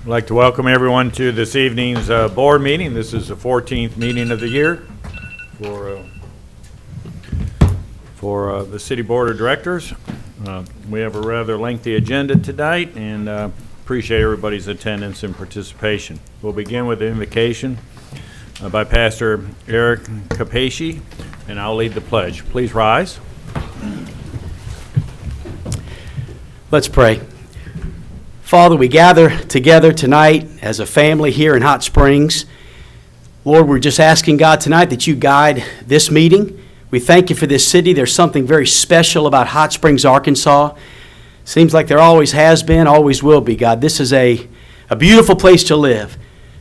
I'd like to welcome everyone to this evening's board meeting. This is the 14th meeting of the year for the City Board of Directors. We have a rather lengthy agenda tonight, and appreciate everybody's attendance and participation. We'll begin with the invocation by Pastor Eric Capaci, and I'll lead the pledge. Please rise. Let's pray. Father, we gather together tonight as a family here in Hot Springs. Lord, we're just asking God tonight that you guide this meeting. We thank you for this city. There's something very special about Hot Springs, Arkansas. Seems like there always has been, always will be, God. This is a beautiful place to live.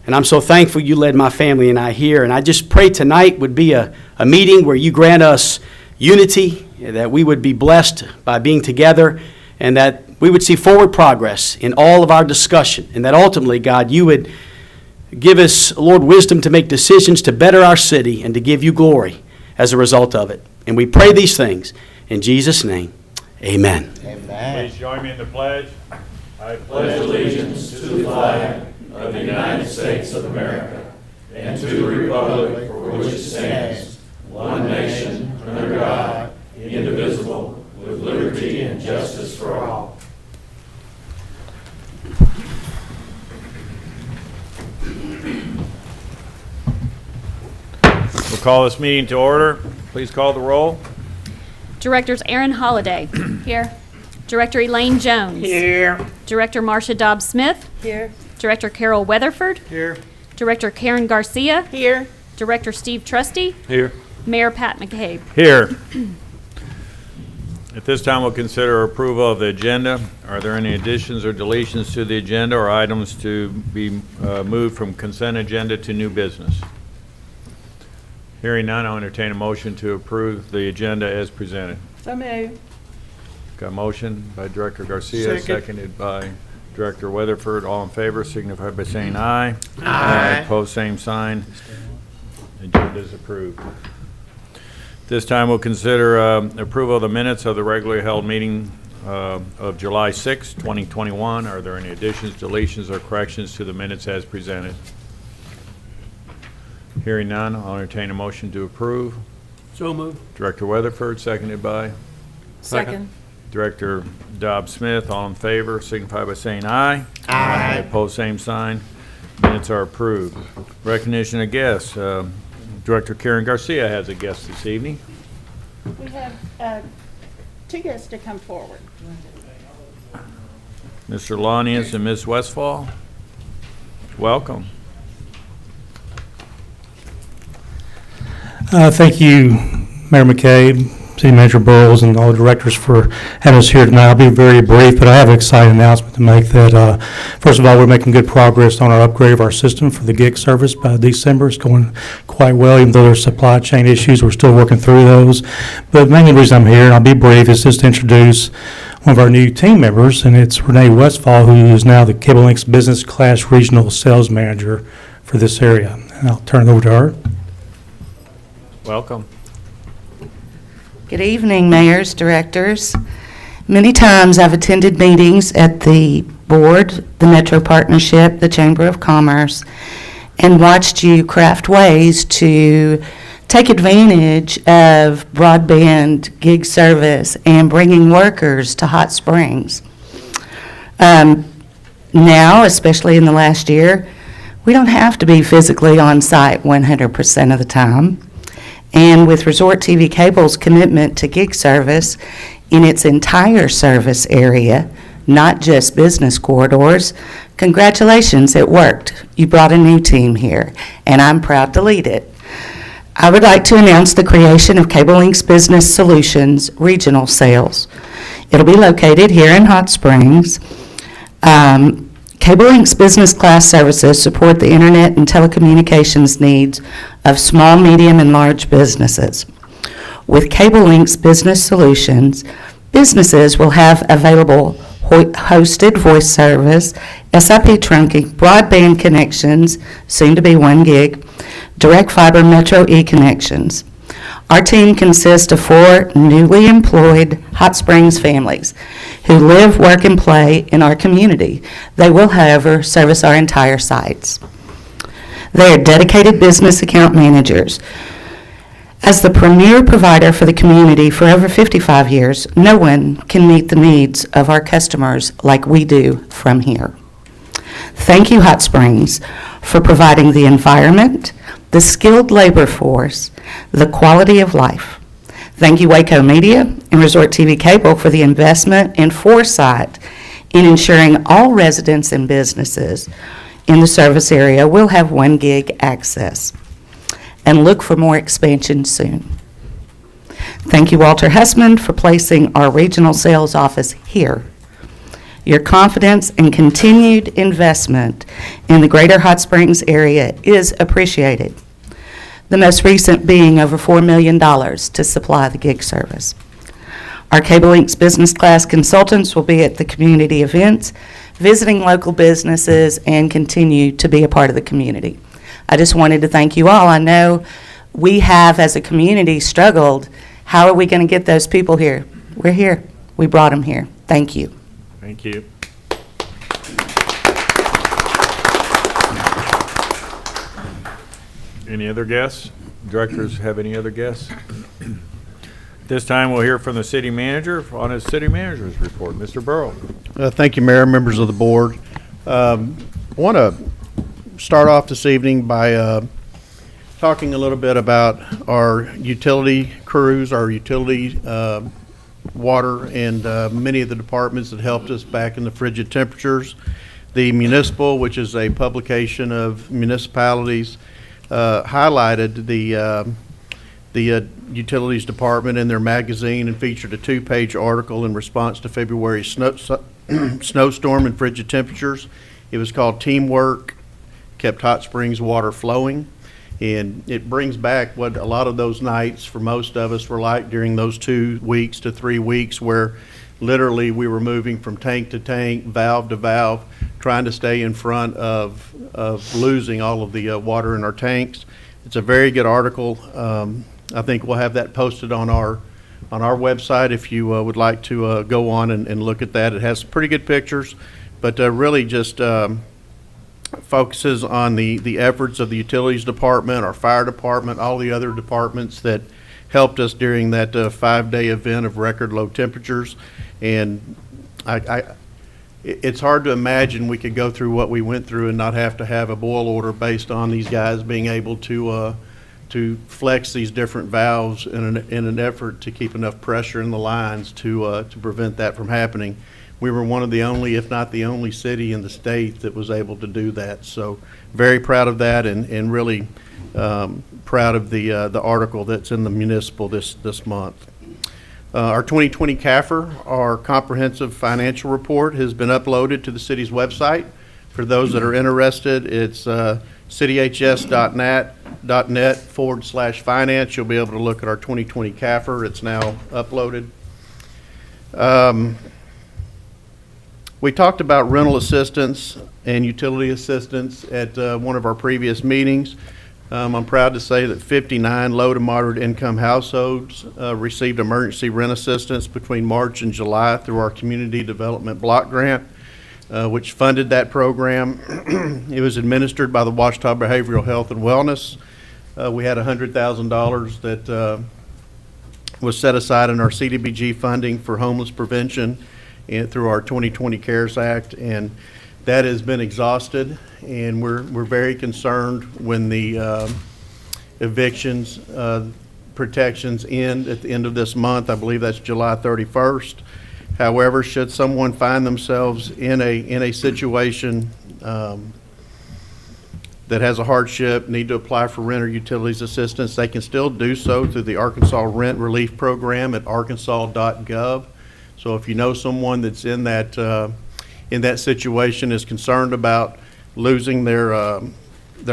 And I'm so thankful you led my family and I here. And I just pray tonight would be a meeting where you grant us unity, that we would be blessed by being together, and that we would see forward progress in all of our discussion, and that ultimately, God, you would give us, Lord, wisdom to make decisions to better our city and to give you glory as a result of it. And we pray these things in Jesus' name. Amen. Amen. Please join me in the pledge. I pledge allegiance to the flag of the United States of America and to the republic for which it stands, one nation, under God, indivisible, with liberty and justice for all. We'll call this meeting to order. Please call the roll. Directors Aaron Holliday. Here. Director Elaine Jones. Here. Director Marcia Dobbs-Smith. Here. Director Carol Weatherford. Here. Director Karen Garcia. Here. Director Steve Trusty. Here. Mayor Pat McCabe. Here. At this time, we'll consider approval of the agenda. Are there any additions or deletions to the agenda or items to be moved from consent agenda to new business? Hearing none, I'll entertain a motion to approve the agenda as presented. So moved. Got a motion by Director Garcia, seconded by Director Weatherford. All in favor signify by saying aye. Aye. Opposed, same sign. Agenda is approved. This time we'll consider approval of the minutes of the regularly held meeting of July 6, 2021. Are there any additions, deletions, or corrections to the minutes as presented? Hearing none, I'll entertain a motion to approve. So moved. Director Weatherford, seconded by Second. Director Dobbs-Smith. All in favor signify by saying aye. Aye. Opposed, same sign. Minutes are approved. Recognition of guests. Director Karen Garcia has a guest this evening. We have two guests to come forward. Mr. Lanius and Ms. Westfall. Welcome. Thank you, Mayor McCabe, City Manager Burles, and all the directors for having us here tonight. I'll be very brief, but I have an exciting announcement to make that, first of all, we're making good progress on our upgrade of our system for the gig service by December. It's going quite well, even though there's supply chain issues. We're still working through those. But the main reason I'm here, and I'll be brief, is just to introduce one of our new team members, and it's Renee Westfall, who is now the Cable Link's Business Class Regional Sales Manager for this area. And I'll turn it over to her. Welcome. Good evening, mayors, directors. Many times I've attended meetings at the board, the Metro Partnership, the Chamber of Commerce, and watched you craft ways to take advantage of broadband gig service and bringing workers to Hot Springs. Now, especially in the last year, we don't have to be physically on site 100% of the time. And with Resort TV Cable's commitment to gig service in its entire service area, not just business corridors, congratulations, it worked. You brought a new team here, and I'm proud to lead it. I would like to announce the creation of Cable Link's Business Solutions Regional Sales. It'll be located here in Hot Springs. Cable Link's business class services support the internet and telecommunications needs of small, medium, and large businesses. With Cable Link's Business Solutions, businesses will have available hosted voice service, SIP trunking, broadband connections, soon to be 1 gig, direct fiber Metro E connections. Our team consists of 4 newly employed Hot Springs families who live, work, and play in our community. They will, however, service our entire sites. They are dedicated business account managers. As the premier provider for the community for over 55 years, no one can meet the needs of our customers like we do from here. Thank you, Hot Springs, for providing the environment, the skilled labor force, the quality of life. Thank you, Waco Media and Resort TV Cable, for the investment and foresight in ensuring all residents and businesses in the service area will have 1 gig access. And look for more expansion soon. Thank you, Walter Hessman, for placing our regional sales office here. Your confidence and continued investment in the greater Hot Springs area is appreciated, the most recent being over $4 million to supply the gig service. Our Cable Link's business class consultants will be at the community events, visiting local businesses, and continue to be a part of the community. I just wanted to thank you all. I know we have, as a community, struggled. How are we going to get those people here? We're here. We brought them here. Thank you. Thank you. Any other guests? Directors have any other guests? This time we'll hear from the city manager on his city manager's report. Mr. Burrow. Thank you, Mayor, members of the board. I want to start off this evening by talking a little bit about our utility crews, our utility water, and many of the departments that helped us back in the frigid temperatures. The Municipal, which is a publication of municipalities, highlighted the utilities department in their magazine and featured a 2-page article in response to February's snowstorm and frigid temperatures. It was called Teamwork Kept Hot Springs Water Flowing, and it brings back what a lot of those nights for most of us were like during those 2 weeks to 3 weeks, where literally we were moving from tank to tank, valve to valve, trying to stay in front of losing all of the water in our tanks. It's a very good article. I think we'll have that posted on our website if you would like to go on and look at that. It has some pretty good pictures, but really just focuses on the efforts of the utilities department, our fire department, all the other departments that helped us during that 5-day event of record low temperatures. And it's hard to imagine we could go through what we went through and not have to have a boil order based on these guys being able to flex these different valves in an effort to keep enough pressure in the lines to prevent that from happening. We were one of the only, if not the only city in the state that was able to do that. So very proud of that, and really proud of the article that's in the Municipal this month. Our 2020 CAFR, our comprehensive financial report, has been uploaded to the city's website. For those that are interested, it's cityhs.net/finance. You'll be able to look at our 2020 CAFR. It's now uploaded. We talked about rental assistance and utility assistance at one of our previous meetings. I'm proud to say that 59 low to moderate income households received emergency rent assistance between March and July through our Community Development Block Grant, which funded that program. It was administered by the Ouachita Behavioral Health and Wellness. We had $100,000 that was set aside in our CDBG funding for homeless prevention and through our 2020 CARES Act, and that has been exhausted, and we're very concerned when the evictions protections end at the end of this month. I believe that's July 31st. However, should someone find themselves in a situation that has a hardship, need to apply for rent or utilities assistance, they can still do so through the Arkansas Rent Relief Program at arkansas.gov. So if you know someone that's in that situation, is concerned about losing their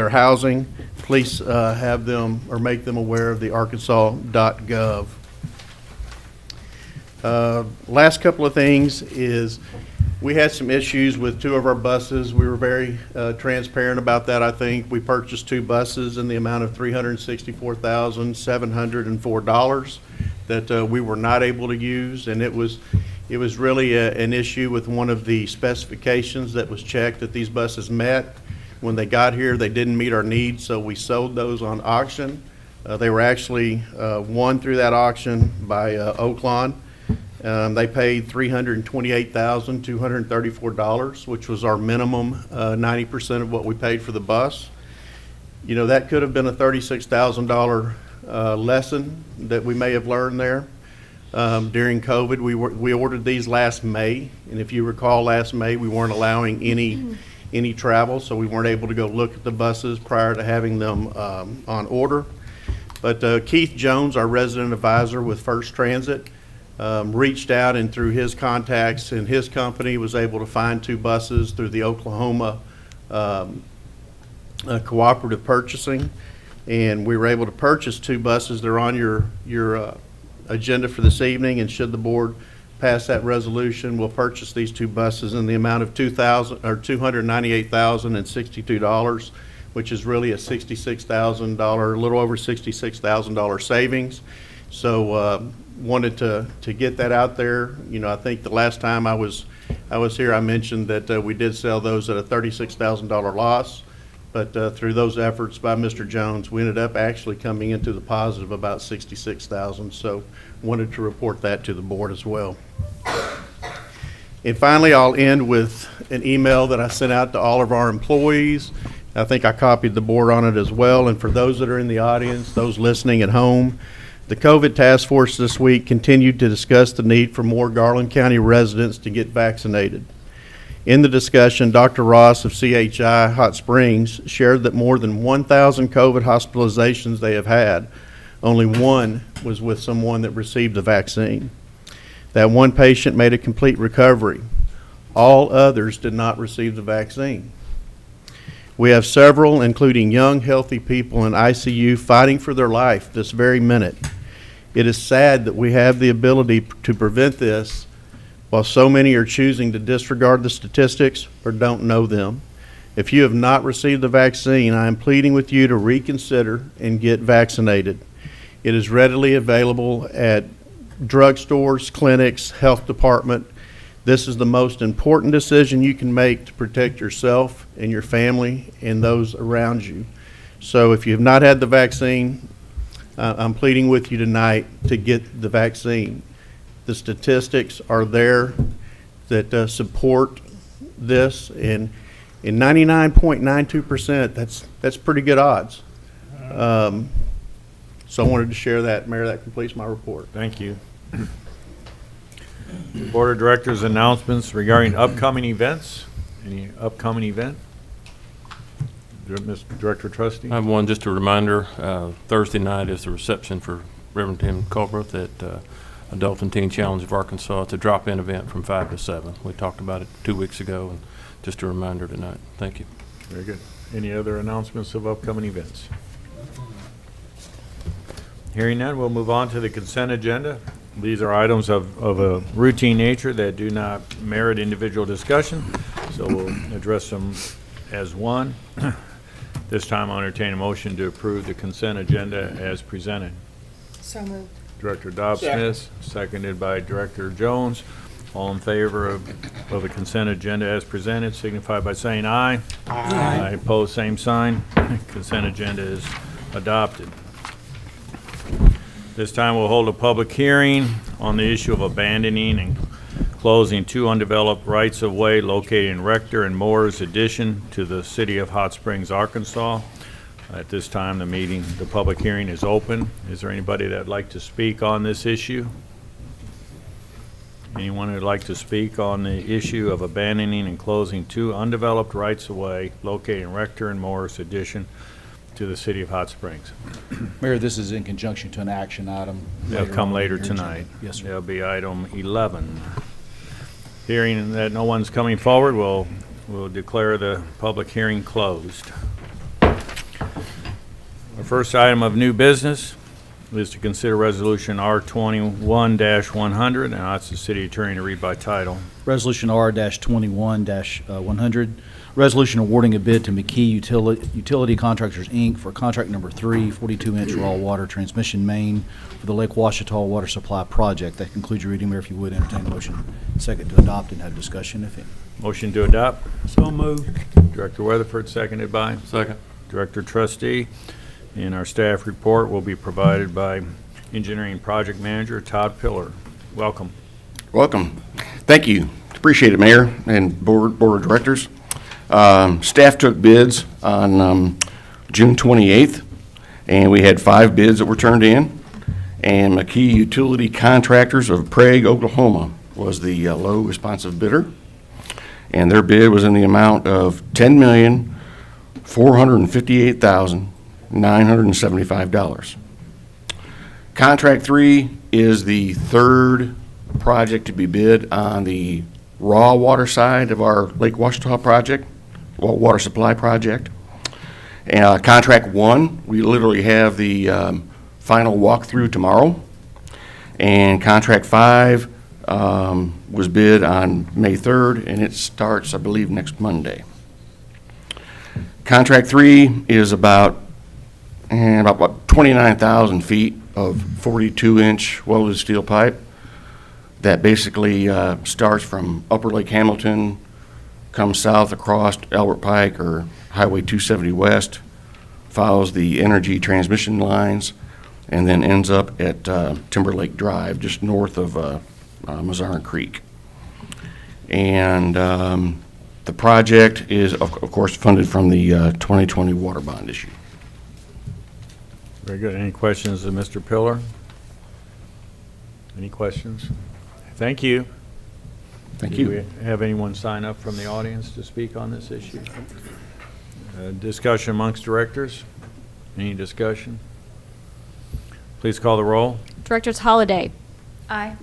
housing, please have them or make them aware of the arkansas.gov. Last couple of things is we had some issues with 2 of our buses. We were very transparent about that, I think. We purchased 2 buses in the amount of $364,704 that we were not able to use, and it was It was really an issue with one of the specifications that was checked that these buses met. When they got here, they didn't meet our needs, so we sold those on auction. They were actually won through that auction by Oaklawn. They paid $328,234, which was our minimum 90% of what we paid for the bus. You know, that could have been a $36,000 lesson that we may have learned there. During COVID, we ordered these last May, and if you recall, last May we weren't allowing any travel, so we weren't able to go look at the buses prior to having them on order. But Keith Jones, our resident advisor with First Transit, reached out, and through his contacts in his company was able to find 2 buses through the Oklahoma cooperative purchasing, and we were able to purchase 2 buses. They're on your agenda for this evening, and should the board pass that resolution, we'll purchase these 2 buses in the amount of $298,062, which is really a $66,000, a little over $66,000 savings. So wanted to get that out there. You know, I think the last time I was here, I mentioned that we did sell those at a $36,000 loss. But through those efforts by Mr. Jones, we ended up actually coming into the positive about $66,000. So wanted to report that to the board as well. And finally, I'll end with an email that I sent out to all of our employees. I think I copied the board on it as well. And for those that are in the audience, those listening at home, the COVID task force this week continued to discuss the need for more Garland County residents to get vaccinated. In the discussion, Dr. Ross of CHI Hot Springs shared that more than 1,000 COVID hospitalizations they have had, only one was with someone that received the vaccine. That one patient made a complete recovery. All others did not receive the vaccine. We have several, including young, healthy people in ICU fighting for their life this very minute. It is sad that we have the ability to prevent this, while so many are choosing to disregard the statistics or don't know them. If you have not received the vaccine, I am pleading with you to reconsider and get vaccinated. It is readily available at drugstores, clinics, health department. This is the most important decision you can make to protect yourself and your family and those around you. So if you have not had the vaccine, I'm pleading with you tonight to get the vaccine. The statistics are there that support this, and in 99.92%, that's pretty good odds. So I wanted to share that. Mayor, that completes my report. Thank you. Board of Directors announcements regarding upcoming events. Any upcoming event? Mr. Director Trustee? I have one, just a reminder. Thursday night is the reception for Reverend Tim Culbreth at Adult and Teen Challenge of Arkansas. It's a drop-in event from 5 to 7. We talked about it 2 weeks ago, and just a reminder tonight. Thank you. Very good. Any other announcements of upcoming events? Hearing none, we'll move on to the consent agenda. These are items of a routine nature that do not merit individual discussion, so we'll address them as one. This time I'll entertain a motion to approve the consent agenda as presented. So moved. Director Dobbs-Smith, seconded by Director Jones. All in favor of the consent agenda as presented, signify by saying aye. Aye. Opposed, same sign. Consent agenda is adopted. This time we'll hold a public hearing on the issue of abandoning and closing 2 undeveloped rights-of-way located in Rector and Moore's addition to the city of Hot Springs, Arkansas. At this time, the public hearing is open. Is there anybody that'd like to speak on this issue? Anyone who'd like to speak on the issue of abandoning and closing 2 undeveloped rights-of-way located in Rector and Moore's addition to the city of Hot Springs? Mayor, this is in conjunction to an action item. They'll come on later your agenda. tonight. Yes, sir. There'll be item 11. Hearing that no one's coming forward, we'll declare the public hearing closed. Our first item of new business is to consider Resolution R21-100, and I ask the city attorney to read by title. Resolution R-21-100, resolution awarding a bid to McKee Utility Contractors, Inc. for contract number 3, 42-inch raw water transmission main for the Lake Washita Water Supply Project. That concludes your reading, Mayor. If you would, entertain a motion second to adopt and have discussion, if any. Motion to adopt. So moved. Director Weatherford, seconded by Second. Director Trustee. And our staff report will be provided by Engineering Project Manager Todd Pillar. Welcome. Welcome. Thank you. Appreciate it, Mayor and Board of Directors. Staff took bids on June 28th, and we had 5 bids that were turned in. And McKee Utility Contractors of Prague, Oklahoma was the low responsive bidder. And their bid was in the amount of $10,458,975. Contract 3 is the third project to be bid on the raw water side of our Lake Washita project, water supply project. Contract 1, we literally have the final walkthrough tomorrow. And contract 5 was bid on May 3rd, and it starts, I believe, next Monday. Contract 3 is about 29,000 feet of 42-inch welded steel pipe that basically starts from Upper Lake Hamilton, comes south across Albert Pike or Highway 270 West, follows the energy transmission lines, and then ends up at Timberlake Drive, just north of Mazarin Creek. And the project is, of course, funded from the 2020 water bond issue. Very good. Any questions of Mr. Pillar? Any questions? Thank you. Thank Do you. we have anyone sign up from the audience to speak on this issue? Discussion amongst directors? Any discussion? Please call the roll. Directors Holliday. Aye.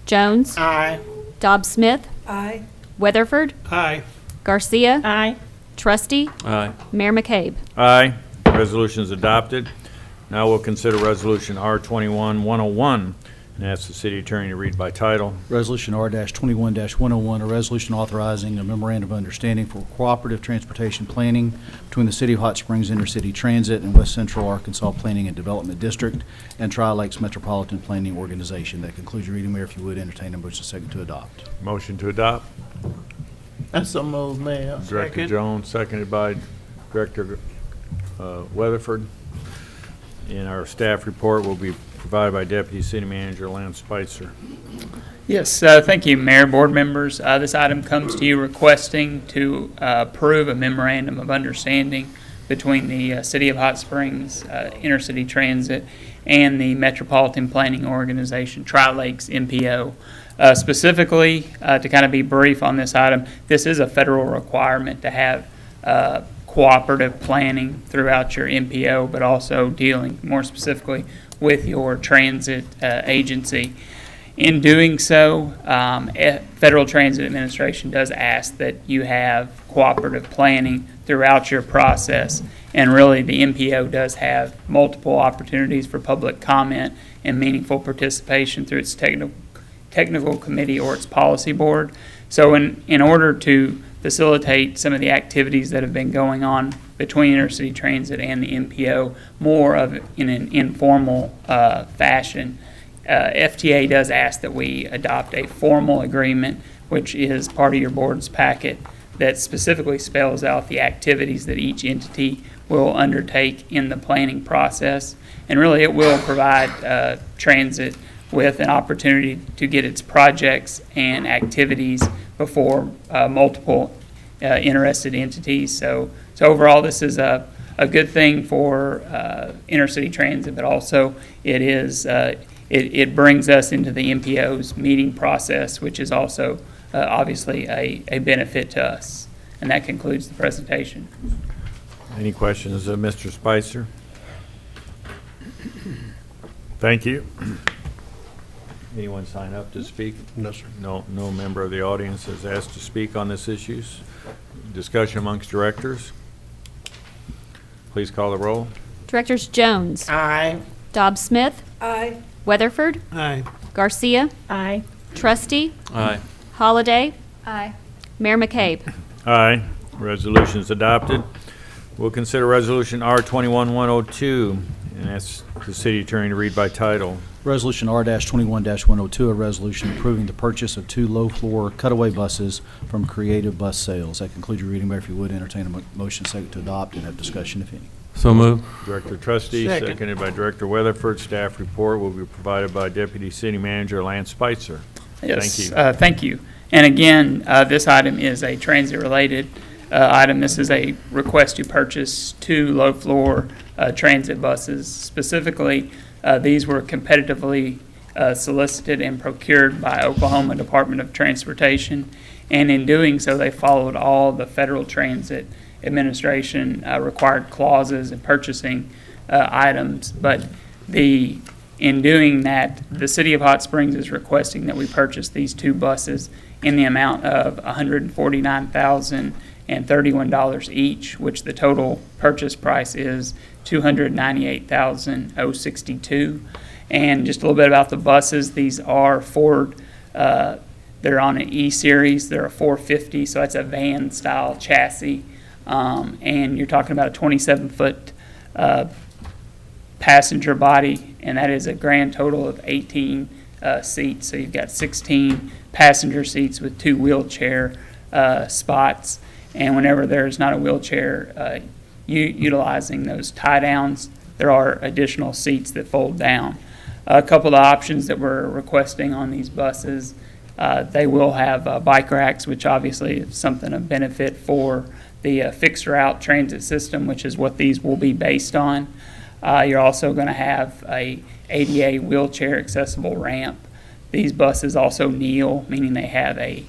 Jones. Aye. Dobbs Smith. Aye. Weatherford. Aye. Garcia. Aye. Trustee. Aye. Mayor McCabe. Aye. Resolution is adopted. Now we'll consider Resolution R21-101 and ask the city attorney to read by title. Resolution R-21-101, a resolution authorizing a memorandum of understanding for cooperative transportation planning between the City of Hot Springs Intercity Transit and West Central Arkansas Planning and Development District and Tri-Lakes Metropolitan Planning Organization. That concludes your reading, Mayor. If you would, entertain a motion second to adopt. Motion to adopt. That's so moved, Mayor. Director Second. Jones, seconded by Director Weatherford. And our staff report will be provided by Deputy City Manager Lance Spitzer. Yes, thank you, Mayor, board members. This item comes to you requesting to approve a memorandum of understanding between the City of Hot Springs Intercity Transit and the Metropolitan Planning Organization, Tri-Lakes MPO. Specifically, to kind of be brief on this item, this is a federal requirement to have cooperative planning throughout your MPO, but also dealing more specifically with your transit agency. In doing so, Federal Transit Administration does ask that you have cooperative planning throughout your process. And really, the MPO does have multiple opportunities for public comment and meaningful participation through its technical committee or its policy board. So in order to facilitate some of the activities that have been going on between Intercity Transit and the MPO more of in an informal fashion. FTA does ask that we adopt a formal agreement, which is part of your board's packet, that specifically spells out the activities that each entity will undertake in the planning process. And really, it will provide transit with an opportunity to get its projects and activities before multiple interested entities. So overall, this is a good thing for intercity transit, but also it is it brings us into the MPO's meeting process, which is also obviously a benefit to us. And that concludes the presentation. Any questions of Mr. Spicer? Thank you. Anyone sign up to speak? No, sir. No member of the audience has asked to speak on this issues. Discussion amongst directors. Please call the roll. Directors Jones. Aye. Dobbs Smith. Aye. Weatherford, Aye. Garcia, Aye. Trustee, Aye. Holliday. Aye. Mayor McCabe. Aye. Resolution is adopted. We'll consider Resolution R-21-102, and that's the city attorney to read by title. Resolution R-21-102, a resolution approving the purchase of 2 low-floor cutaway buses from Creative Bus Sales. That concludes your reading, Mayor. If you would, entertain a motion second to adopt and have discussion, if any. So moved. Director Trustee, Second. seconded by Director Weatherford. Staff report will be provided by Deputy City Manager Lance Spitzer. Yes, Thank you. thank you. And again, this item is a transit-related item. This is a request to purchase 2 low-floor transit buses. Specifically, these were competitively solicited and procured by Oklahoma Department of Transportation, and in doing so, they followed all the Federal Transit Administration required clauses and purchasing items. But in doing that, the City of Hot Springs is requesting that we purchase these 2 buses in the amount of $149,031 each, which the total purchase price is $298,062. And just a little bit about the buses. These are Ford. They're on an E-Series. They're a 450, so that's a van-style chassis. And you're talking about a 27-foot passenger body, and that is a grand total of 18 seats. So you've got 16 passenger seats with 2 wheelchair spots. And whenever there's not a wheelchair utilizing those tie-downs, there are additional seats that fold down. A couple of options that we're requesting on these buses, they will have bike racks, which obviously is something of benefit for the fixed route transit system, which is what these will be based on. You're also going to have a ADA wheelchair accessible ramp. These buses also kneel, meaning they have a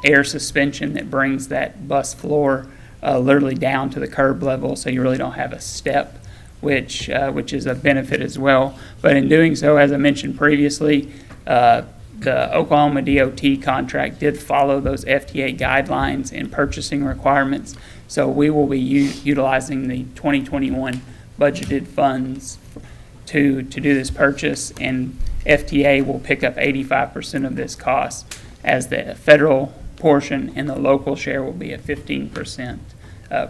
air suspension that brings that bus floor literally down to the curb level, so you really don't have a step, which is a benefit as well. But in doing so, as I mentioned previously, the Oklahoma DOT contract did follow those FTA guidelines and purchasing requirements, so we will be utilizing the 2021 budgeted funds to do this purchase, and FTA will pick up 85% of this cost, as the federal portion and the local share will be a 15%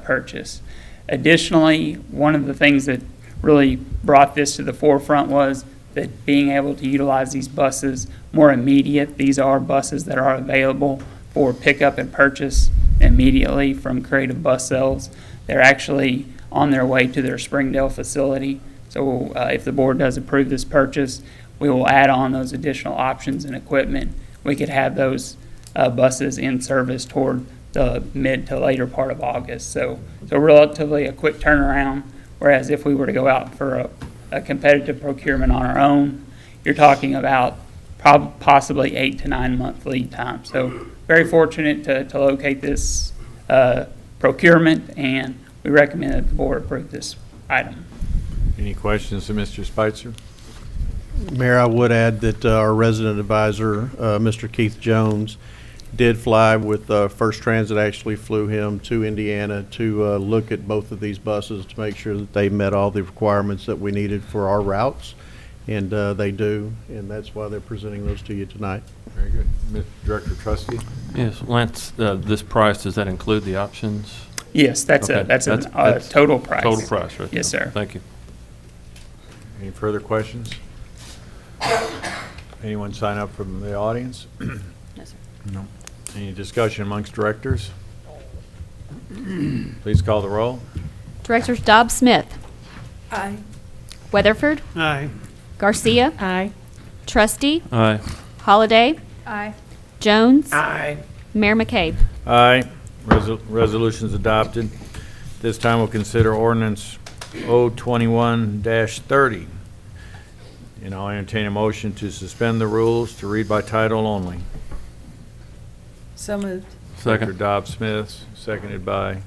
purchase. Additionally, one of the things that really brought this to the forefront was that being able to utilize these buses more immediate. These are buses that are available for pickup and purchase immediately from Creative Bus Sales. They're actually on their way to their Springdale facility. So if the board does approve this purchase, we will add on those additional options and equipment. We could have those buses in service toward the mid to later part of August. So relatively a quick turnaround, whereas if we were to go out for a competitive procurement on our own, you're talking about possibly 8 to 9 month lead time. So very fortunate to locate this procurement, and we recommend that the board approve this item. Any questions to Mr. Spitzer? Mayor, I would add that our resident advisor, Mr. Keith Jones, did fly with First Transit, actually flew him to Indiana to look at both of these buses to make sure that they met all the requirements that we needed for our routes, and they do, and that's why they're presenting those to you tonight. Very good. Mr. Director Trustee? Yes, Lance, this price, does that include the options? Yes, that's Okay, a that's total price. Total price, right there. Yes, sir. Thank you. Any further questions? Anyone sign up from the audience? No, sir. No. Any discussion amongst directors? Please call the roll. Directors Dobbs Smith, Aye. Weatherford, Aye. Garcia, Aye. Trustee, Aye. Holliday. Aye. Jones. Aye. Mayor McCabe. Aye. Resolution's adopted. This time we'll consider ordinance 021-30. And I'll entertain a motion to suspend the rules to read by title only. So moved. Director Second. Dobbs Smith, seconded by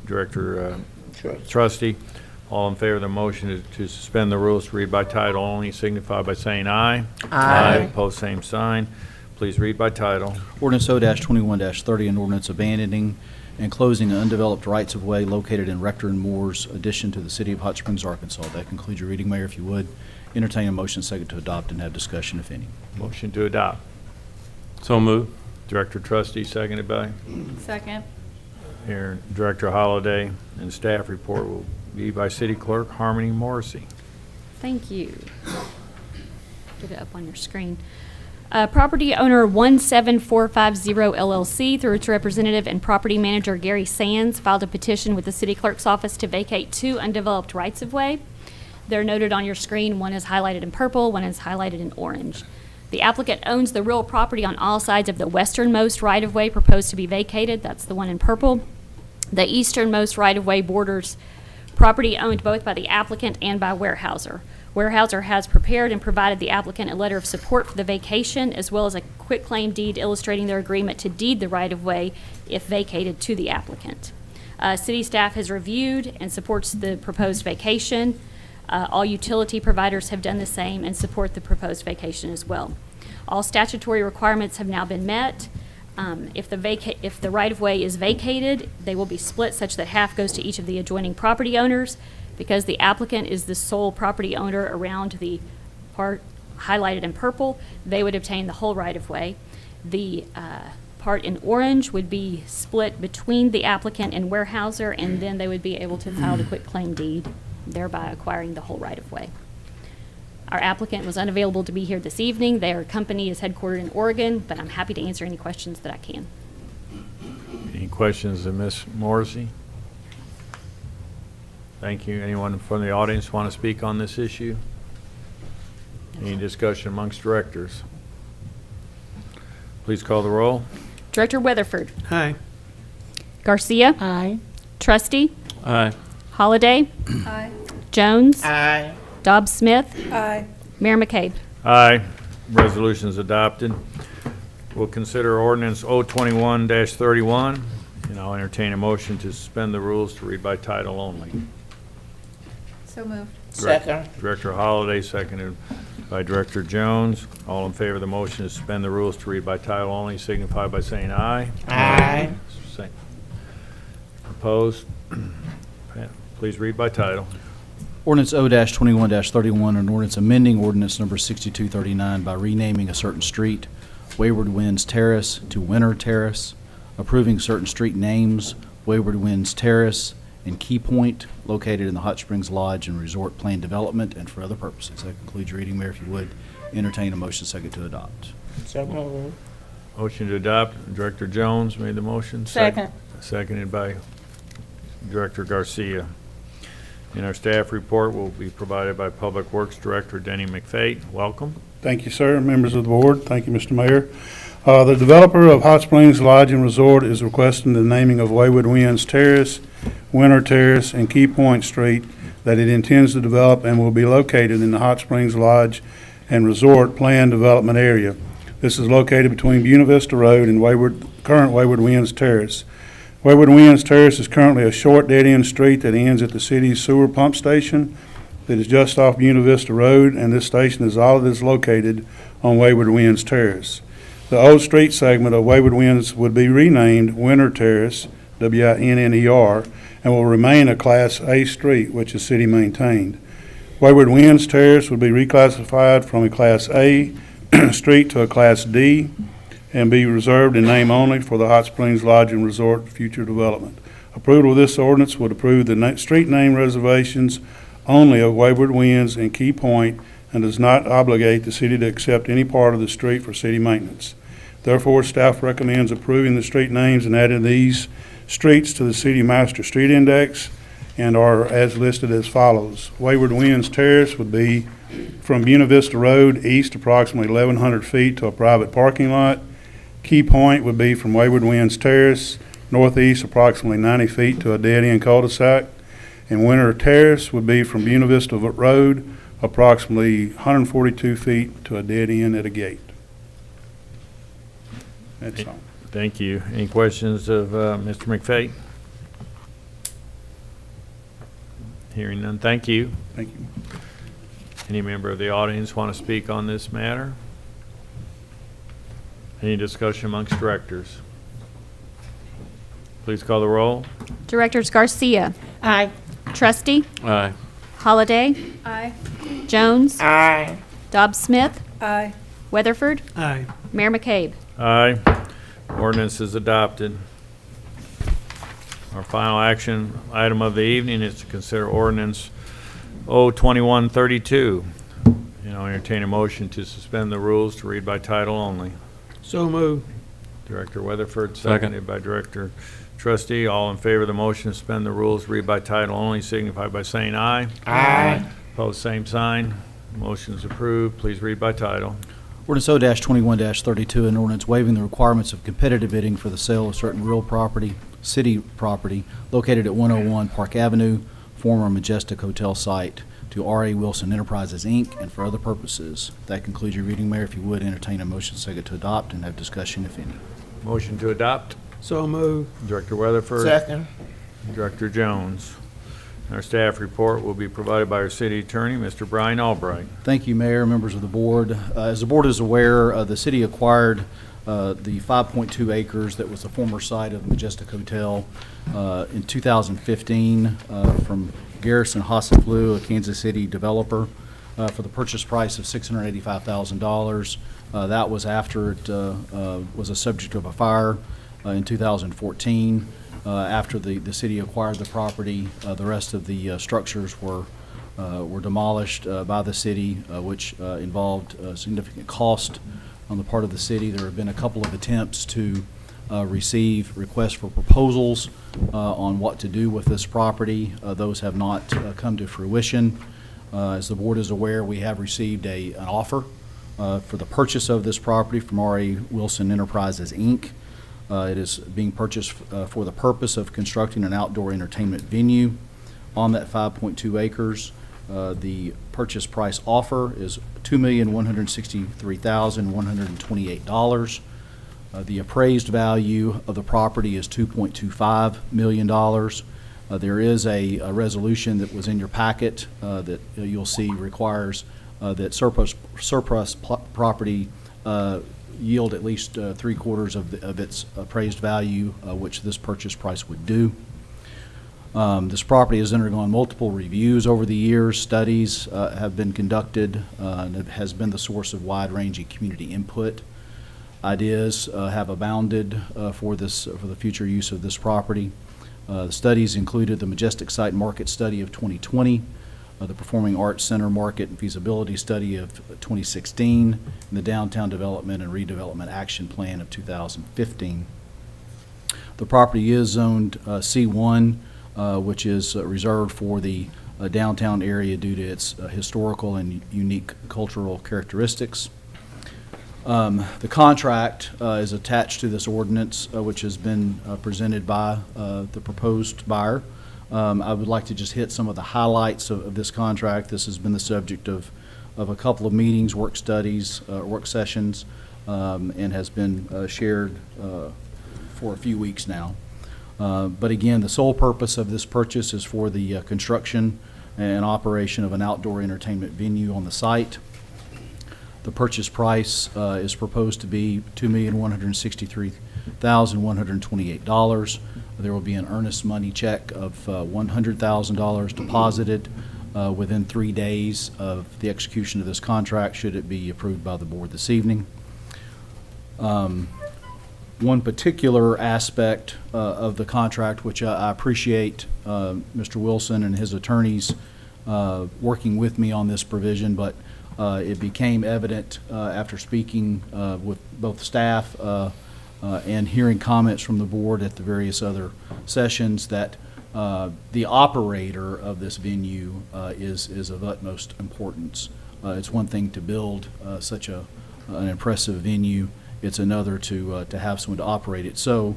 Director Trustee. All in favor of the motion to suspend the rules to read by title only signify by saying aye. Aye. Opposed, same sign. Please read by title. Ordinance O-21-30, an ordinance abandoning and closing an undeveloped rights-of-way located in Rector and Moore's addition to the city of Hot Springs, Arkansas. That concludes your reading, Mayor. If you would, Entertain a motion second to adopt and have discussion, if any. Motion to adopt. So moved. Director Trustee, seconded by Second. Director Holliday, and staff report will be by City Clerk Harmony Morrissey. Thank you. Get it up on your screen. Property owner 17450 LLC, through its representative and property manager Gary Sands, filed a petition with the city clerk's office to vacate 2 undeveloped rights-of-way. They're noted on your screen. One is highlighted in purple, one is highlighted in orange. The applicant owns the real property on all sides of the westernmost right-of-way proposed to be vacated. That's the one in purple. The easternmost right-of-way borders property owned both by the applicant and by Weyerhaeuser. Weyerhaeuser has prepared and provided the applicant a letter of support for the vacation, as well as a quitclaim deed illustrating their agreement to deed the right-of-way if vacated to the applicant. City staff has reviewed and supports the proposed vacation. All utility providers have done the same and support the proposed vacation as well. All statutory requirements have now been met. If the right-of-way is vacated, they will be split such that half goes to each of the adjoining property owners. Because the applicant is the sole property owner around the part highlighted in purple, they would obtain the whole right-of-way. The part in orange would be split between the applicant and Weyerhaeuser, and then they would be able to file the quitclaim deed, thereby acquiring the whole right-of-way. Our applicant was unavailable to be here this evening. Their company is headquartered in Oregon, but I'm happy to answer any questions that I can. Any questions of Ms. Morrissey? Thank you. Anyone from the audience want to speak on this issue? Any discussion amongst directors? Please call the roll. Director Weatherford. Aye. Garcia. Aye. Trustee. Aye. Holiday. Aye. Jones. Aye. Dobbs Smith. Aye. Mayor McCabe. Aye. Resolution is adopted. We'll consider ordinance 021-31, and I'll entertain a motion to suspend the rules to read by title only. So moved. Second. Director Holliday, seconded by Director Jones. All in favor of the motion to suspend the rules to read by title only, signify by saying aye. Aye. Say- Opposed? Please read by title. Ordinance O-21-31, an ordinance amending ordinance number 6239 by renaming a certain street, Wayward Winds Terrace, to Winter Terrace, approving certain street names, Wayward Winds Terrace and Key Point, located in the Hot Springs Lodge and Resort Plan Development, and for other purposes. That concludes your reading, Mayor. If you would, entertain a motion second to adopt. So moved. Motion to adopt, Director Jones made the motion. Second. Seconded by Director Garcia. And our staff report will be provided by Public Works Director Denny McFate. Welcome. Thank you, sir. Members of the board, thank you, Mr. Mayor. The developer of Hot Springs Lodge and Resort is requesting the naming of Wayward Winds Terrace, Winter Terrace, and Key Point Street that it intends to develop and will be located in the Hot Springs Lodge and Resort Plan Development Area. This is located between Buena Vista Road and current Wayward Winds Terrace. Wayward Winds Terrace is currently a short dead-end street that ends at the city's sewer pump station that is just off Buena Vista Road, and this station is all that is located on Wayward Winds Terrace. The old street segment of Wayward Winds would be renamed Winter Terrace, WINNER, and will remain a Class A street, which is city-maintained. Wayward Winds Terrace would be reclassified from a Class A street to a Class D and be reserved in name only for the Hot Springs Lodge and Resort future development. Approval of this ordinance would approve the street name reservations only of Wayward Winds and Key Point and does not obligate the city to accept any part of the street for city maintenance. Therefore, staff recommends approving the street names and adding these streets to the city master street index and are as listed as follows. Wayward Winds Terrace would be from Buena Vista Road east approximately 1,100 feet to a private parking lot. Key Point would be from Wayward Winds Terrace northeast approximately 90 feet to a dead-end cul-de-sac. And Winter Terrace would be from Buena Vista Road approximately 142 feet to a dead end at a gate. That's all. Thank you. Any questions of Mr. McFate? Hearing none, thank you. Thank you. Any member of the audience want to speak on this matter? Any discussion amongst directors? Please call the roll. Directors Garcia. Aye. Trustee. Aye. Holliday. Aye. Jones. Aye. Dobbs Smith. Aye. Weatherford. Aye. Mayor McCabe. Aye. Ordinance is adopted. Our final action item of the evening is to consider ordinance 02132. I'll entertain a motion to suspend the rules to read by title only. So moved. Director Weatherford, Second. seconded by Director Trustee. All in favor of the motion to suspend the rules, read by title only, signify by saying aye. Aye. Opposed, same sign. Motion is approved. Please read by title. Ordinance O-21-32, an ordinance waiving the requirements of competitive bidding for the sale of certain real property, city property, located at 101 Park Avenue, former Majestic Hotel site, to R.A. Wilson Enterprises, Inc., and for other purposes. That concludes your reading, Mayor. If you would, entertain a motion second to adopt and have discussion, if any. Motion to adopt. So moved. Director Weatherford. Second. Director Jones. Our staff report will be provided by our city attorney, Mr. Brian Albright. Thank you, Mayor, members of the board. As the board is aware, the city acquired the 5.2 acres that was the former site of Majestic Hotel in 2015 from Garrison Hasseflu, a Kansas City developer, for the purchase price of $685,000. That was after it was a subject of a fire in 2014. After the city acquired the property, the rest of the structures were demolished by the city, which involved significant cost on the part of the city. There have been a couple of attempts to receive requests for proposals on what to do with this property. Those have not come to fruition. As the board is aware, we have received an offer for the purchase of this property from R.A. Wilson Enterprises, Inc. It is being purchased for the purpose of constructing an outdoor entertainment venue on that 5.2 acres. The purchase price offer is $2,163,128. The appraised value of the property is $2.25 million. There is a resolution that was in your packet that you'll see requires that surplus property yield at least 3/4 of its appraised value, which this purchase price would do. This property has undergone multiple reviews over the years. Studies have been conducted, and it has been the source of wide-ranging community input. Ideas have abounded for the future use of this property. The studies included the Majestic Site Market Study of 2020, the Performing Arts Center Market and Feasibility Study of 2016, and the Downtown Development and Redevelopment Action Plan of 2015. The property is zoned C1, which is reserved for the downtown area due to its historical and unique cultural characteristics. The contract is attached to this ordinance, which has been presented by the proposed buyer. I would like to just hit some of the highlights of this contract. This has been the subject of a couple of meetings, work studies, work sessions, and has been shared for a few weeks now. But again, the sole purpose of this purchase is for the construction and operation of an outdoor entertainment venue on the site. The purchase price is proposed to be $2,163,128. There will be an earnest money check of $100,000 deposited within 3 days of the execution of this contract, should it be approved by the board this evening. One particular aspect of the contract, which I appreciate Mr. Wilson and his attorneys working with me on this provision, but it became evident after speaking with both staff and hearing comments from the board at the various other sessions that the operator of this venue is of utmost importance. It's one thing to build such an impressive venue. It's another to have someone to operate it. So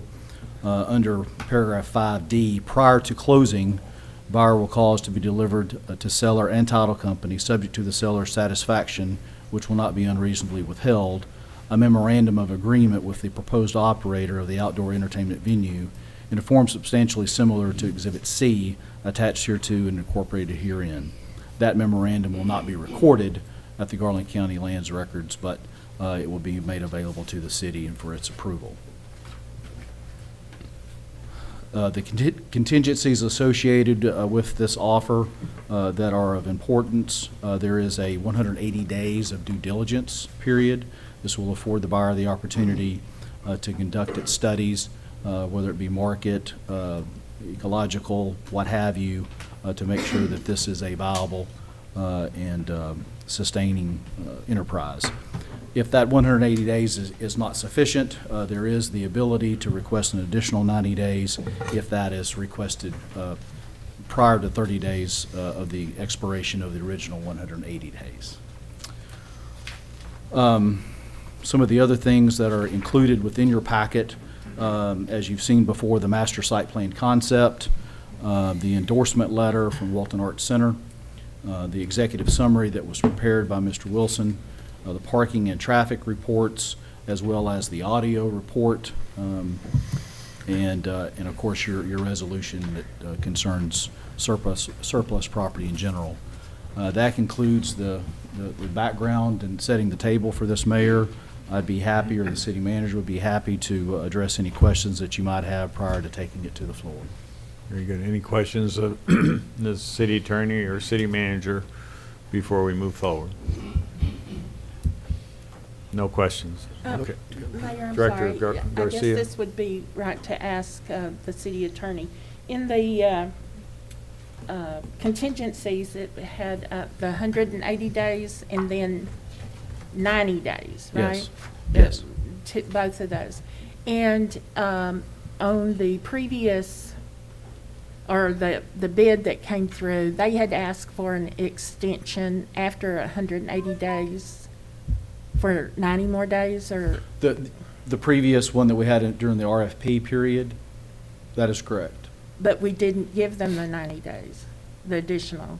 under paragraph 5D, prior to closing, buyer will cause to be delivered to seller and title company, subject to the seller's satisfaction, which will not be unreasonably withheld, a memorandum of agreement with the proposed operator of the outdoor entertainment venue in a form substantially similar to Exhibit C attached hereto and incorporated herein. That memorandum will not be recorded at the Garland County Lands Records, but it will be made available to the city and for its approval. The contingencies associated with this offer that are of importance, there is a 180 days of due diligence period. This will afford the buyer the opportunity to conduct its studies, whether it be market, ecological, what have you, to make sure that this is a viable and sustaining enterprise. If that 180 days is not sufficient, there is the ability to request an additional 90 days if that is requested prior to 30 days of the expiration of the original 180 days. Some of the other things that are included within your packet, as you've seen before, the master site plan concept, the endorsement letter from Walton Arts Center, the executive summary that was prepared by Mr. Wilson, the parking and traffic reports, as well as the audio report, and of course your resolution that concerns surplus property in general. That concludes the background and setting the table for this, Mayor. I'd be happy, or the city manager would be happy, to address any questions that you might have prior to taking it to the floor. Very good. Any questions of the city attorney or city manager before we move forward? No questions. Okay. Mayor, I'm Director sorry. I guess Garcia. this would be right to ask the city attorney. In the contingencies, it had the 180 days and then 90 days, right? Yes. Both of those. And on the previous, or the bid that came through, they had asked for an extension after 180 days for 90 more days, or? The previous one that we had during the RFP period, that is correct. But we didn't give them the 90 days, the additional.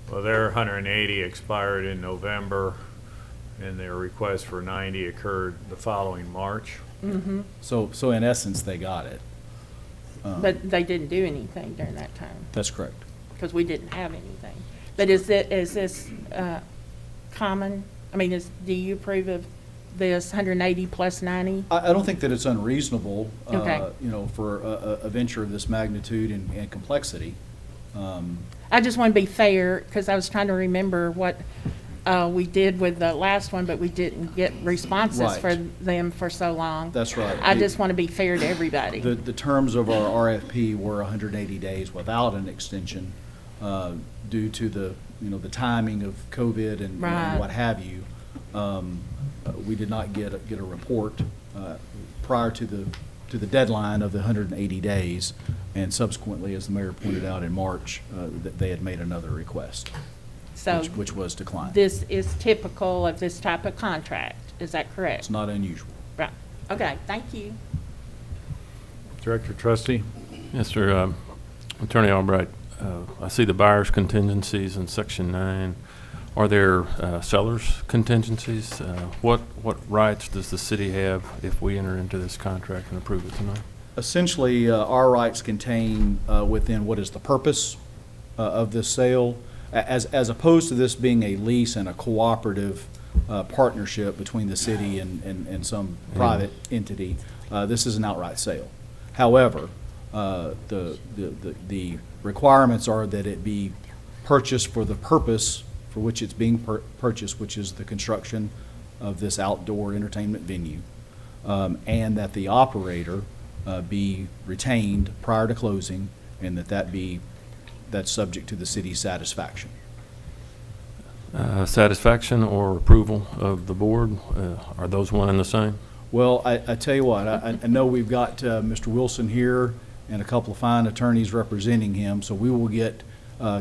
Well, their 180 expired in November, and their request for 90 occurred the following March. Mm-hmm. So in essence, they got it. But they didn't do anything during that time, That's correct. because we didn't have anything. But is this common? I mean, do you approve of this 180 plus 90? I don't think that it's unreasonable, Okay. for a venture of this magnitude and complexity. I just want to be fair, because I was trying to remember what we did with the last one, but we didn't get responses Right. for them for so long. That's right. I just want to be fair to everybody. The terms of our RFP were 180 days without an extension, due to the timing of COVID and Right. what have you. We did not get a report prior to the deadline of the 180 days, and subsequently, as the mayor pointed out in March, that they had made another request, So which was declined. this is typical of this type of contract. Is that correct? It's not unusual. Right. Okay, thank you. Director Trustee? Yes, sir. Attorney Albright, I see the buyer's contingencies in Section 9. Are there seller's contingencies? What rights does the city have if we enter into this contract and approve it tonight? Essentially, our rights contain within what is the purpose of this sale, as opposed to this being a lease and a cooperative partnership between the city and some private entity. This is an outright sale. However, the requirements are that it be purchased for the purpose for which it's being purchased, which is the construction of this outdoor entertainment venue, and that the operator be retained prior to closing, and that's subject to the city's satisfaction. Satisfaction or approval of the board, are those one and the same? Well, I tell you what, I know we've got Mr. Wilson here and a couple of fine attorneys representing him, so we will get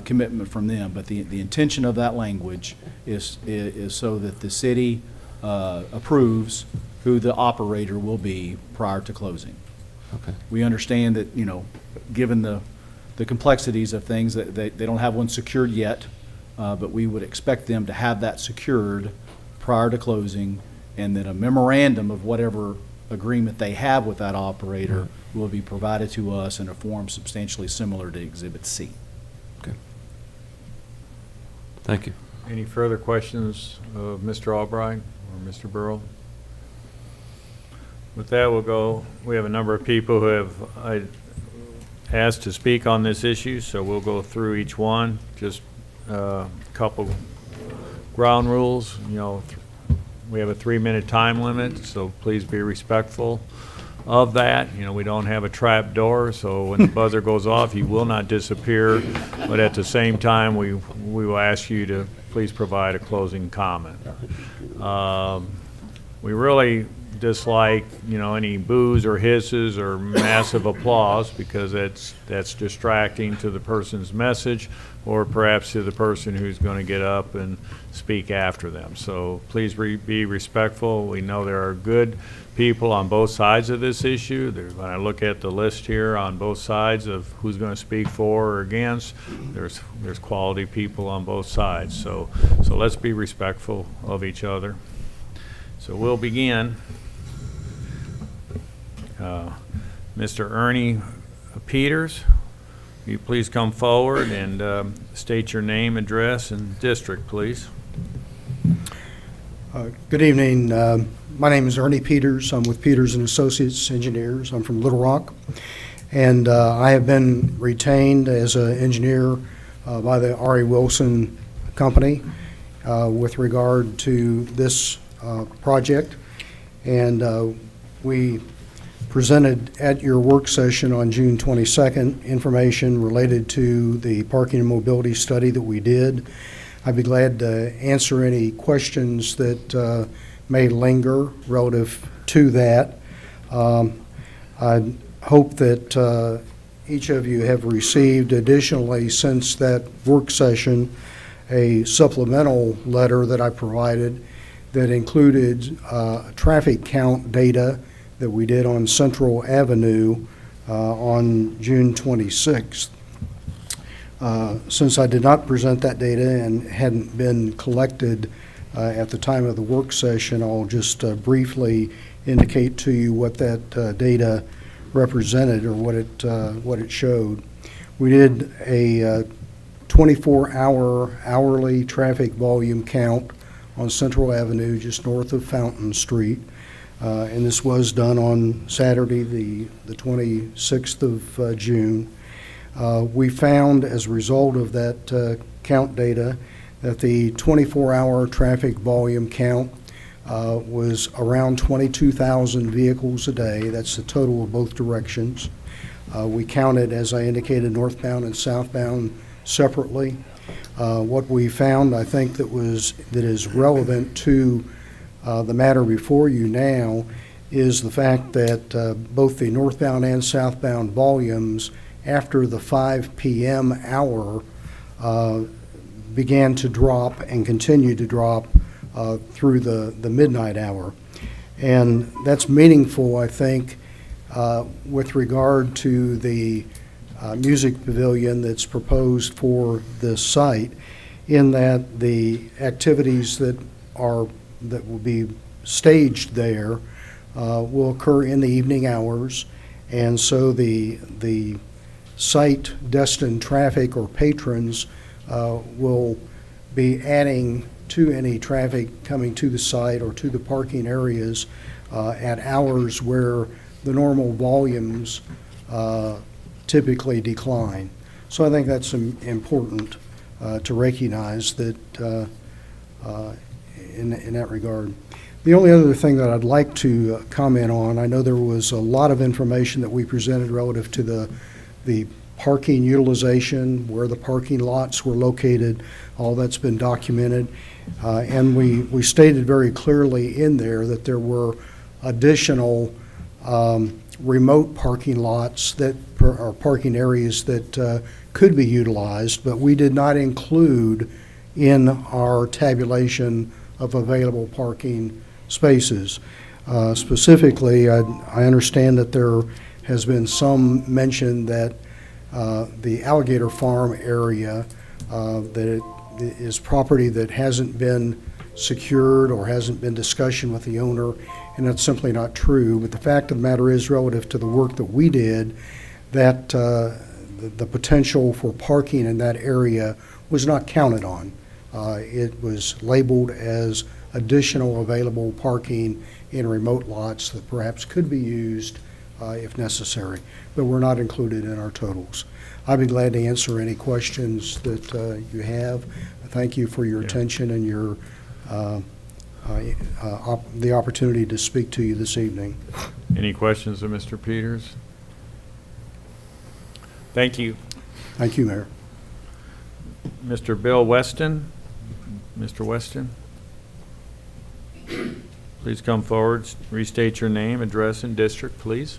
commitment from them. But the intention of that language is so that the city approves who the operator will be prior to closing. Okay. We understand that, given the complexities of things, that they don't have one secured yet, but we would expect them to have that secured prior to closing, and that a memorandum of whatever agreement they have with that operator will be provided to us in a form substantially similar to Exhibit C. Okay. Thank you. Any further questions of Mr. Albright or Mr. Burrow? With that, we'll go. We have a number of people who have asked to speak on this issue, so we'll go through each one. Just a couple ground rules. We have a 3-minute time limit, so please be respectful of that. We don't have a trap door, so when the buzzer goes off, you will not disappear. But at the same time, we will ask you to please provide a closing comment. We really dislike, any boos or hisses or massive applause, because that's distracting to the person's message, or perhaps to the person who's going to get up and speak after them. So please be respectful. We know there are good people on both sides of this issue. When I look at the list here on both sides of who's going to speak for or against, there's quality people on both sides. So let's be respectful of each other. So we'll begin. Mr. Ernie Peters, will you please come forward and state your name, address, and district, please? Good evening. My name is Ernie Peters. I'm with Peters and Associates Engineers. I'm from Little Rock, and I have been retained as an engineer by the R.E. Wilson Company with regard to this project. And we presented at your work session on June 22nd information related to the parking and mobility study that we did. I'd be glad to answer any questions that may linger relative to that. I hope that each of you have received additionally since that work session a supplemental letter that I provided that included traffic count data that we did on Central Avenue on June 26th. Since I did not present that data and hadn't been collected at the time of the work session, I'll just briefly indicate to you what that data represented, or what it showed. We did a 24-hour hourly traffic volume count on Central Avenue just north of Fountain Street. And this was done on Saturday, the 26th of June. We found, as a result of that count data, that the 24-hour traffic volume count was around 22,000 vehicles a day. That's the total of both directions. We counted, as I indicated, northbound and southbound separately. What we found, I think, that is relevant to the matter before you now is the fact that both the northbound and southbound volumes after the 5 p.m. hour began to drop and continue to drop through the midnight hour. And that's meaningful, I think, with regard to the music pavilion that's proposed for this site, in that the activities that will be staged there will occur in the evening hours, and so the site destined traffic or patrons will be adding to any traffic coming to the site or to the parking areas at hours where the normal volumes typically decline. So I think that's important to recognize that in that regard. The only other thing that I'd like to comment on, I know there was a lot of information that we presented relative to the parking utilization, where the parking lots were located. All that's been documented. And we stated very clearly in there that there were additional remote parking lots or parking areas that could be utilized, but we did not include in our tabulation of available parking spaces. Specifically, I understand that there has been some mention that the Alligator Farm area, that it is property that hasn't been secured or hasn't been discussion with the owner, and that's simply not true. But the fact of the matter is, relative to the work that we did, that the potential for parking in that area was not counted on. It was labeled as additional available parking in remote lots that perhaps could be used if necessary, but we're not included in our totals. I'd be glad to answer any questions that you have. Thank you for your attention and your the opportunity to speak to you this evening. Any questions of Mr. Peters? Thank you. Thank you, Mayor. Mr. Bill Weston. Mr. Weston, please come forward, restate your name, address, and district, please.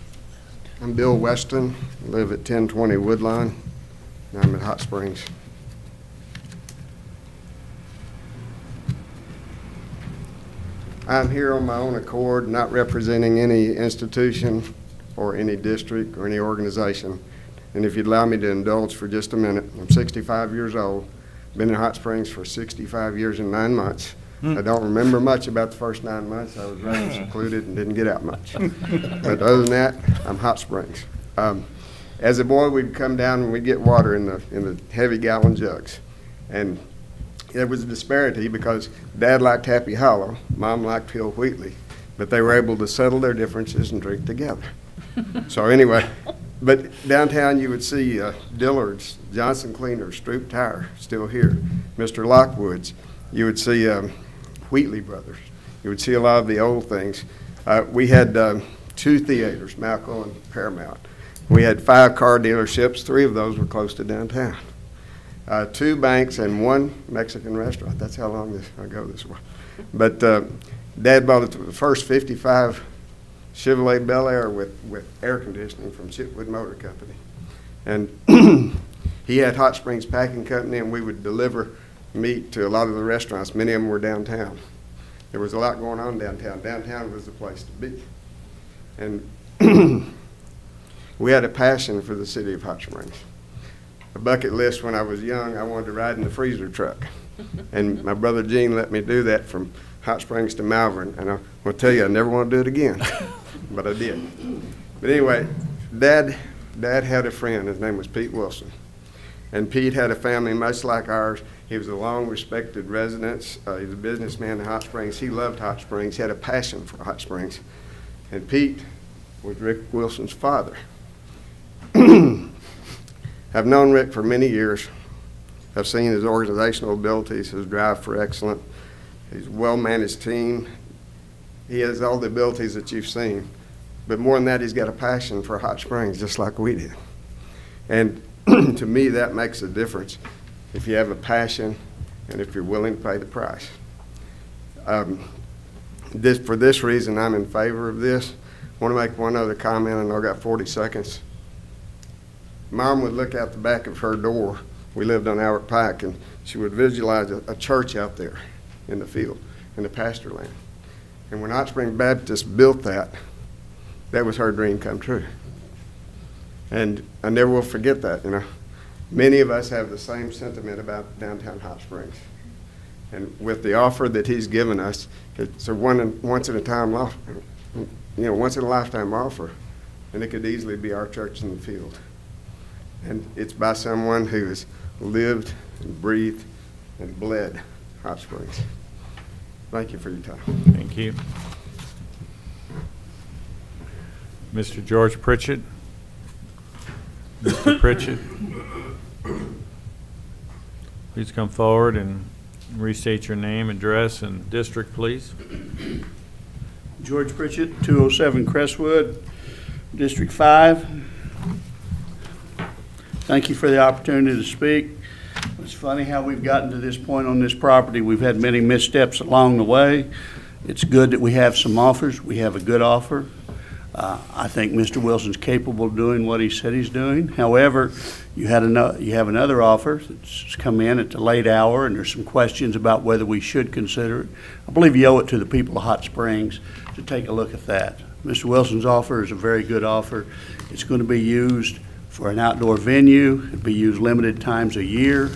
I'm Bill Weston, live at 1020 Woodline, and I'm at Hot Springs. I'm here on my own accord, not representing any institution or any district or any organization. And if you'd allow me to indulge for just a minute, I'm 65 years old, been in Hot Springs for 65 years and 9 months. I don't remember much about the first 9 months. I was rather secluded and didn't get out much. But other than that, I'm Hot Springs. As a boy, we'd come down and we'd get water in the heavy gallon jugs. And there was a disparity because Dad liked Happy Hollow, Mom liked Hill Wheatley, but they were able to settle their differences and drink together. So anyway, but downtown you would see Dillard's, Johnson Cleaner, Stroop Tire, still here, Mr. Lockwood's. You would see Wheatley Brothers. You would see a lot of the old things. We had 2 theaters, Malco and Paramount. We had 5 car dealerships. 3 of those were close to downtown. 2 banks and 1 Mexican restaurant. That's how long ago this was. But Dad bought the first 55 Chevrolet Bel Air with air conditioning from Chitwood Motor Company. And he had Hot Springs Packing Company, and we would deliver meat to a lot of the restaurants. Many of them were downtown. There was a lot going on downtown. Downtown was the place to be. And we had a passion for the city of Hot Springs. A bucket list when I was young, I wanted to ride in the freezer truck. And my brother Gene let me do that from Hot Springs to Malvern. And I will tell you, I never want to do it again. But I did. But anyway, Dad had a friend. His name was Pete Wilson. And Pete had a family much like ours. He was a long-respected resident. He was a businessman in Hot Springs. He loved Hot Springs. He had a passion for Hot Springs. And Pete was Rick Wilson's father. I've known Rick for many years. I've seen his organizational abilities, his drive for excellence. He's a well-managed team. He has all the abilities that you've seen. But more than that, he's got a passion for Hot Springs, just like we did. And to me, that makes a difference if you have a passion and if you're willing to pay the price. For this reason, I'm in favor of this. I want to make one other comment, and I've got 40 seconds. Mom would look out the back of her door. We lived on Albert Pike, and she would visualize a church out there in the field, in the pasture land. And when Hot Springs Baptist built that, that was her dream come true. And I never will forget that, you know. Many of us have the same sentiment about downtown Hot Springs. And with the offer that he's given us, it's a once in a lifetime offer. And it could easily be our church in the field. And it's by someone who has lived and breathed and bled Hot Springs. Thank you for your time. Thank you. Mr. George Pritchett. Mr. Pritchett, please come forward and restate your name, address, and district, please. George Pritchett, 207 Crestwood, District 5. Thank you for the opportunity to speak. It's funny how we've gotten to this point on this property. We've had many missteps along the way. It's good that we have some offers. We have a good offer. I think Mr. Wilson's capable of doing what he said he's doing. However, you have another offer that's come in at the late hour, and there's some questions about whether we should consider it. I believe you owe it to the people of Hot Springs to take a look at that. Mr. Wilson's offer is a very good offer. It's going to be used for an outdoor venue. It'll be used limited times a year.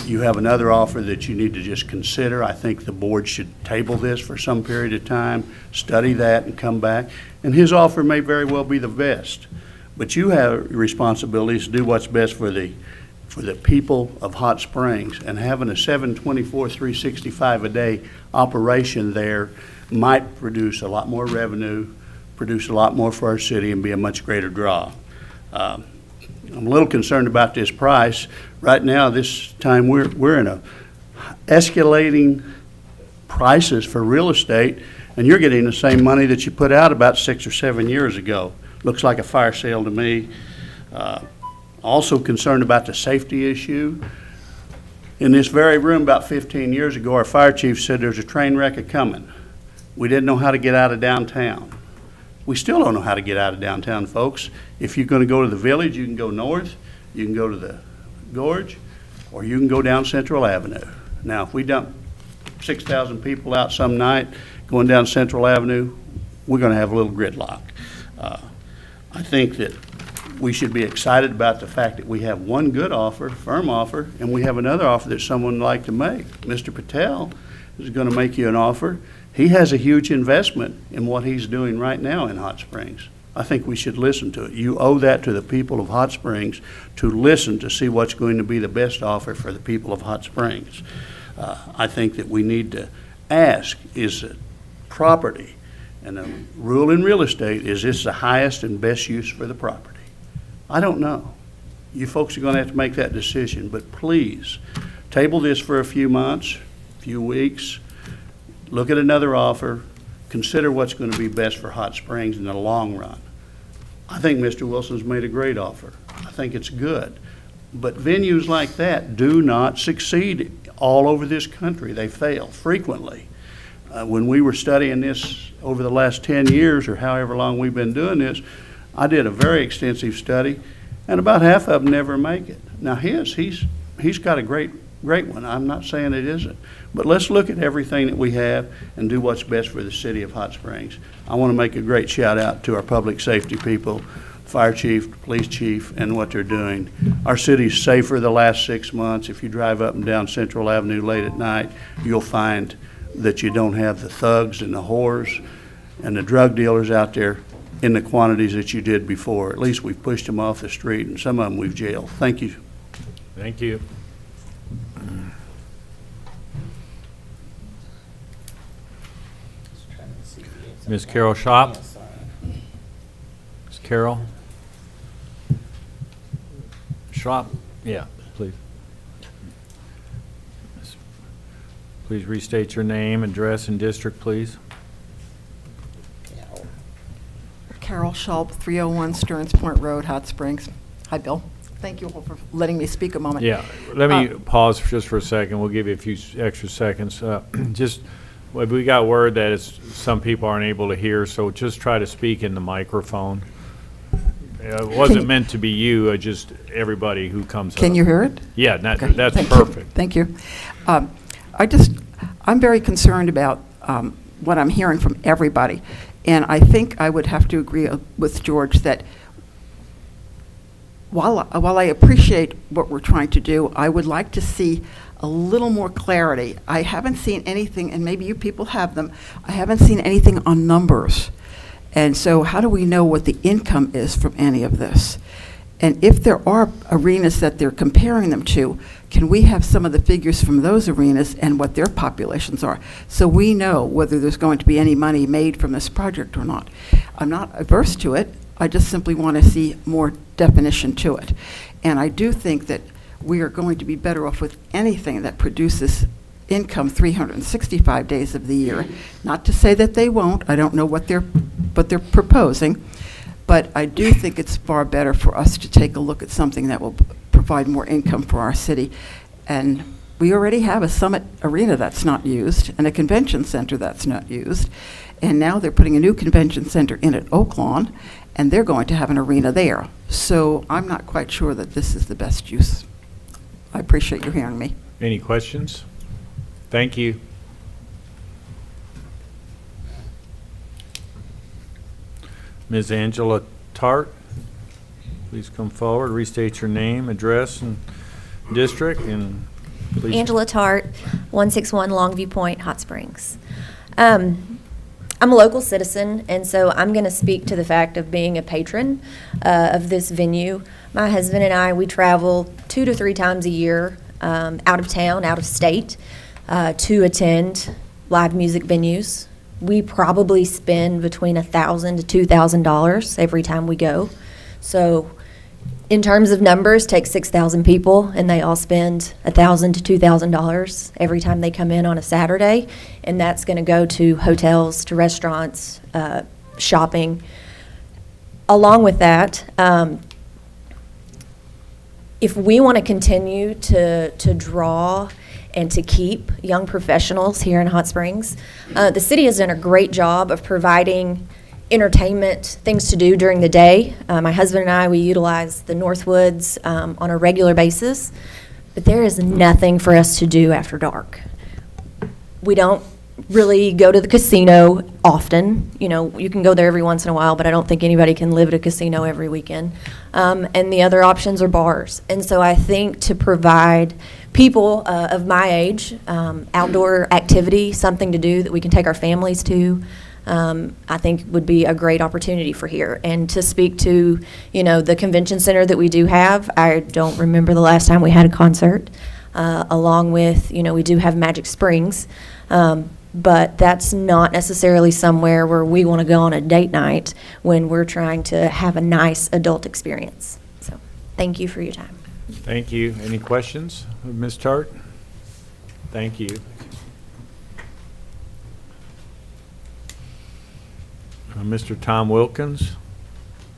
You have another offer that you need to just consider. I think the board should table this for some period of time, study that, and come back. And his offer may very well be the best. But you have responsibilities to do what's best for the people of Hot Springs. And having a 7/24, 365 a day operation there might produce a lot more revenue produce a lot more for our city and be a much greater draw. I'm a little concerned about this price. Right now, this time, we're in a escalating prices for real estate, and you're getting the same money that you put out about 6 or 7 years ago. Looks like a fire sale to me. Also concerned about the safety issue. In this very room about 15 years ago, our fire chief said there's a train wreck a-coming. We didn't know how to get out of downtown. We still don't know how to get out of downtown, folks. If you're going to go to the Village, you can go north, you can go to the Gorge, or you can go down Central Avenue. Now, if we dump 6,000 people out some night going down Central Avenue, we're going to have a little gridlock. I think that we should be excited about the fact that we have one good offer, firm offer, and we have another offer that someone would like to make. Mr. Patel is going to make you an offer. He has a huge investment in what he's doing right now in Hot Springs. I think we should listen to it. You owe that to the people of Hot Springs to listen to see what's going to be the best offer for the people of Hot Springs. I think that we need to ask, is it property? And the rule in real estate is this the highest and best use for the property? I don't know. You folks are going to have to make that decision, but please table this for a few months, few weeks, look at another offer, consider what's going to be best for Hot Springs in the long run. I think Mr. Wilson's made a great offer. I think it's good. But venues like that do not succeed all over this country. They fail frequently. When we were studying this over the last 10 years or however long we've been doing this, I did a very extensive study, and about half of them never make it. Now he's got a great one. I'm not saying it isn't. But let's look at everything that we have and do what's best for the city of Hot Springs. I want to make a great shout out to our public safety people, fire chief, police chief, and what they're doing. Our city's safer the last 6 months. If you drive up and down Central Avenue late at night, you'll find that you don't have the thugs and the whores and the drug dealers out there in the quantities that you did before. At least we've pushed them off the street, and some of them we've jailed. Thank you. Thank you. Ms. Carol Shop? Ms. Carol? Shop? Yeah, please. Please restate your name, address, and district, please. Carol Schulp, 301 Stearns Point Road, Hot Springs. Hi, Bill. Thank you all for letting me speak a moment. Yeah, let me pause just for a second. We'll give you a few extra seconds. We got word that some people aren't able to hear, so just try to speak in the microphone. It wasn't meant to be you, just everybody who comes up. Can you hear it? Yeah, Okay. that's perfect. Thank you. I'm very concerned about what I'm hearing from everybody. And I think I would have to agree with George that while I appreciate what we're trying to do, I would like to see a little more clarity. I haven't seen anything, and maybe you people have them, I haven't seen anything on numbers. And so how do we know what the income is from any of this? And if there are arenas that they're comparing them to, can we have some of the figures from those arenas and what their populations are, so we know whether there's going to be any money made from this project or not? I'm not averse to it. I just simply want to see more definition to it. And I do think that we are going to be better off with anything that produces income 365 days of the year. Not to say that they won't. I don't know what they're proposing. But I do think it's far better for us to take a look at something that will provide more income for our city. And we already have a Summit Arena that's not used and a convention center that's not used. And now they're putting a new convention center in at Oaklawn, and they're going to have an arena there. So I'm not quite sure that this is the best use. I appreciate you hearing me. Any questions? Thank you. Ms. Angela Tart, please come forward, restate your name, address, and district, and please. Angela Tart, 161 Longview Point, Hot Springs. I'm a local citizen, and so I'm going to speak to the fact of being a patron of this venue. My husband and I, we travel 2 to 3 times a year out of town, out of state, to attend live music venues, we probably spend between $1,000 to $2,000 every time we go. So in terms of numbers, take 6,000 people, and they all spend $1,000 to $2,000 every time they come in on a Saturday, and that's going to go to hotels, to restaurants, shopping. Along with that, if we want to continue to draw and to keep young professionals here in Hot Springs, the city has done a great job of providing entertainment, things to do during the day. My husband and I, we utilize the Northwoods on a regular basis, but there is nothing for us to do after dark. We don't really go to the casino often. You know, you can go there every once in a while, but I don't think anybody can live at a casino every weekend. And the other options are bars. And so I think to provide people of my age outdoor activity, something to do that we can take our families to, I think would be a great opportunity for here. And to speak to, you know, the convention center that we do have, I don't remember the last time we had a concert, along with, you know, we do have Magic Springs. But that's not necessarily somewhere where we want to go on a date night when we're trying to have a nice adult experience. So thank you for your time. Thank you. Any questions of Ms. Tart? Thank you. Mr. Tom Wilkins.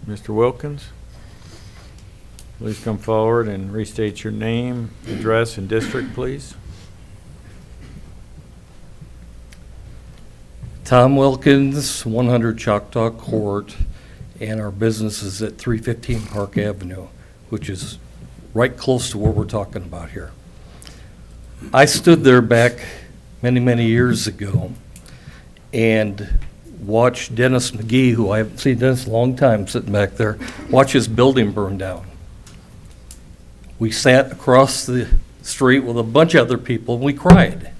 Mr. Wilkins, please come forward and restate your name, address, and district, please. Tom Wilkins, 100 Choctaw Court, and our business is at 315 Park Avenue, which is right close to what we're talking about here. I stood there back many, many years ago and watched Dennis McGee, who I haven't seen Dennis in a long time, sitting back there, watch his building burn down. We sat across the street with a bunch of other people, and we cried.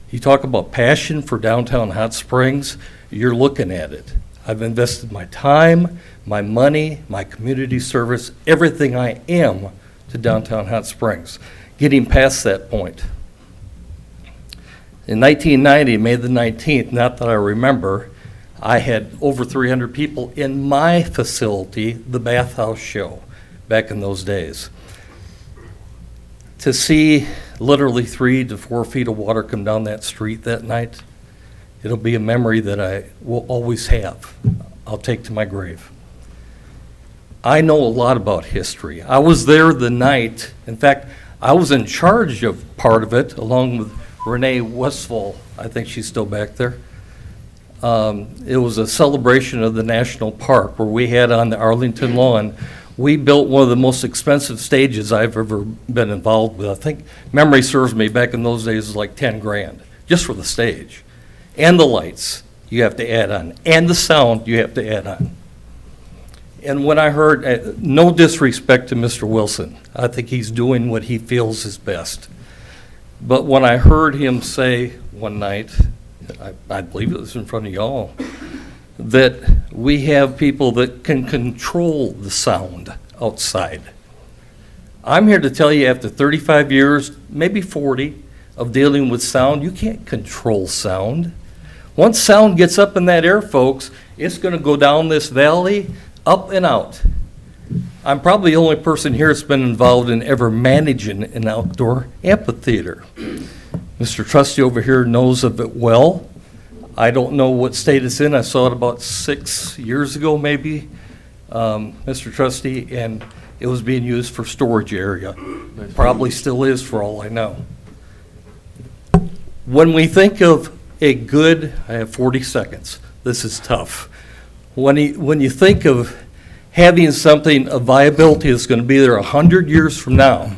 You talk about passion for downtown Hot Springs, you're looking at it. I've invested my time, my money, my community service, everything I am to downtown Hot Springs, getting past that point. In 1990, May the 19th, not that I remember, I had over 300 people in my facility, the Bathhouse Show, back in those days. To see literally 3 to 4 feet of water come down that street that night, it'll be a memory that I will always have. I'll take to my grave. I know a lot about history. I was there the night. In fact, I was in charge of part of it, along with Renee Westfall. I think she's still back there. It was a celebration of the national park where we had on the Arlington lawn. We built one of the most expensive stages I've ever been involved with. I think memory serves me, back in those days, it was like 10 grand just for the stage. And the lights you have to add on, and the sound you have to add on. And when I heard, no disrespect to Mr. Wilson, I think he's doing what he feels is best. But when I heard him say one night, I believe it was in front of y'all, that we have people that can control the sound outside. I'm here to tell you, after 35 years, maybe 40, of dealing with sound, you can't control sound. Once sound gets up in that air, folks, it's going to go down this valley, up and out. I'm probably the only person here that's been involved in ever managing an outdoor amphitheater. Mr. Trustee over here knows of it well. I don't know what state it's in. I saw it about 6 years ago, maybe, Mr. Trustee, and it was being used for storage area. Probably still is, for all I know. When we think of a good, I have 40 seconds. This is tough. When you think of having something of viability that's going to be there 100 years from now,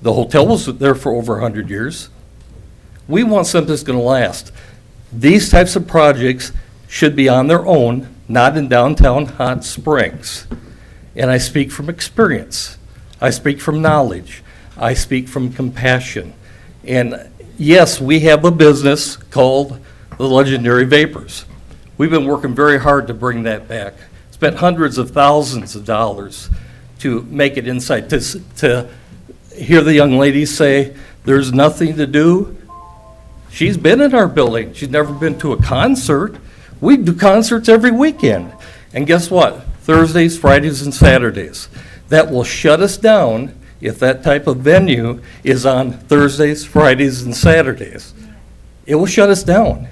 the hotel was there for over 100 years. We want something that's going to last. These types of projects should be on their own, not in downtown Hot Springs. And I speak from experience. I speak from knowledge. I speak from compassion. And yes, we have a business called the Legendary Vapors. We've been working very hard to bring that back. Spent hundreds of thousands of dollars to make it inside, to hear the young lady say, there's nothing to do. She's been in our building. She's never been to a concert. We do concerts every weekend. And guess what? Thursdays, Fridays, and Saturdays. That will shut us down if that type of venue is on Thursdays, Fridays, and Saturdays. It will shut us down.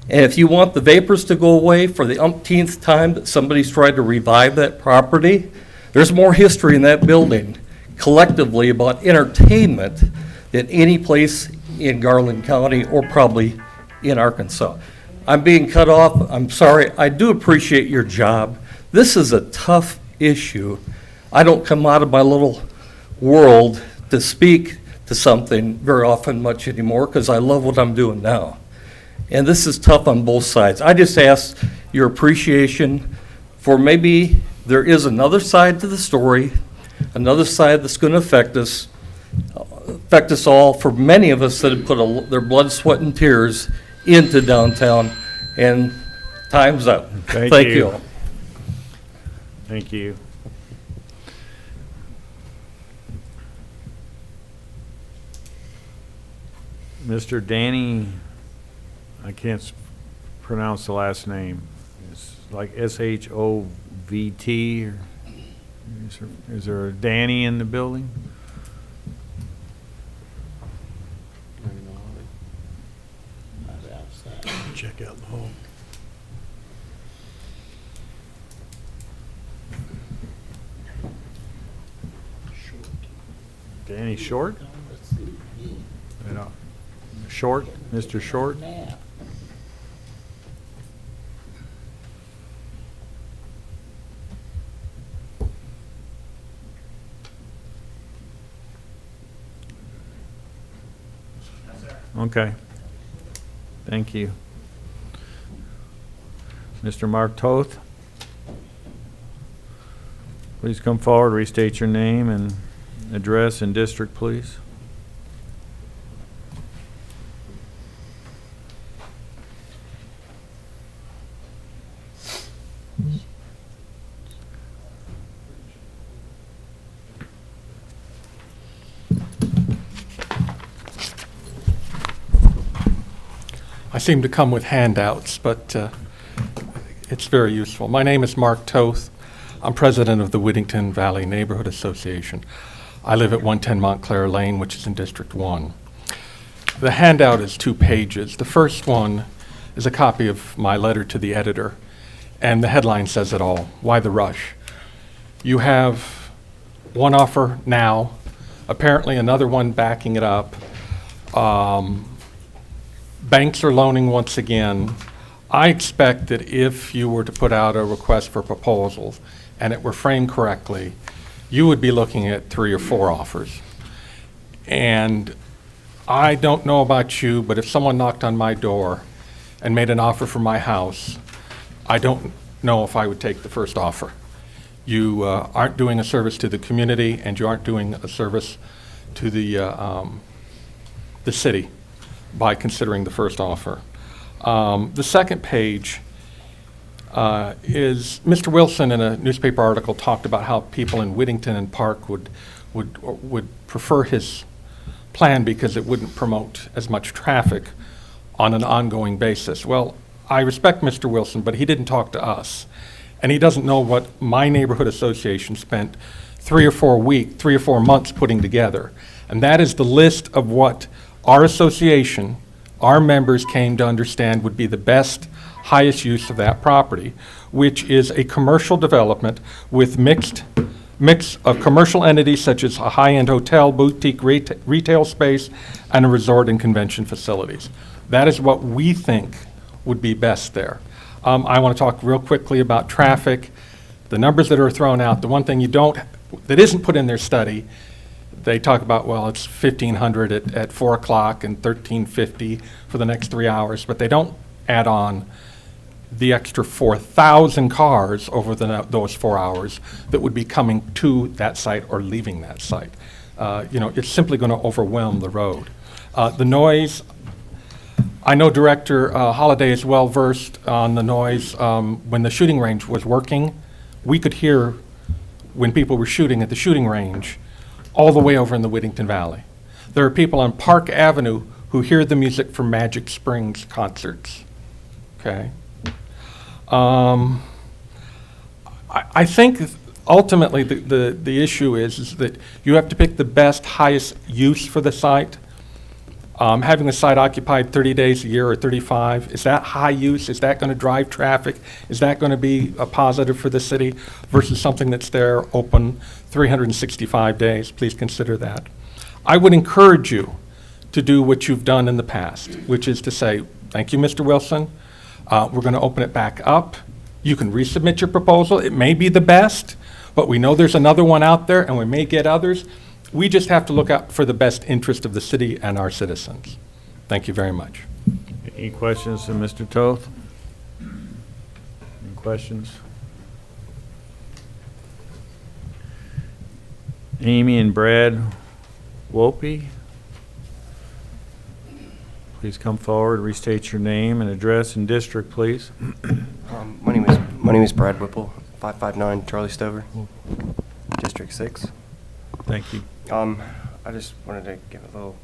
And if you want the vapors to go away for the umpteenth time that somebody's tried to revive that property, there's more history in that building collectively about entertainment than any place in Garland County or probably in Arkansas. I'm being cut off. I'm sorry. I do appreciate your job. This is a tough issue. I don't come out of my little world to speak to something very often much anymore because I love what I'm doing now. And this is tough on both sides. I just ask your appreciation for maybe there is another side to the story, another side that's going to affect us all, for many of us that have put their blood, sweat, and tears into downtown, and time's up. Thank you. Thank you. Mr. Danny, I can't pronounce the last name. It's like S-H-O-V-T. Or is there a Danny in the building? Check out the hall. Danny Short? Short, Mr. Short? Okay. Thank you. Mr. Mark Toth, please come forward, restate your name and address and district, please. I seem to come with handouts, but it's very useful. My name is Mark Toth. I'm president of the Whittington Valley Neighborhood Association. I live at 110 Montclair Lane, which is in District 1. The handout is 2 pages. The first one is a copy of my letter to the editor, and the headline says it all. Why the rush? You have one offer now, apparently another one backing it up. Banks are loaning once again. I expect that if you were to put out a request for proposals and it were framed correctly, you would be looking at 3 or 4 offers. And I don't know about you, but if someone knocked on my door and made an offer for my house, I don't know if I would take the first offer. You aren't doing a service to the community, and you aren't doing a service to the city by considering the first offer. The second page is Mr. Wilson in a newspaper article talked about how people in Whittington and Park would prefer his plan because it wouldn't promote as much traffic on an ongoing basis. Well, I respect Mr. Wilson, but he didn't talk to us. And he doesn't know what my neighborhood association spent 3 or 4 months putting together. And that is the list of what our association, our members came to understand would be the best, highest use of that property, which is a commercial development with mix of commercial entities such as a high-end hotel, boutique retail space, and a resort and convention facilities. That is what we think would be best there. I want to talk real quickly about traffic. The numbers that are thrown out, the one thing that isn't put in their study, they talk about, well, it's 1,500 at 4 o'clock and 1,350 for the next 3 hours, but they don't add on the extra 4,000 cars over those 4 hours that would be coming to that site or leaving that site. It's simply going to overwhelm the road. The noise, I know Director Holliday is well versed on the noise. When the shooting range was working, we could hear when people were shooting at the shooting range all the way over in the Whittington Valley. There are people on Park Avenue who hear the music from Magic Springs concerts. Okay? I think ultimately the issue is that you have to pick the best, highest use for the site. Having the site occupied 30 days a year or 35, is that high use? Is that going to drive traffic? Is that going to be a positive for the city versus something that's there open 365 days? Please consider that. I would encourage you to do what you've done in the past, which is to say, thank you, Mr. Wilson. We're going to open it back up. You can resubmit your proposal. It may be the best, but we know there's another one out there, and we may get others. We just have to look out for the best interest of the city and our citizens. Thank you very much. Any questions to Mr. Toth? Any questions? Amy and Brad Wopey, please come forward, restate your name and address and district, please. My name is Brad Whipple, 559 Charlie Stover, District 6. Thank you. I just wanted to give a little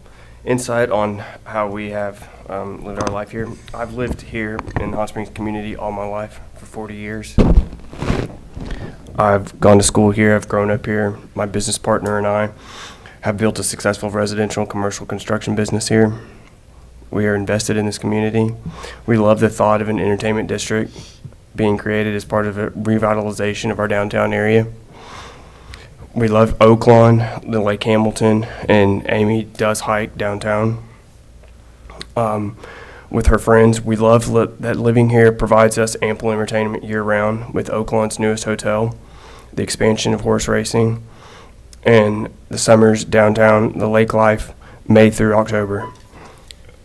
insight on how we have lived our life here. I've lived here in the Hot Springs community all my life for 40 years. I've gone to school here. I've grown up here. My business partner and I have built a successful residential and commercial construction business here. We are invested in this community. We love the thought of an entertainment district being created as part of a revitalization of our downtown area. We love Oaklawn, the Lake Hamilton, and Amy does hike downtown with her friends. We love that living here provides us ample entertainment year-round with Oaklawn's newest hotel, the expansion of horse racing, and the summers downtown, the lake life, May through October.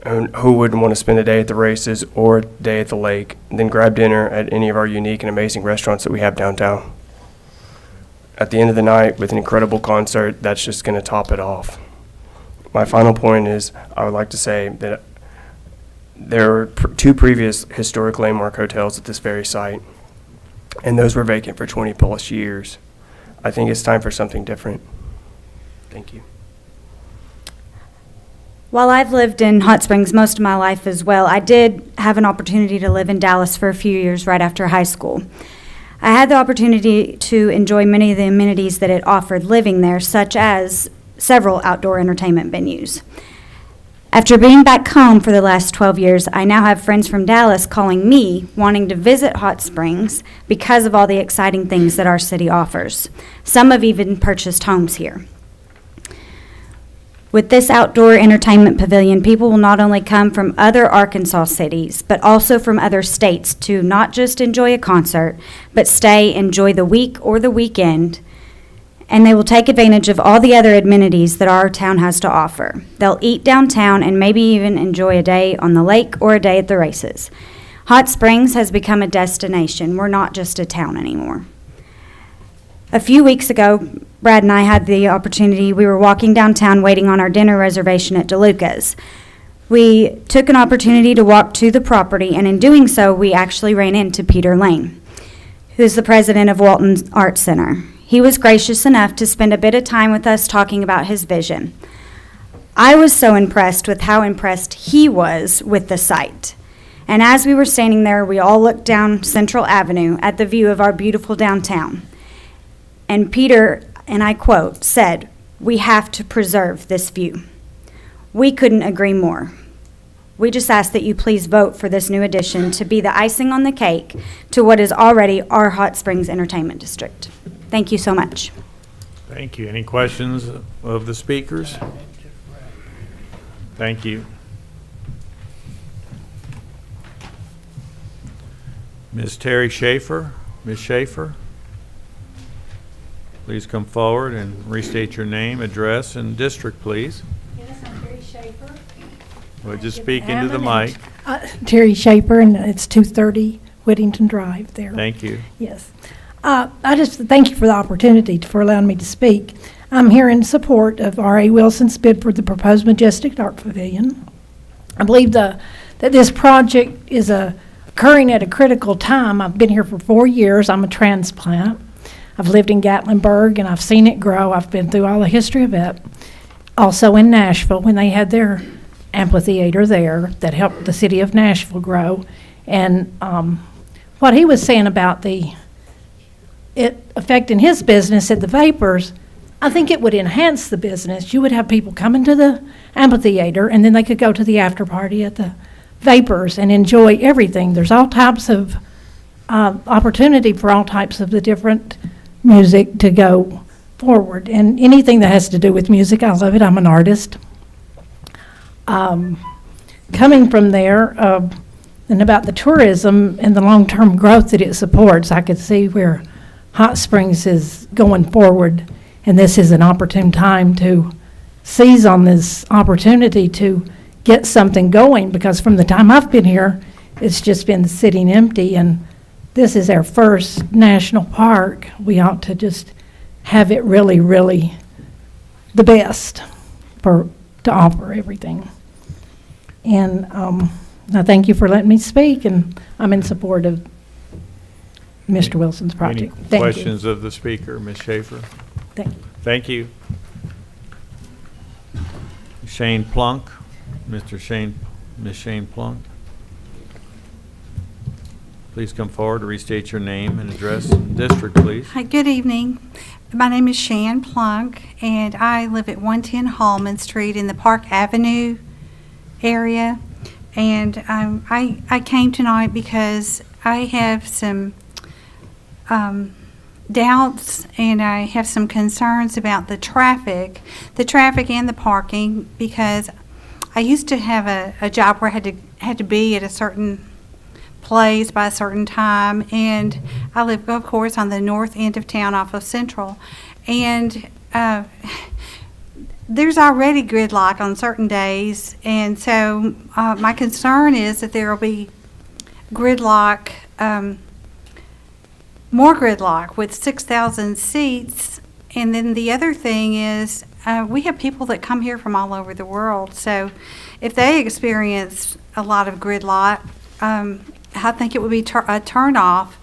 And who wouldn't want to spend a day at the races or a day at the lake, then grab dinner at any of our unique and amazing restaurants that we have downtown? At the end of the night, with an incredible concert, that's just going to top it off. My final point is, I would like to say that there were two previous historic landmark hotels at this very site, and those were vacant for 20 plus years. I think it's time for something different. Thank you. While I've lived in Hot Springs most of my life as well, I did have an opportunity to live in Dallas for a few years right after high school. I had the opportunity to enjoy many of the amenities that it offered living there, such as several outdoor entertainment venues. After being back home for the last 12 years, I now have friends from Dallas calling me, wanting to visit Hot Springs because of all the exciting things that our city offers. Some have even purchased homes here. With this outdoor entertainment pavilion, people will not only come from other Arkansas cities, but also from other states to not just enjoy a concert, but stay, enjoy the week or the weekend, and they will take advantage of all the other amenities that our town has to offer. They'll eat downtown and maybe even enjoy a day on the lake or a day at the races. Hot Springs has become a destination. We're not just a town anymore. A few weeks ago, Brad and I had the opportunity, we were walking downtown waiting on our dinner reservation at DeLuca's. We took an opportunity to walk to the property, and in doing so, we actually ran into Peter Lane, who's the president of Walton Arts Center. He was gracious enough to spend a bit of time with us talking about his vision. I was so impressed with how impressed he was with the site. And as we were standing there, we all looked down Central Avenue at the view of our beautiful downtown. And Peter, and I quote, said, "We have to preserve this view." We couldn't agree more. We just ask that you please vote for this new addition to be the icing on the cake to what is already our Hot Springs Entertainment District. Thank you so much. Thank you. Any questions of the speakers? Thank you. Ms. Terry Schaefer. Ms. Schaefer, please come forward and restate your name, address, and district, please. Yes, I'm Terry Schaefer. Well, just speak into the mic. Terry Schaefer, and it's 230 Whittington Drive there. Thank you. Yes. I just thank you for the opportunity for allowing me to speak. I'm here in support of R.A. Wilson's bid for the proposed Majestic Art Pavilion. I believe that this project is occurring at a critical time. I've been here for 4 years. I'm a transplant. I've lived in Gatlinburg, and I've seen it grow. I've been through all the history of it. Also in Nashville, when they had their amphitheater there that helped the city of Nashville grow. And what he was saying about it affecting his business at the Vapors, I think it would enhance the business. You would have people come into the amphitheater, and then they could go to the after party at the Vapors and enjoy everything. There's all types of opportunity for all types of the different music to go forward. And anything that has to do with music, I love it. I'm an artist. Coming from there, and about the tourism and the long-term growth that it supports, I could see where Hot Springs is going forward, and this is an opportune time to seize on this opportunity to get something going, because from the time I've been here, it's just been sitting empty, and this is our first national park. We ought to just have it really, really the best to offer everything. And I thank you for letting me speak, and I'm in support of Mr. Wilson's project. Any Thank you. questions of the speaker, Ms. Schaefer? Thank you. Thank you. Shane Plunk, Ms. Shane Plunk. Please come forward to restate your name and address and district, please. Hi, good evening. My name is Shan Plunk, and I live at 110 Hallman Street in the Park Avenue area. And I came tonight because I have some doubts, and I have some concerns about the traffic and the parking, because I used to have a job where I had to be at a certain place by a certain time, and I live, of course, on the north end of town off of Central, and there's already gridlock on certain days, and so my concern is that there will be gridlock, more gridlock with 6,000 seats. And then the other thing is we have people that come here from all over the world, so if they experience a lot of gridlock, I think it would be a turnoff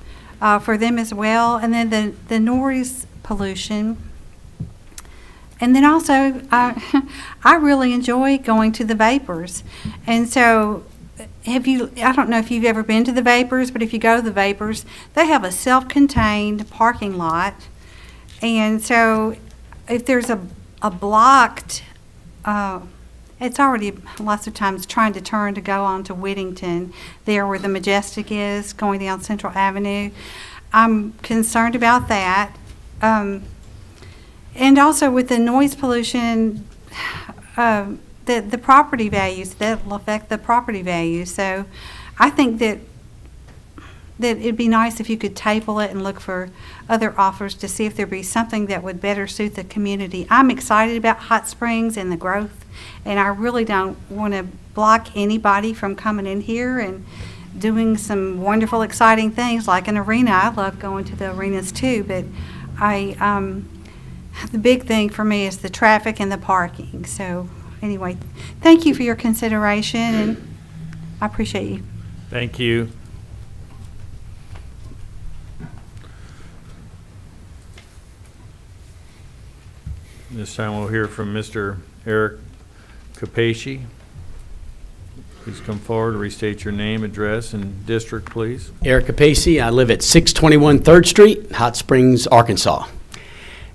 for them as well. And then the noise pollution. And then also, I really enjoy going to the Vapors. And so, I don't know if you've ever been to the Vapors, but if you go to the Vapors, they have a self-contained parking lot. And so, if there's a blocked, it's already lots of times trying to turn to go on to Whittington, there where the Majestic is, going down Central Avenue. I'm concerned about that. And also with the noise pollution, the property values, that will affect the property values. So I think that it'd be nice if you could table it and look for other offers to see if there'd be something that would better suit the community. I'm excited about Hot Springs and the growth, and I really don't want to block anybody from coming in here and doing some wonderful, exciting things like an arena. I love going to the arenas too, but the big thing for me is the traffic and the parking. So anyway, thank you for your consideration, and I appreciate you. Thank you. This time we'll hear from Mr. Eric Capaci. Please come forward, restate your name, address, and district, please. Eric Capaci. I live at 621 3rd Street, Hot Springs, Arkansas.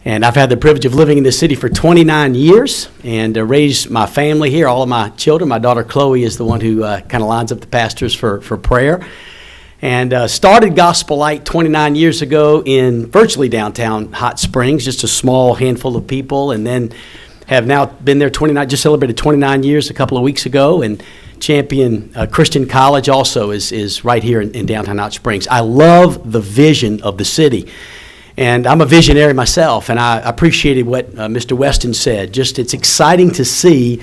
And I've had the privilege of living in this city for 29 years and raised my family here, all of my children. My daughter Chloe is the one who kind of lines up the pastors for prayer. And started Gospel Light 29 years ago in virtually downtown Hot Springs, just a small handful of people, and then have now been there just celebrated 29 years a couple of weeks ago, and Champion Christian College also is right here in downtown Hot Springs. I love the vision of the city. And I'm a visionary myself, and I appreciated what Mr. Weston said. It's exciting to see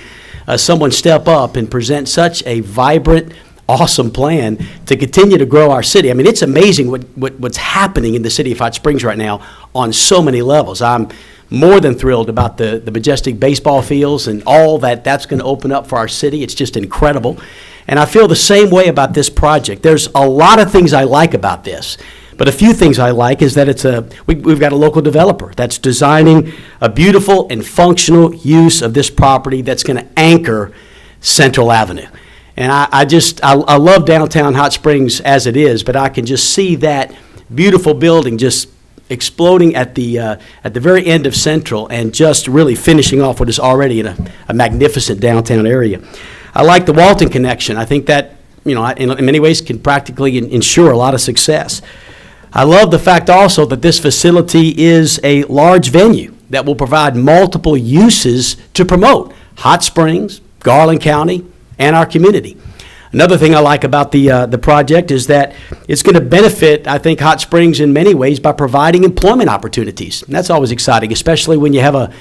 someone step up and present such a vibrant, awesome plan to continue to grow our city. I mean, it's amazing what's happening in the city of Hot Springs right now on so many levels. I'm more than thrilled about the Majestic baseball fields and all that's going to open up for our city. It's just incredible. And I feel the same way about this project. There's a lot of things I like about this. But a few things I like is that we've got a local developer that's designing a beautiful and functional use of this property that's going to anchor Central Avenue. And I love downtown Hot Springs as it is, but I can just see that beautiful building just exploding at the very end of Central and just really finishing off what is already a magnificent downtown area. I like the Walton connection. I think that, in many ways can practically ensure a lot of success. I love the fact also that this facility is a large venue that will provide multiple uses to promote Hot Springs, Garland County, and our community. Another thing I like about the project is that it's going to benefit, I think, Hot Springs in many ways by providing employment opportunities. And that's always exciting, especially when you have a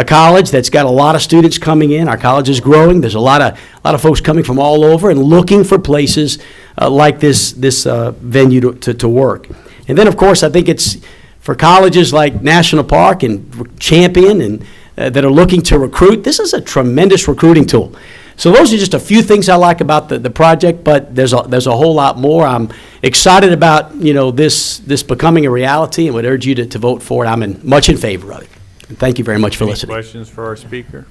college that's got a lot of students coming in. Our college is growing. There's a lot of folks coming from all over and looking for places like this venue to work. And then, of course, I think it's for colleges like National Park and Champion and that are looking to recruit. This is a tremendous recruiting tool. So those are just a few things I like about the project, but there's a whole lot more. I'm excited about this becoming a reality, and would urge you to vote for it. I'm much in favor of it. And thank you very much for listening. Any questions for our speaker?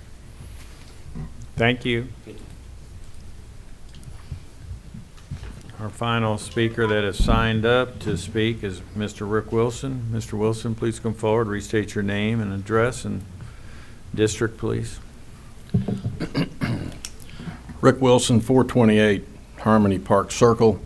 Thank you. Our final speaker that has signed up to speak is Mr. Rick Wilson. Mr. Wilson, please come forward, restate your name and address and district, please. Rick Wilson, 428 Harmony Park Circle,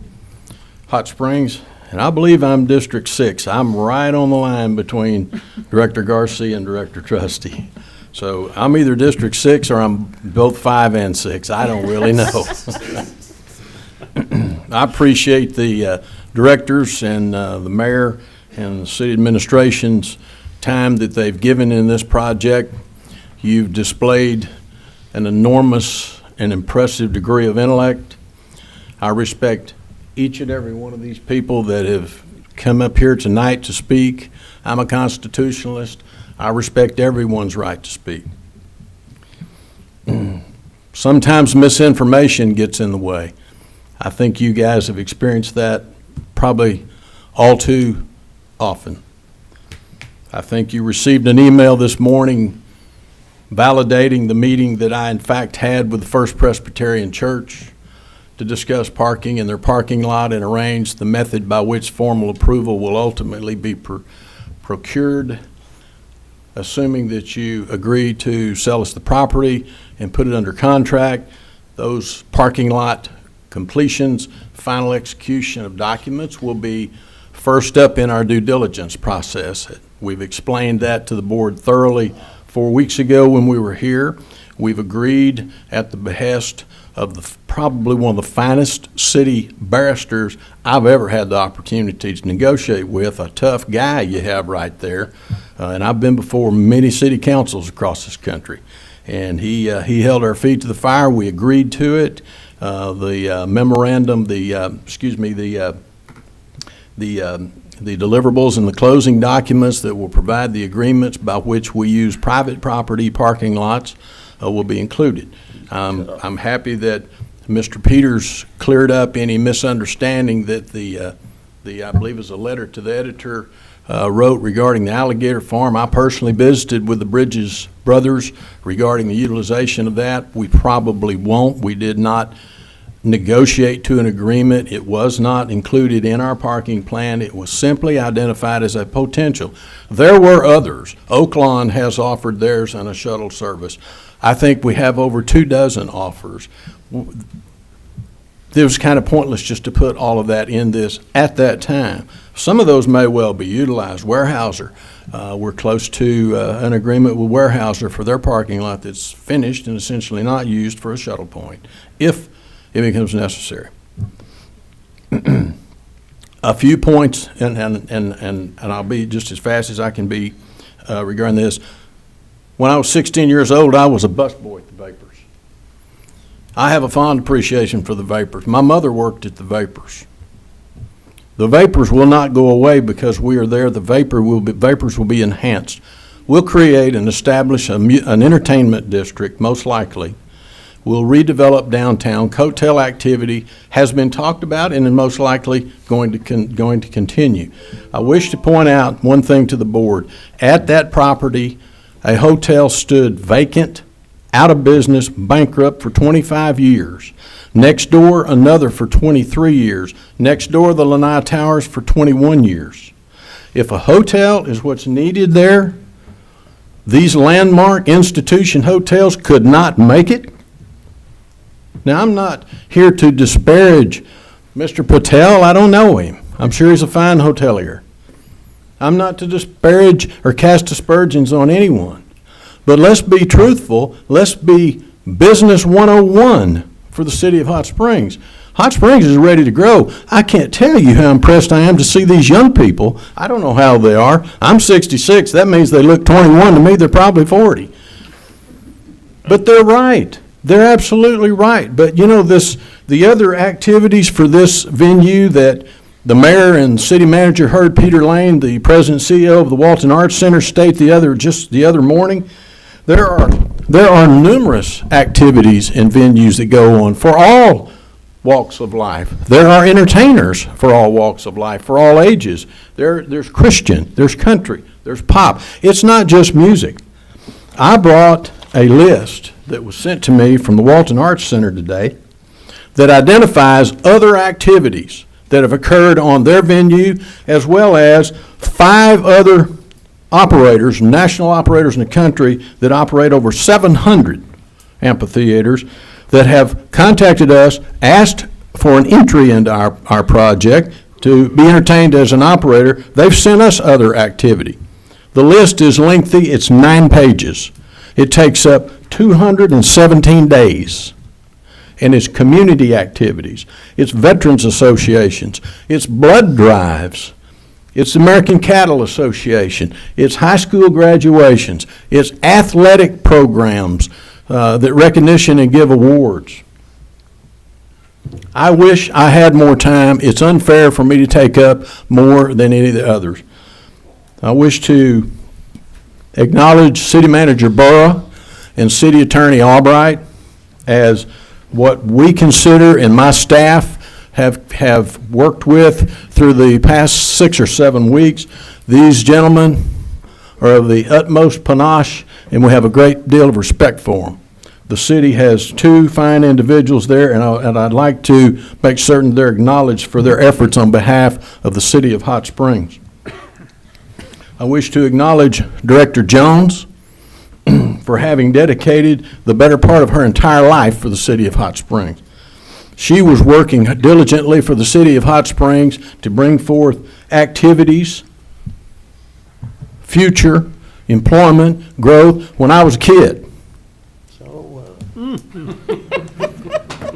Hot Springs, and I believe I'm District 6. I'm right on the line between Director Garcia and Director Trustee. So I'm either District 6 or I'm both 5 and 6. I don't really know. I appreciate the directors and the mayor and the city administration's time that they've given in this project. You've displayed an enormous and impressive degree of intellect. I respect each and every one of these people that have come up here tonight to speak. I'm a constitutionalist. I respect everyone's right to speak. Sometimes misinformation gets in the way. I think you guys have experienced that probably all too often. I think you received an email this morning validating the meeting that I in fact had with the First Presbyterian Church to discuss parking in their parking lot and arrange the method by which formal approval will ultimately be procured, assuming that you agree to sell us the property and put it under contract. Those parking lot completions, final execution of documents will be first up in our due diligence process. We've explained that to the board thoroughly 4 weeks ago when we were here. We've agreed at the behest of probably one of the finest city barristers I've ever had the opportunity to negotiate with, a tough guy you have right there. And I've been before many city councils across this country. And he held our feet to the fire. We agreed to it. The memorandum, the deliverables and the closing documents that will provide the agreements by which we use private property parking lots will be included. I'm happy that Mr. Peters cleared up any misunderstanding that I believe is a letter to the editor wrote regarding the alligator farm. I personally visited with the Bridges brothers regarding the utilization of that. We probably won't. We did not negotiate to an agreement. It was not included in our parking plan. It was simply identified as a potential. There were others. Oaklawn has offered theirs on a shuttle service. I think we have over 24 offers. It was kind of pointless just to put all of that in this at that time. Some of those may well be utilized. Weyerhaeuser, we're close to an agreement with Weyerhaeuser for their parking lot that's finished and essentially not used for a shuttle point, if it becomes necessary. A few points, and I'll be just as fast as I can be regarding this. When I was 16 years old, I was a busboy at the Vapors. I have a fond appreciation for the Vapors. My mother worked at the Vapors. The Vapors will not go away because we are there. The Vapors will be enhanced. We'll create and establish an entertainment district, most likely. We'll redevelop downtown. Coattail activity has been talked about and is most likely going to continue. I wish to point out one thing to the board. At that property, a hotel stood vacant out of business, bankrupt for 25 years. Next door, another for 23 years. Next door, the Lanai Towers for 21 years. If a hotel is what's needed there, these landmark institution hotels could not make it. Now, I'm not here to disparage Mr. Patel. I don't know him. I'm sure he's a fine hotelier. I'm not to disparage or cast aspersions on anyone. But let's be truthful. Let's be business 101 for the city of Hot Springs. Hot Springs is ready to grow. I can't tell you how impressed I am to see these young people. I don't know how old they are. I'm 66. That means they look 21 to me. They're probably 40. But they're right. They're absolutely right. But you know, the other activities for this venue that the mayor and city manager heard Peter Lane, the president and CEO of the Walton Arts Center, state just the other morning, there are numerous activities and venues that go on for all walks of life. There are entertainers for all walks of life, for all ages. There's Christian, there's country, there's pop. It's not just music. I brought a list that was sent to me from the Walton Arts Center today that identifies other activities that have occurred on their venue, as well as 5 other operators, national operators in the country that operate over 700 amphitheaters that have contacted us, asked for an entry into our project to be entertained as an operator. They've sent us other activity. The list is lengthy. It's 9 pages. It takes up 217 days. And it's community activities. It's veterans associations. It's blood drives. It's the American Cattle Association. It's high school graduations. It's athletic programs that recognition and give awards. I wish I had more time. It's unfair for me to take up more than any of the others. I wish to acknowledge City Manager Burra and City Attorney Albright as what we consider and my staff have worked with through the past 6 or 7 weeks. These gentlemen are of the utmost panache, and we have a great deal of respect for them. The city has 2 fine individuals there, and I'd like to make certain they're acknowledged for their efforts on behalf of the city of Hot Springs. I wish to acknowledge Director Jones for having dedicated the better part of her entire life for the city of Hot Springs. She was working diligently for the city of Hot Springs to bring forth activities, future, employment, growth when I was a kid. So,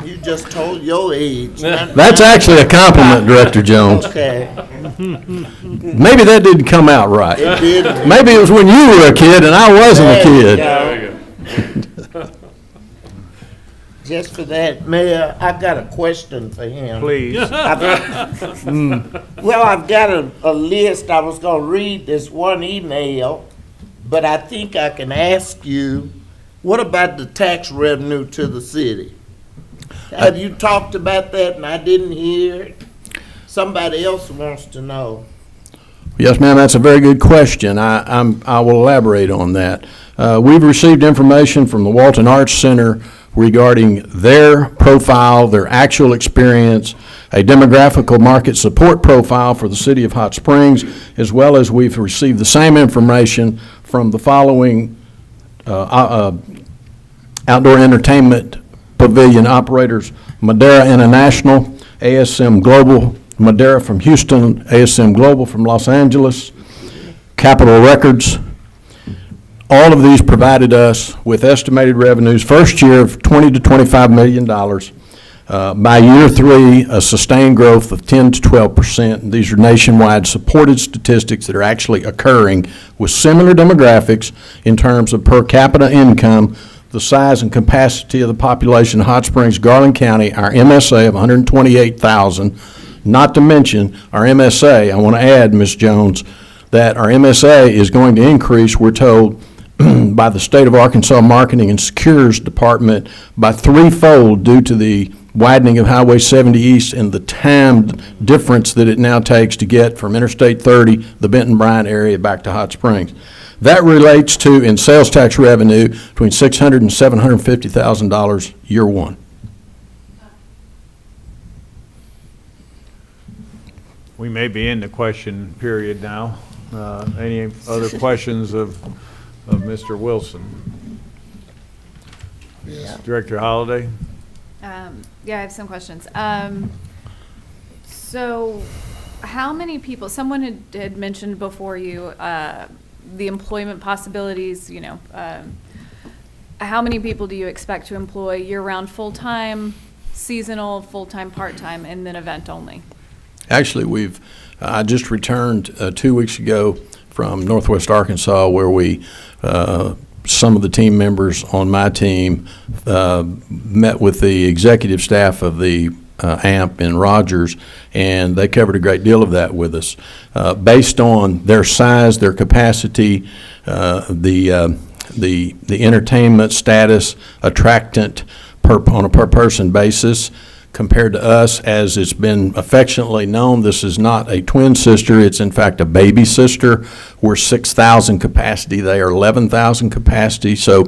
you just told your age. That's actually a compliment, Director Jones. Okay. Maybe that didn't come out right. It did. Maybe it was when you were a kid and I wasn't a kid. There you go. Just for that, Mayor, I've got a question for him. Please. Well, I've got a list. I was going to read this one email, but I think I can ask you, what about the tax revenue to the city? Have you talked about that and I didn't hear it? Somebody else wants to know. Yes, ma'am, that's a very good question. I will elaborate on that. We've received information from the Walton Arts Center regarding their profile, their actual experience, a demographical market support profile for the city of Hot Springs, as well as we've received the same information from the following outdoor entertainment pavilion operators: Madeira International, ASM Global, Madeira from Houston, ASM Global from Los Angeles, Capitol Records. All of these provided us with estimated revenues first year of $20 to $25 million. By year 3, a sustained growth of 10 to 12%. And these are nationwide supported statistics that are actually occurring with similar demographics in terms of per capita income, the size and capacity of the population of Hot Springs, Garland County, our MSA of 128,000. Not to mention our MSA, I want to add, Ms. Jones, that our MSA is going to increase, we're told, by the State of Arkansas Marketing and Secures Department by 3-fold due to the widening of Highway 70 East and the time difference that it now takes to get from Interstate 30, the Benton Bryant area, back to Hot Springs. That relates to, in sales tax revenue, between $600,000 and $750,000 year one. We may be in the question period now. Any other questions of Mr. Wilson? Director Holliday? Yeah, I have some questions. So how many people, someone had mentioned before you, the employment possibilities, you know, how many people do you expect to employ year-round, full-time, seasonal, full-time, part-time, and then event only? Actually, I just returned 2 weeks ago from Northwest Arkansas, where some of the team members on my team met with the executive staff of the AMP in Rogers, and they covered a great deal of that with us. Based on their size, their capacity, the entertainment status, attractant on a per-person basis, compared to us, as it's been affectionately known, this is not a twin sister, it's in fact a baby sister. We're 6,000 capacity, they are 11,000 capacity, so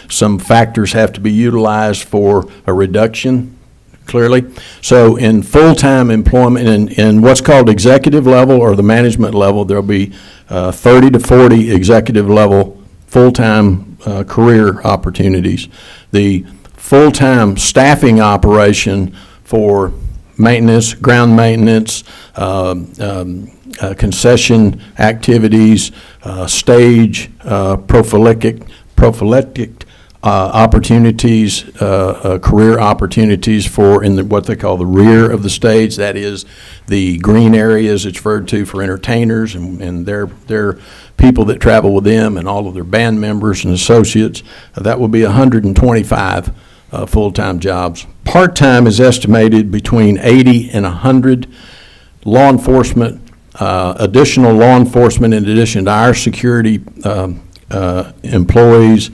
some factors have to be utilized for a reduction, clearly. So in full-time employment, in what's called executive level or the management level, there'll be 30 to 40 executive level full-time career opportunities. The full-time staffing operation for maintenance, ground maintenance, concession activities, stage, prophylactic opportunities, career opportunities for what they call the rear of the stage. That is the green areas it's referred to for entertainers and their people that travel with them and all of their band members and associates. That will be 125 full-time jobs. Part-time is estimated between 80 and 100 law enforcement, additional law enforcement in addition to our security employees.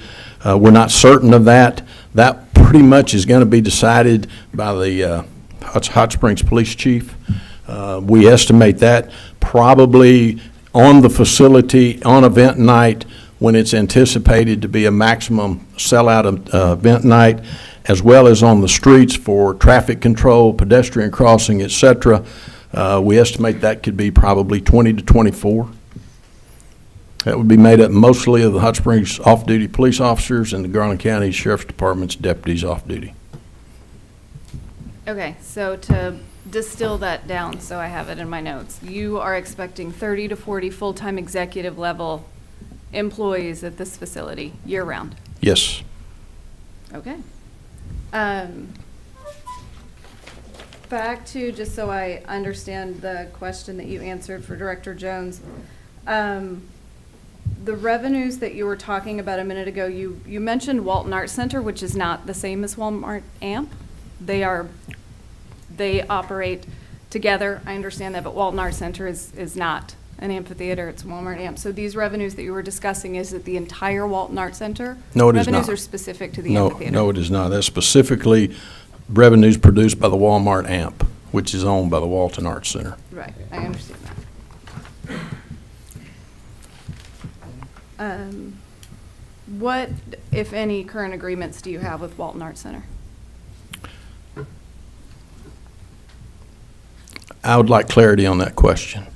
We're not certain of that. That pretty much is going to be decided by the Hot Springs Police Chief. We estimate that probably on the facility on event night when it's anticipated to be a maximum sellout event night, as well as on the streets for traffic control, pedestrian crossing, et cetera. We estimate that could be probably 20 to 24. That would be made up mostly of the Hot Springs off-duty police officers and the Garland County Sheriff's Department's deputies off-duty. Okay, so to distill that down so I have it in my notes, you are expecting 30 to 40 full-time executive level employees at this facility year-round? Yes. Okay. Back to, just so I understand the question that you answered for Director Jones, the revenues that you were talking about a minute ago, you mentioned Walton Arts Center, which is not the same as Walmart AMP. They operate together, I understand that, but Walton Arts Center is not an amphitheater, it's Walmart AMP. So these revenues that you were discussing, is it the entire Walton Arts Center? No, it is not. Revenues are specific to the amphitheater? No, it is not. That's specifically revenues produced by the Walmart AMP, which is owned by the Walton Arts Center. Right, I understand that. What, if any, current agreements do you have with Walton Arts Center? I would like clarity on that question.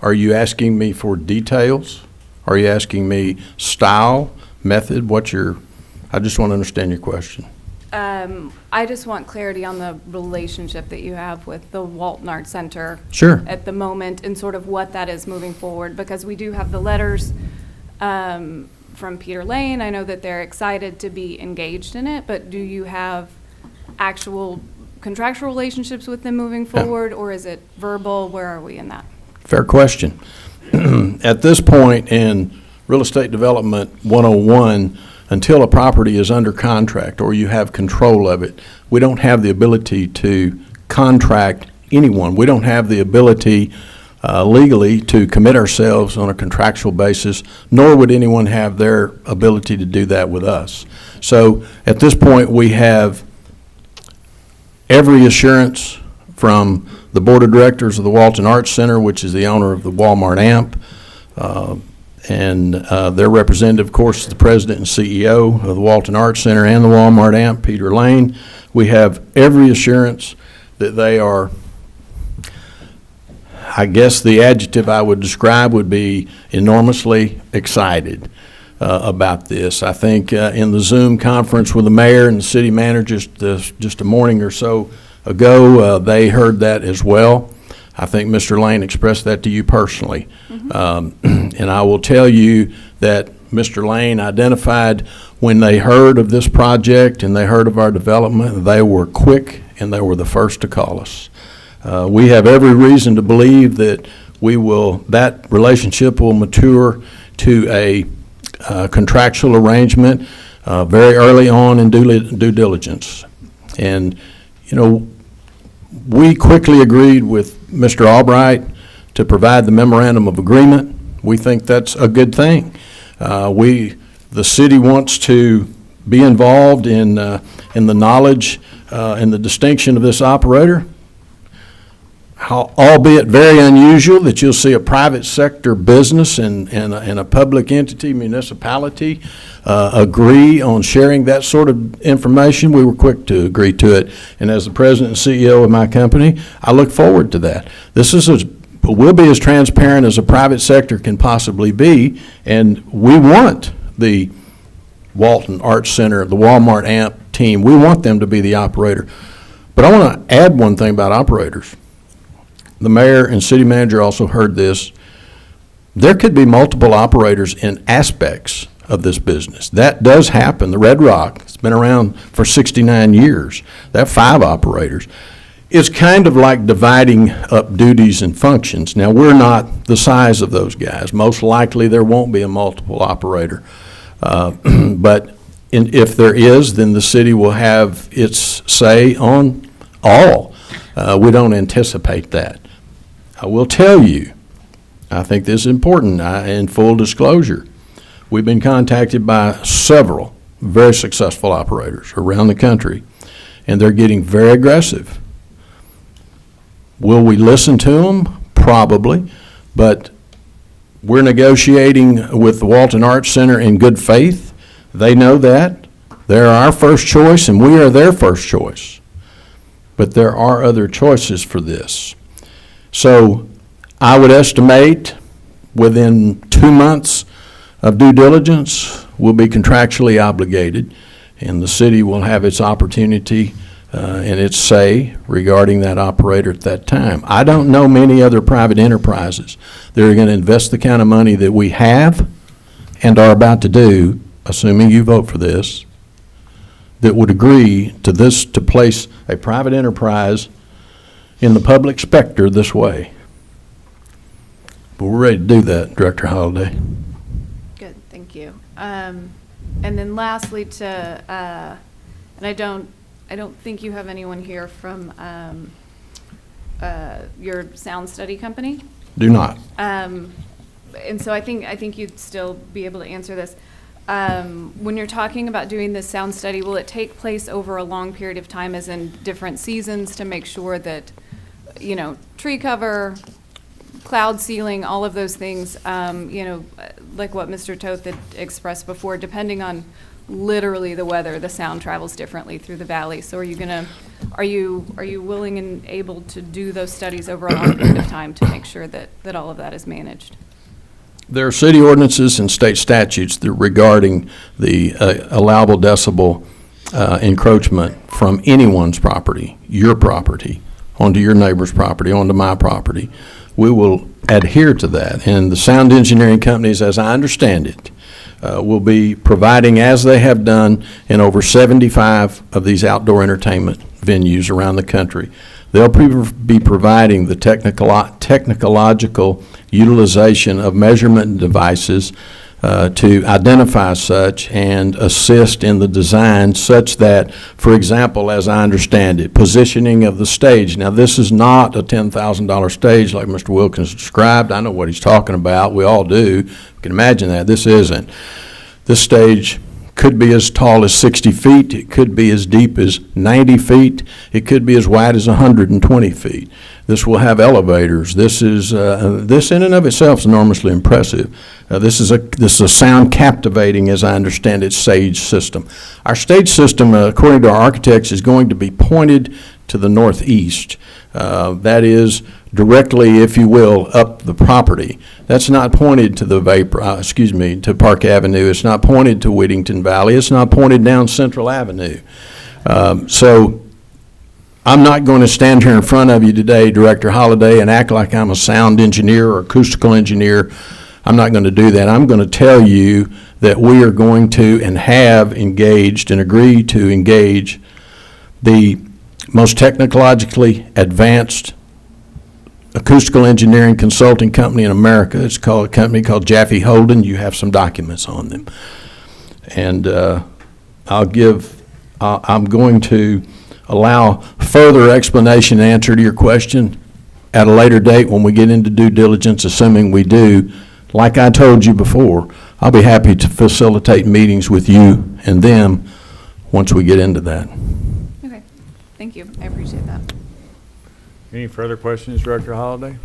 Are you asking me for details? Are you asking me style, method? I just want to understand your question. I just want clarity on the relationship that you have with the Walton Arts Center. Sure. At the moment, and sort of what that is moving forward, because we do have the letters from Peter Lane. I know that they're excited to be engaged in it, but do you have actual contractual relationships with them moving forward, or is it verbal? Where are we in that? Fair question. At this point in Real Estate Development 101, until a property is under contract or you have control of it, we don't have the ability to contract anyone. We don't have the ability legally to commit ourselves on a contractual basis, nor would anyone have their ability to do that with us. So at this point, we have every assurance from the Board of Directors of the Walton Arts Center, which is the owner of the Walmart AMP, And their representative, of course, is the president and CEO of the Walton Arts Center and the Walmart AMP, Peter Lane. We have every assurance that they are, I guess the adjective I would describe would be enormously excited about this. I think in the Zoom conference with the mayor and the city manager just a morning or so ago, they heard that as well. I think Mr. Lane expressed that to you personally. And I will tell you that Mr. Lane identified when they heard of this project and they heard of our development, they were quick and they were the first to call us. We have every reason to believe that that relationship will mature to a contractual arrangement very early on in due diligence. And, you know, we quickly agreed with Mr. Albright to provide the memorandum of agreement. We think that's a good thing. The city wants to be involved in the knowledge and the distinction of this operator. Albeit very unusual that you'll see a private sector business and a public entity, municipality, agree on sharing that sort of information. We were quick to agree to it. And as the president and CEO of my company, I look forward to that. We'll be as transparent as a private sector can possibly be, and we want the Walton Arts Center, the Walmart AMP team, we want them to be the operator. But I want to add one thing about operators. The mayor and city manager also heard this. There could be multiple operators in aspects of this business. That does happen. The Red Rock has been around for 69 years. They have 5 operators. It's kind of like dividing up duties and functions. Now, we're not the size of those guys. Most likely there won't be a multiple operator. But if there is, then the city will have its say on all. We don't anticipate that. I will tell you, I think this is important, in full disclosure, we've been contacted by several very successful operators around the country, and they're getting very aggressive. Will we listen to them? Probably, but we're negotiating with the Walton Arts Center in good faith. They know that. They're our first choice, and we are their first choice. But there are other choices for this. So I would estimate within 2 months of due diligence, we'll be contractually obligated, and the city will have its opportunity and its say regarding that operator at that time. I don't know many other private enterprises that are going to invest the kind of money that we have and are about to do, assuming you vote for this, that would agree to place a private enterprise in the public specter this way. But we're ready to do that, Director Holliday. Good, thank you. And then lastly, and I don't think you have anyone here from your sound study company. Do not. And so I think you'd still be able to answer this. When you're talking about doing this sound study, will it take place over a long period of time, as in different seasons, to make sure that, tree cover, cloud ceiling, all of those things, like what Mr. Toth had expressed before, depending on literally the weather, the sound travels differently through the valley. So are you willing and able to do those studies over a long period of time to make sure that all of that is managed? There are city ordinances and state statutes that regarding the allowable decibel encroachment from anyone's property, your property, onto your neighbor's property, onto my property. We will adhere to that. And the sound engineering companies, as I understand it, will be providing, as they have done in over 75 of these outdoor entertainment venues around the country, they'll be providing the technological utilization of measurement devices to identify such and assist in the design such that, for example, as I understand it, positioning of the stage. Now, this is not a $10,000 stage like Mr. Wilkins described. I know what he's talking about. We all do. You can imagine that. This isn't. This stage Could be as tall as 60 feet, it could be as deep as 90 feet, it could be as wide as 120 feet. This will have elevators. This is, this in and of itself is enormously impressive. This is a sound captivating, as I understand it, stage system. Our stage system, according to our architects, is going to be pointed to the northeast. That is directly, if you will, up the property. That's not pointed to the to Park Avenue. It's not pointed to Whittington Valley. It's not pointed down Central Avenue. So I'm not going to stand here in front of you today, Director Holliday, and act like I'm a sound engineer or acoustical engineer. I'm not going to do that. I'm going to tell you that we are going to and have engaged and agreed to engage the most technologically advanced acoustical engineering consulting company in America. It's called a company called Jaffe Holden. You have some documents on them. And I'm going to allow further explanation and answer to your question at a later date when we get into due diligence, assuming we do. Like I told you before, I'll be happy to facilitate meetings with you and them once we get into that. Okay, thank you. I appreciate that. Any further questions, Director Holliday?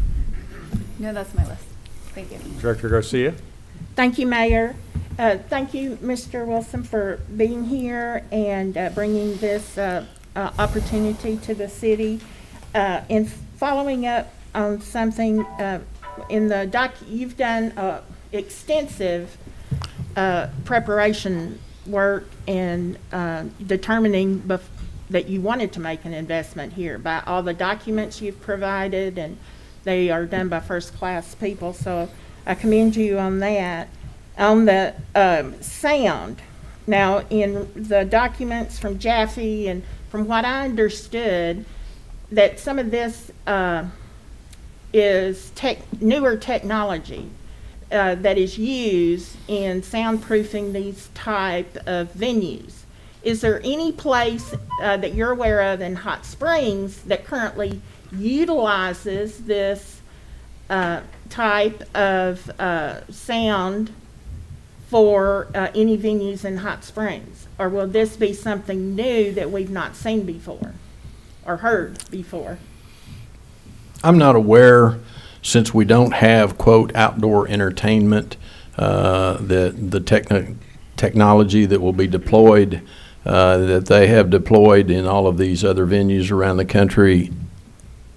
No, that's my list. Thank you. Director Garcia? Thank you, Mayor. Thank you, Mr. Wilson, for being here and bringing this opportunity to the city. And following up on something in the you've done extensive preparation work and determining that you wanted to make an investment here by all the documents you've provided, and they are done by first-class people. So I commend you on that. On the sound, now in the documents from Jaffe and from what I understood, that some of this is newer technology that is used in soundproofing these type of venues. Is there any place that you're aware of in Hot Springs that currently utilizes this type of sound for any venues in Hot Springs? Or will this be something new that we've not seen before or heard before? I'm not aware, since we don't have, quote, outdoor entertainment, the technology that will be deployed, that they have deployed in all of these other venues around the country.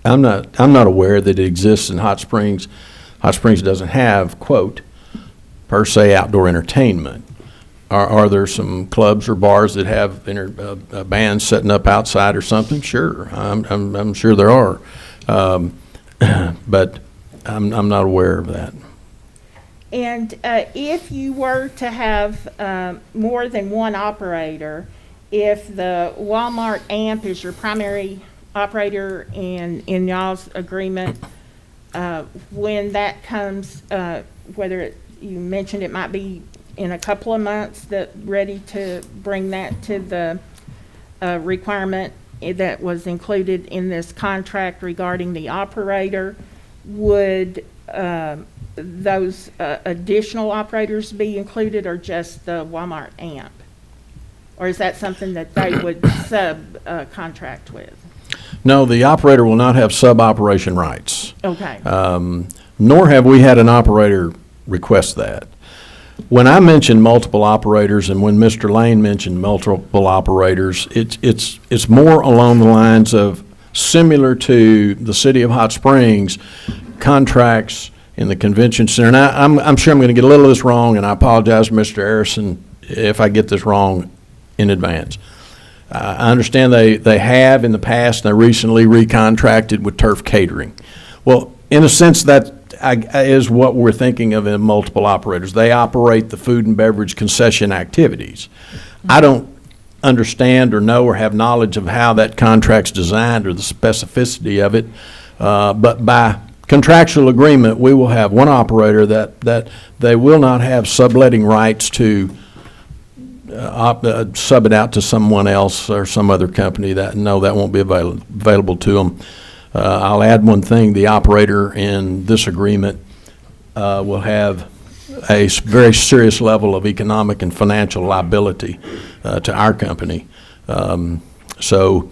I'm not aware that it exists in Hot Springs. Hot Springs doesn't have, quote, per se, outdoor entertainment. Are there some clubs or bars that have bands setting up outside or something? Sure, I'm sure there are, but I'm not aware of that. And if you were to have more than one operator, if the Walmart AMP is your primary operator in y'all's agreement, when that comes, you mentioned it might be in a couple of months, that ready to bring that to the requirement that was included in this contract regarding the operator, would those additional operators be included, or just the Walmart AMP? Or is that something that they would contract with? No, the operator will not have sub-operation rights. Okay. Nor have we had an operator request that. When I mentioned multiple operators, and when Mr. Lane mentioned multiple operators, it's more along the lines of similar to the City of Hot Springs contracts in the convention center. And I'm sure I'm going to get a little of this wrong, and I apologize to Mr. Harrison if I get this wrong in advance. I understand they have in the past, and they recently recontracted with Turf Catering. Well, in a sense, that is what we're thinking of in multiple operators. They operate the food and beverage concession activities. I don't understand or know or have knowledge of how that contract's designed or the specificity of it, but by contractual agreement, we will have one operator that they will not have subletting rights to sub it out to someone else or some other company. That won't be available to them. I'll add one thing. The operator in this agreement will have very serious level of economic and financial liability to our company. So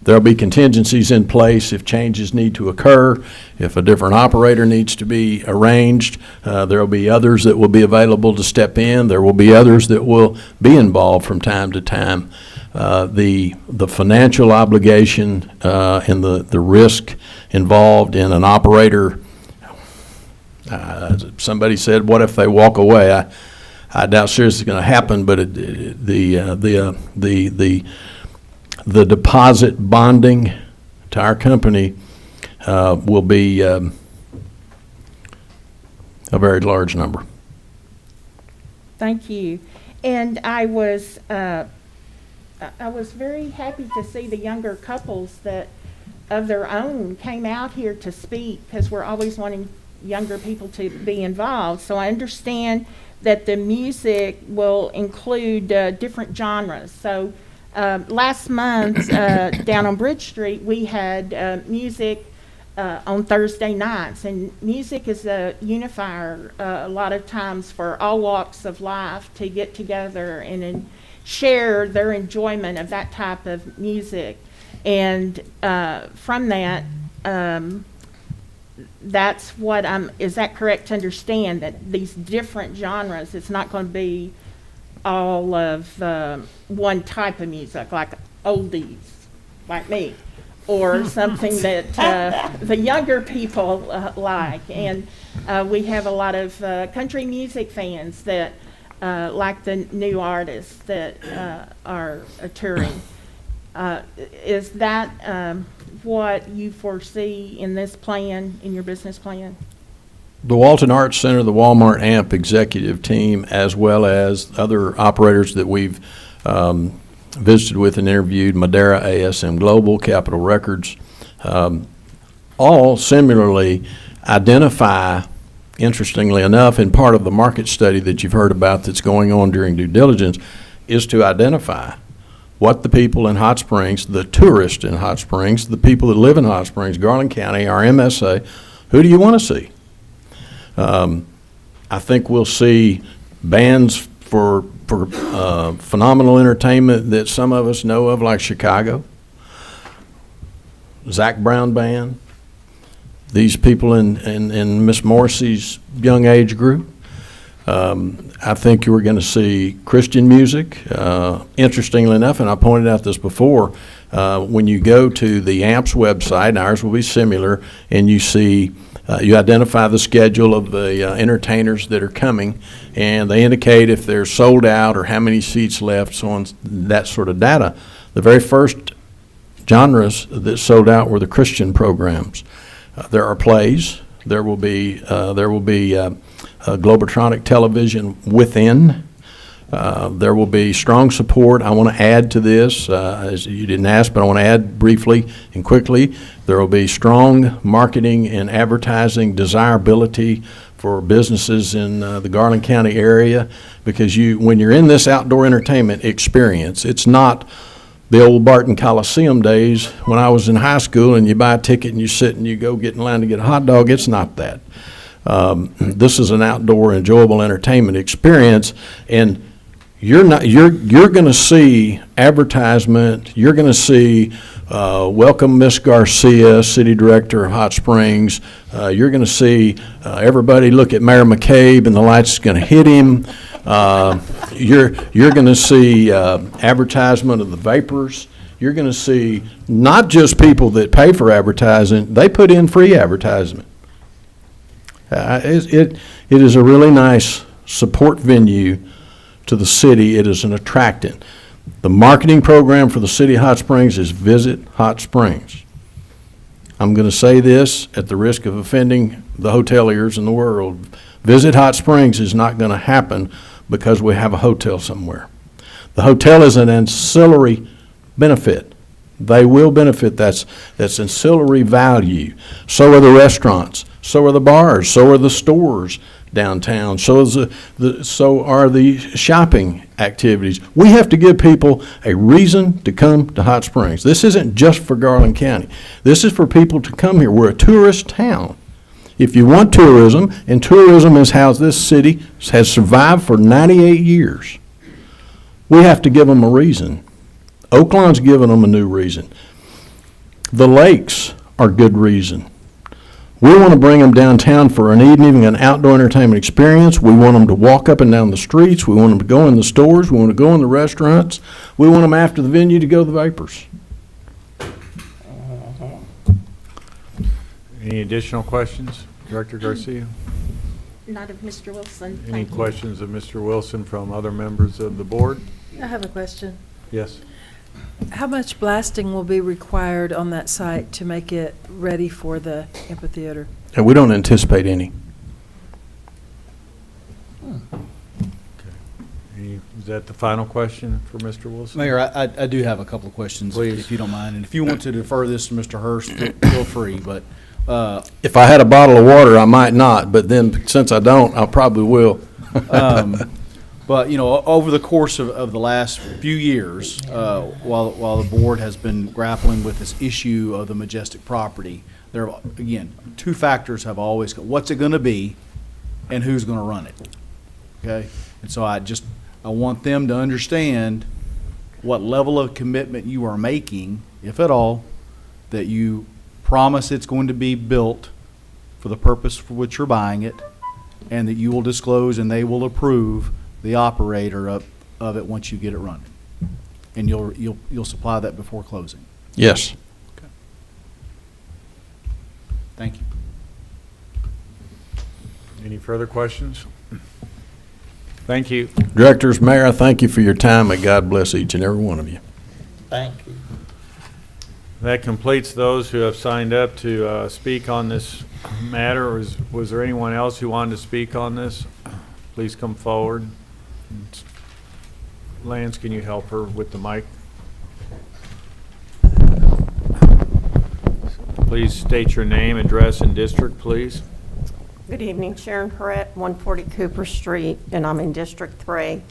there'll be contingencies in place if changes need to occur, if a different operator needs to be arranged. There'll be others that will be available to step in. There will be others that will be involved from time to time. The financial obligation and the risk involved in an operator. Somebody said, "What if they walk away?" I doubt seriously it's going to happen, but the deposit bonding to our company will be a very large number. Thank you. And I was very happy to see the younger couples that of their own came out here to speak, because we're always wanting younger people to be involved. So I understand that the music will include different genres. So last month down on Bridge Street, we had music on Thursday nights, and music is a unifier a lot of times for all walks of life to get together and share their enjoyment of that type of music. And from that, that's what is that correct to understand, that these different genres, it's not going to be all of one type of music, like oldies, like me, or something that the younger people like. And we have a lot of country music fans that like the new artists that are touring. Is that what you foresee in this plan, in your business plan? The Walton Arts Center, the Walmart AMP executive team, as well as other operators that we've visited with and interviewed, Madera, ASM Global, Capitol Records, all similarly identify, interestingly enough, and part of the market study that you've heard about that's going on during due diligence, is to identify what the people in Hot Springs, the tourists in Hot Springs, the people that live in Hot Springs, Garland County, our MSA, who do you want to see? I think we'll see bands for phenomenal entertainment that some of us know of, like Chicago, Zach Brown Band, these people in Miss Morrissey's young age group. I think you were going to see Christian music. Interestingly enough, and I pointed out this before, when you go to the AMP's website, and ours will be similar, and you see, you identify the schedule of the entertainers that are coming, and they indicate if they're sold out or how many seats left, so on, that sort of data. The very first genres that sold out were the Christian programs. There are plays. There will be Globotronic television within. There will be strong support. I want to add to this, as you didn't ask, but I want to add briefly and quickly. There will be strong marketing and advertising desirability for businesses in the Garland County area, because when you're in this outdoor entertainment experience, it's not the old Barton Coliseum days when I was in high school and you buy a ticket and you sit and you go get in line to get a hot dog. It's not that. This is an outdoor enjoyable entertainment experience, and you're going to see advertisement. You're going to see welcome Miss Garcia, City Director of Hot Springs. You're going to see everybody look at Mayor McCabe and the light's going to hit him. You're going to see advertisement of the vapors. You're going to see not just people that pay for advertising, they put in free advertisement. It is a really nice support venue to the city. It is an attractant. The marketing program for the city of Hot Springs is Visit Hot Springs. I'm going to say this at the risk of offending the hoteliers in the world. Visit Hot Springs is not going to happen because we have a hotel somewhere. The hotel is an ancillary benefit. They will benefit. That's ancillary value. So are the restaurants. So are the bars. So are the stores downtown. So are the shopping activities. We have to give people a reason to come to Hot Springs. This isn't just for Garland County. This is for people to come here. We're a tourist town. If you want tourism, and tourism is how this city has survived for 98 years, we have to give them a reason. Oaklawn's giving them a new reason. The lakes are good reason. We want to bring them downtown for an evening, an outdoor entertainment experience. We want them to walk up and down the streets. We want them to go in the stores. We want to go in the restaurants. We want them after the venue to go to the Vapors. Any additional questions? Director Garcia? Not of Mr. Wilson. Any Thank you. questions of Mr. Wilson from other members of the board? I have a question. Yes. How much blasting will be required on that site to make it ready for the amphitheater? And we don't anticipate any. Is that the final question for Mr. Wilson? Mayor, I do have a couple of questions, Please. if you don't mind. And if you want to defer this to Mr. Hurst, feel free, but If I had a bottle of water, I might not, but then since I don't, I probably will. But, you know, over the course of the last few years, while the board has been grappling with this issue of the Majestic property, there, again, two factors have always, what's it going to be and who's going to run it, okay? And so I want them to understand what level of commitment you are making, if at all, that you promise it's going to be built for the purpose for which you're buying it, and that you will disclose and they will approve the operator of it once you get it running. And you'll supply that before closing. Yes. Okay. Thank you. Any further questions? Thank you. Directors, Mayor, I thank you for your time, and God bless each and every one of you. Thank you. That completes those who have signed up to speak on this matter. Was there anyone else who wanted to speak on this? Please come forward. Lance, can you help her with the mic? Please state your name, address, and district, please. Good evening, Sharon Perrette, 140 Cooper Street, and I'm in District 3.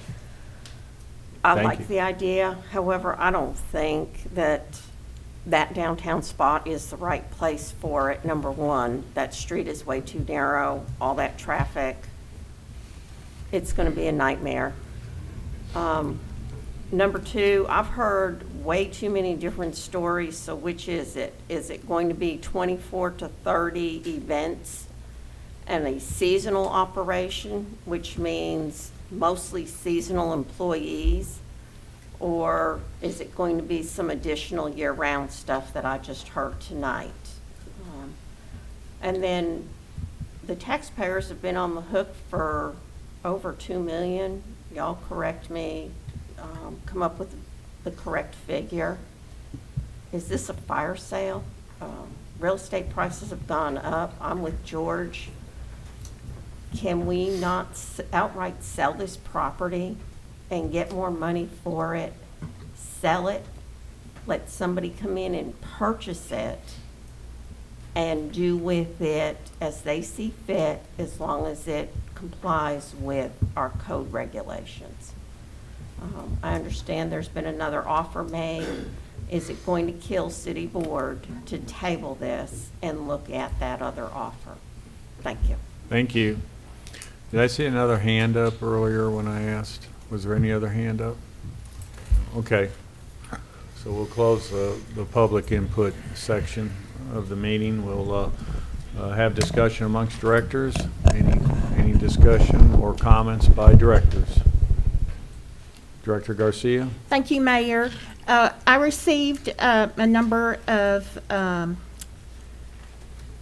I Thank like you. the idea, however, I don't think that downtown spot is the right place for it. Number one, that street is way too narrow, all that traffic. It's going to be a nightmare. Number two, I've heard way too many different stories, so which is it? Is it going to be 24 to 30 events and a seasonal operation, which means mostly seasonal employees? Or is it going to be some additional year-round stuff that I just heard tonight? And then the taxpayers have been on the hook for over $2 million. Y'all correct me, come up with the correct figure. Is this a fire sale? Real estate prices have gone up. I'm with George. Can we not outright sell this property and get more money for it, sell it, let somebody come in and purchase it, and do with it as they see fit, as long as it complies with our code regulations? I understand there's been another offer made. Is it going to kill City Board to table this and look at that other offer? Thank you. Thank you. Did I see another hand up earlier when I asked? Was there any other hand up? Okay. So we'll close the public input section of the meeting. We'll have discussion amongst directors. Any discussion or comments by directors? Director Garcia? Thank you, Mayor. I received a number of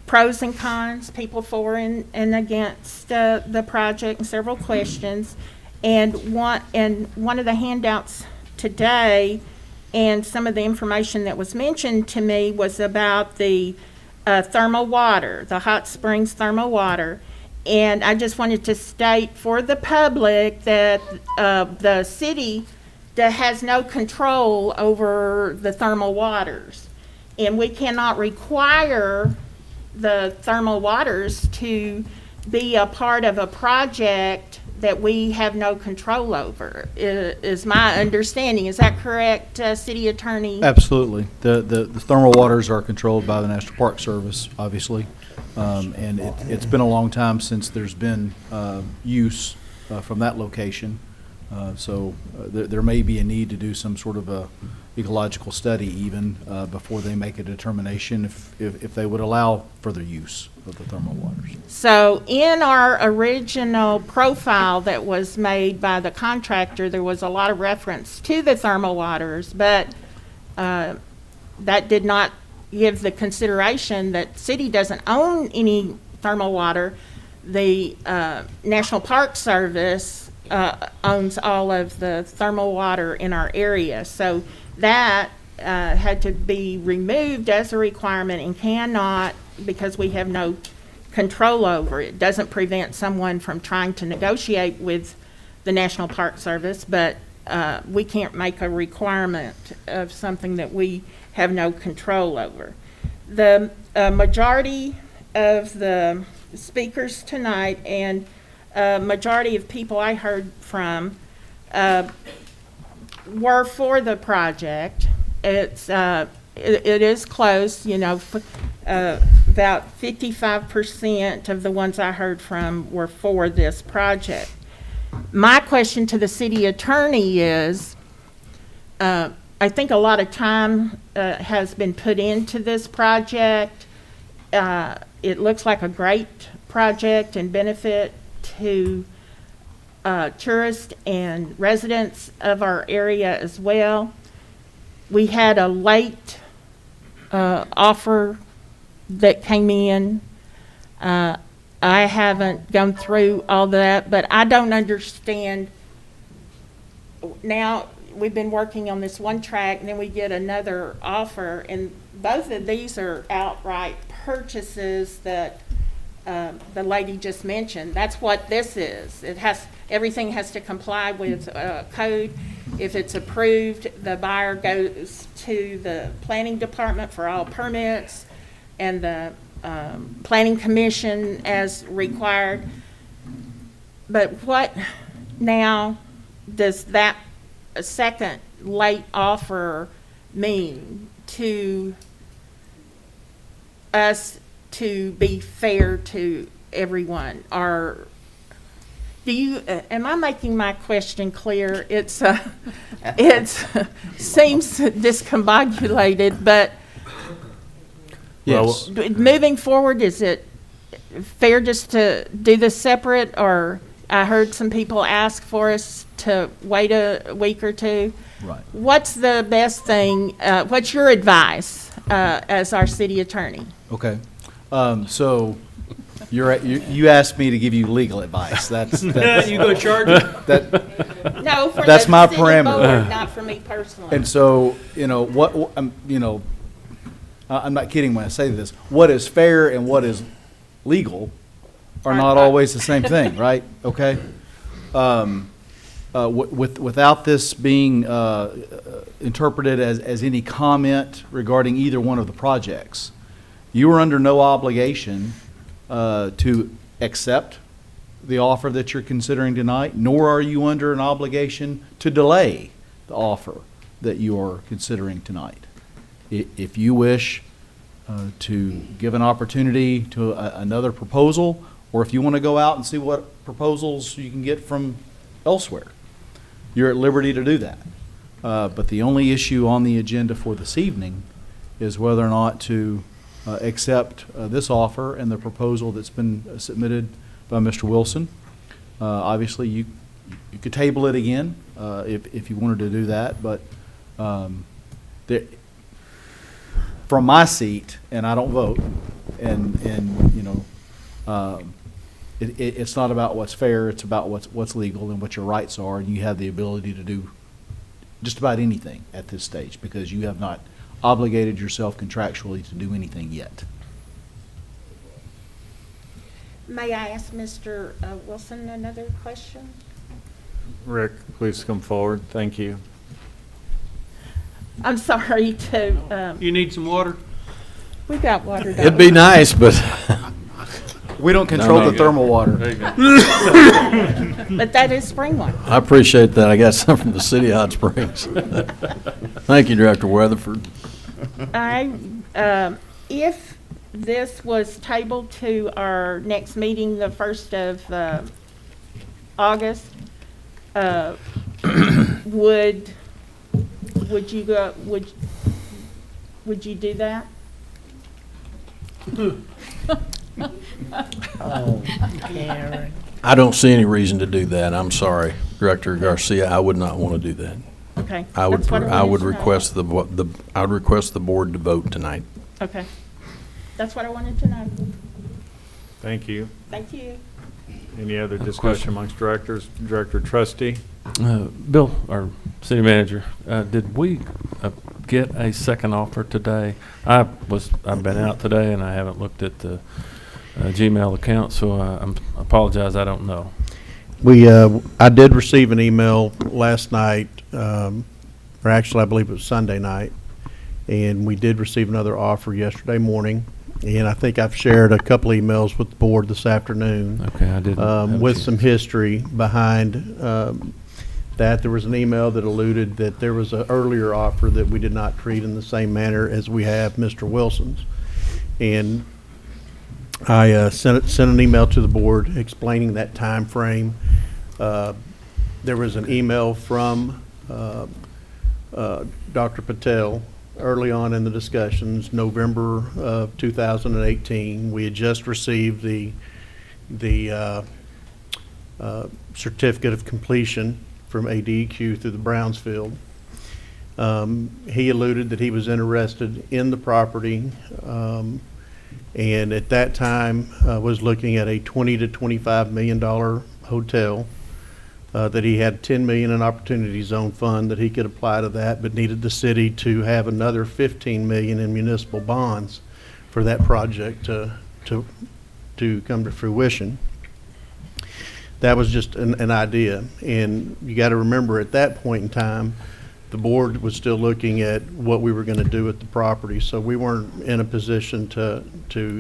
pros and cons, people for and against the project, and several questions. And one of the handouts today, and some of the information that was mentioned to me, was about the thermal water, the hot springs thermal water. And I just wanted to state for the public that the city that has no control over the thermal waters. And we cannot require the thermal waters to be a part of a project that we have no control over, is my understanding. Is that correct, City Attorney? Absolutely. The thermal waters are controlled by the National Park Service, obviously. And it's been a long time since there's been use from that location. So there may be a need to do some sort of a ecological study even before they make a determination if they would allow further use of the thermal waters. So in our original profile that was made by the contractor, there was a lot of reference to the thermal waters, but that did not give the consideration that city doesn't own any thermal water. The National Park Service owns all of the thermal water in our area. So that had to be removed as a requirement and cannot, because we have no control over it. Doesn't prevent someone from trying to negotiate with the National Park Service, but we can't make a requirement of something that we have no control over. The majority of the speakers tonight and majority of people I heard from were for the project. It is close, you know, about 55% of the ones I heard from were for this project. My question to the city attorney is, I think a lot of time has been put into this project. It looks like a great project and benefit to tourists and residents of our area as well. We had a late offer that came in. I haven't gone through all that, but I don't understand. Now, we've been working on this one track, and then we get another offer, and both of these are outright purchases that the lady just mentioned. That's what this is. Everything has to comply with code. If it's approved, the buyer goes to the planning department for all permits and the planning commission as required. But what now does that second late offer mean to us to be fair to everyone? Or am I making my question clear? It seems discombobulated, but Yes. moving forward, is it fair just to do this separate? Or I heard some people ask for us to wait a week or two. Right. What's the best thing? What's your advice as our city attorney? Okay. So you asked me to give you legal advice. That's You gonna charge it? No, for That's the my city parameter. board, not for me personally. And so, I'm not kidding when I say this. What is fair and what is legal are not always the same thing, right? Okay? Without this being interpreted as any comment regarding either one of the projects, you are under no obligation to accept the offer that you're considering tonight, nor are you under an obligation to delay the offer that you are considering tonight. If you wish to give an opportunity to another proposal, or if you want to go out and see what proposals you can get from elsewhere, you're at liberty to do that. But the only issue on the agenda for this evening is whether or not to accept this offer and the proposal that's been submitted by Mr. Wilson. Obviously, you could table it again if you wanted to do that, but from my seat, and I don't vote, it's not about what's fair, it's about what's legal and what your rights are, and you have the ability to do just about anything at this stage because you have not obligated yourself contractually to do anything yet. May I ask Mr. Wilson another question? Rick, please come forward. Thank you. I'm sorry to. You need some water? We got water. It'd be nice, but we don't control the thermal water. There you go. But that is spring water. I appreciate that. I got some from the city of Hot Springs. Thank you, Director Weatherford. If this was tabled to our next meeting, the 1st of August. Would you go, would you do that? Oh, Karen. I don't see any reason to do that. I'm sorry, Director Garcia, I would not want to do that. Okay. I would, That's what I would wanted to know. request I would request the board to vote tonight. Okay. That's what I wanted to know. Thank you. Thank you. Any other discussion amongst directors? Director Trustee? Bill, our city manager, did we get a second offer today? I've been out today and I haven't looked at the Gmail account, so I apologize, I don't know. I did receive an email last night, or actually I believe it was Sunday night, and we did receive another offer yesterday morning. And I think I've shared a couple emails with the board this afternoon. Okay, I didn't have a with chance. some history behind that. There was an email that alluded that there was an earlier offer that we did not treat in the same manner as we have Mr. Wilson's. And I sent an email to the board explaining that time frame. There was an email from Dr. Patel early on in the discussions, November of 2018. We had just received the certificate of completion from ADEQ through the Brownsfield. He alluded that he was interested in the property, and at that time was looking at a $20 to $25 million hotel. That he had $10 million in Opportunity Zone Fund that he could apply to that, but needed the city to have another $15 million in municipal bonds for that project to come to fruition. That was just an idea, and you got to remember at that point in time, the board was still looking at what we were going to do with the property, so we weren't in a position to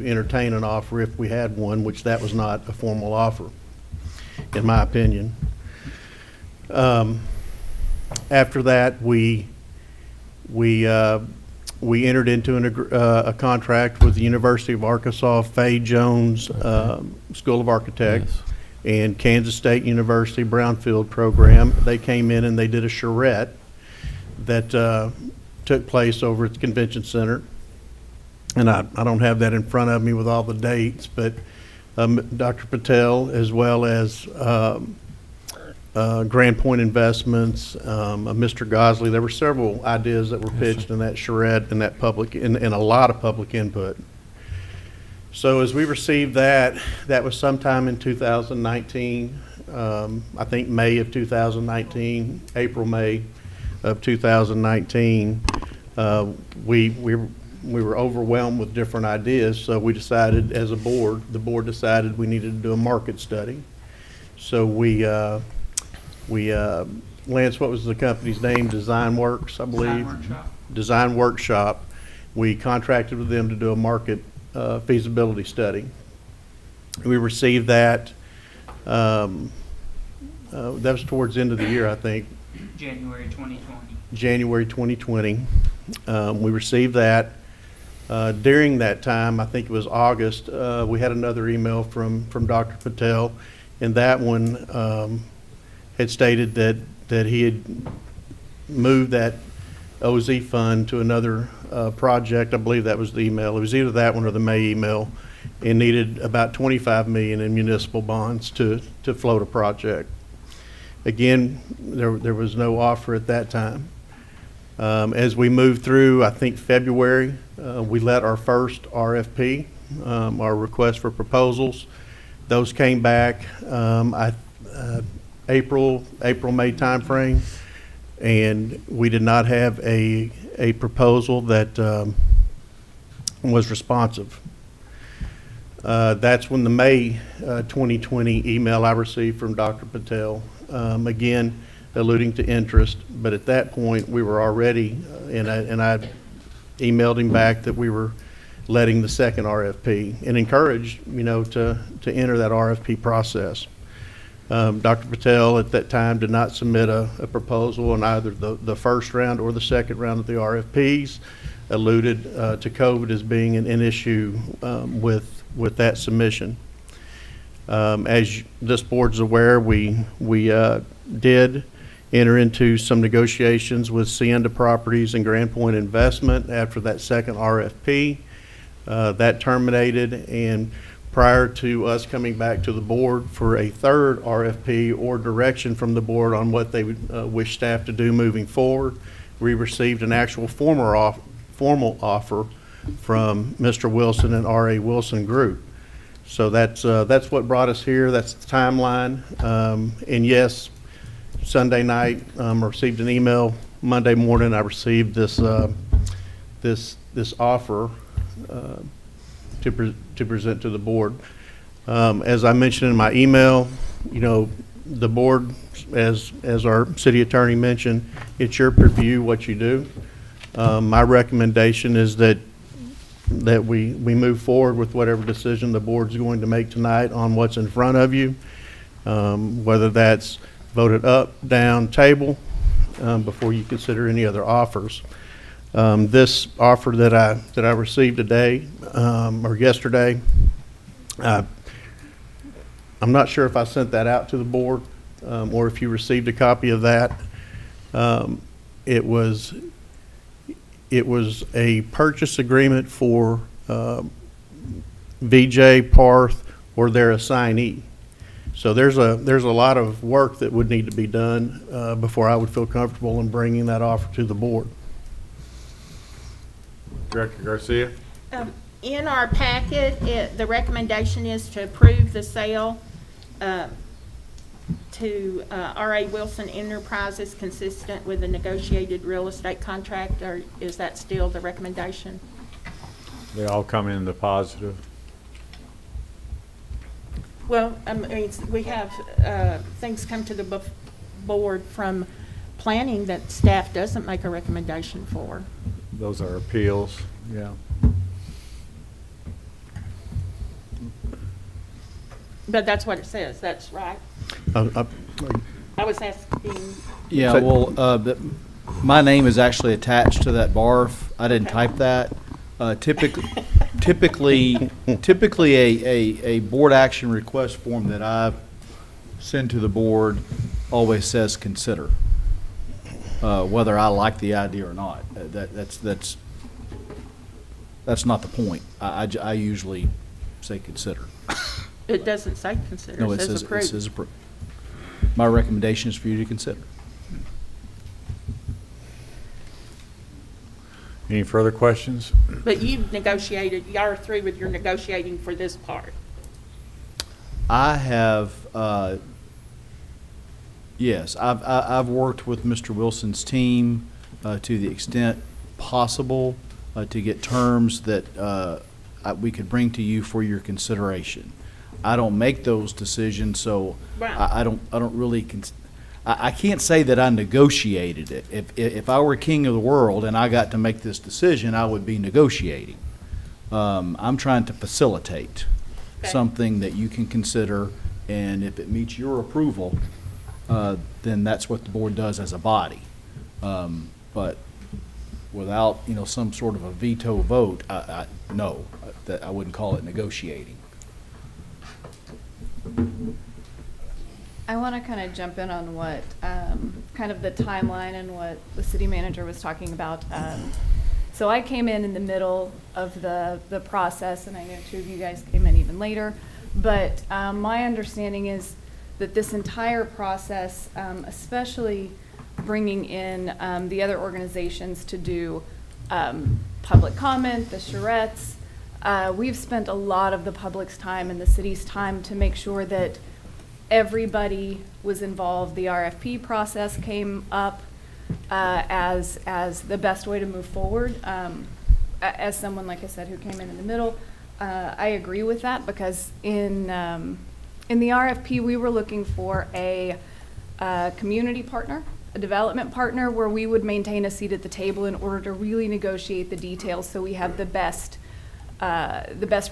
entertain an offer if we had one, which that was not a formal offer, in my opinion. After that, we entered into a contract with the University of Arkansas Fay Jones School of Architects and Kansas State University Brownfield program. They came in and they did a charrette that took place over at the convention center. And I don't have that in front of me with all the dates, but Dr. Patel, as well as Grand Point Investments, Mr. Gosley. There were several ideas that were pitched in that charrette and that and a lot of public input. So as we received that was sometime in 2019, I think May of 2019, April, May of 2019. We were overwhelmed with different ideas, so we decided as a board, the board decided we needed to do a market study. So Lance, what was the company's name? Design Works, I believe? Design Workshop. We contracted with them to do a market feasibility study. We received that. That was towards the end of the year, I think. January 2020. January 2020. We received that. During that time, I think it was August, we had another email from Dr. Patel, and that one had stated that he had moved that OZ fund to another project. I believe that was the email. It was either that one or the May email, and needed about $25 million in municipal bonds to float a project. Again, there was no offer at that time. As we moved through, I think February, we let our first RFP, our request for proposals. Those came back April, May timeframe, and we did not have a proposal that was responsive. That's when the May 2020 email I received from Dr. Patel, again alluding to interest, but at that point we were already, and I emailed him back that we were letting the second RFP and encouraged, to enter that RFP process. Dr. Patel at that time did not submit a proposal in either the first round or the second round of the RFPs. alluded to COVID as being an issue with that submission. As this board's aware, we did enter into some negotiations with Sienda Properties and Grand Point Investment after that second RFP. That terminated, and prior to us coming back to the board for a third RFP or direction from the board on what they would wish staff to do moving forward, we received an actual formal offer from Mr. Wilson and R.A. Wilson Group. So that's what brought us here. That's the timeline. And yes, Sunday night, I received an email. Monday morning, I received this offer to present to the board. As I mentioned in my email, you know, the board, as our city attorney mentioned, it's your purview what you do. My recommendation is that we move forward with whatever decision the board's going to make tonight on what's in front of you, whether that's voted up, down, table, before you consider any other offers. This offer that I received today, or yesterday, I'm not sure if I sent that out to the board, or if you received a copy of that. It was a purchase agreement for VJ, Parth, or their assignee. So there's a lot of work that would need to be done before I would feel comfortable in bringing that offer to the board. Director Garcia? In our packet, the recommendation is to approve the sale to R.A. Wilson Enterprises consistent with the negotiated real estate contract, or is that still the recommendation? They all come in the positive. Well, I mean, we have things come to the board from planning that staff doesn't make a recommendation for. Those are appeals, yeah. But that's what it says, that's right. I was asking. Yeah, well, my name is actually attached to that BARF. I didn't type that. Typically a board action request form that I send to the board always says consider, whether I like the idea or not. That's not the point. I usually say consider. It doesn't say consider, No, it says approve. It says approve. My recommendation is for you to consider. Any further questions? But you've negotiated, you are through with your negotiating for this part. I have, yes, I've worked with Mr. Wilson's team to the extent possible to get terms that we could bring to you for your consideration. I don't make those decisions, so Right. I don't really, I can't say that I negotiated it. If I were king of the world and I got to make this decision, I would be negotiating. I'm trying to facilitate something that you can consider, and if it meets your approval, then that's what the board does as a body. But without, some sort of a veto vote, no, that I wouldn't call it negotiating. I want to kind of jump in on what, kind of the timeline and what the city manager was talking about. So I came in the middle of the process, and I know two of you guys came in even later. But my understanding is that this entire process, especially bringing in the other organizations to do public comment, the charrettes, we've spent a lot of the public's time and the city's time to make sure that everybody was involved. The RFP process came up as the best way to move forward. As someone, like I said, who came in the middle, I agree with that, because in the RFP we were looking for a community partner, a development partner, where we would maintain a seat at the table in order to really negotiate the details so we have the best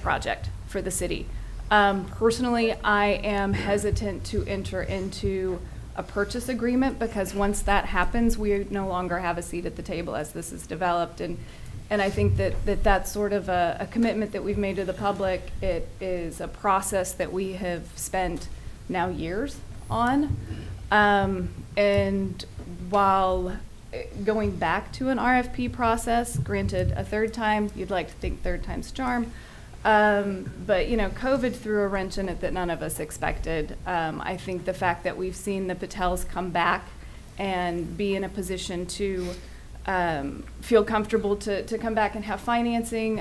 project for the city. Personally, I am hesitant to enter into a purchase agreement, because once that happens, we no longer have a seat at the table as this is developed. And And I think that that's sort of a commitment that we've made to the public. It is a process that we have spent now years on. And while going back to an RFP process, granted a third time, you'd like to think third time's charm. But, you know, COVID threw a wrench in it that none of us expected. I think the fact that we've seen the Patels come back and be in a position to feel comfortable to come back and have financing.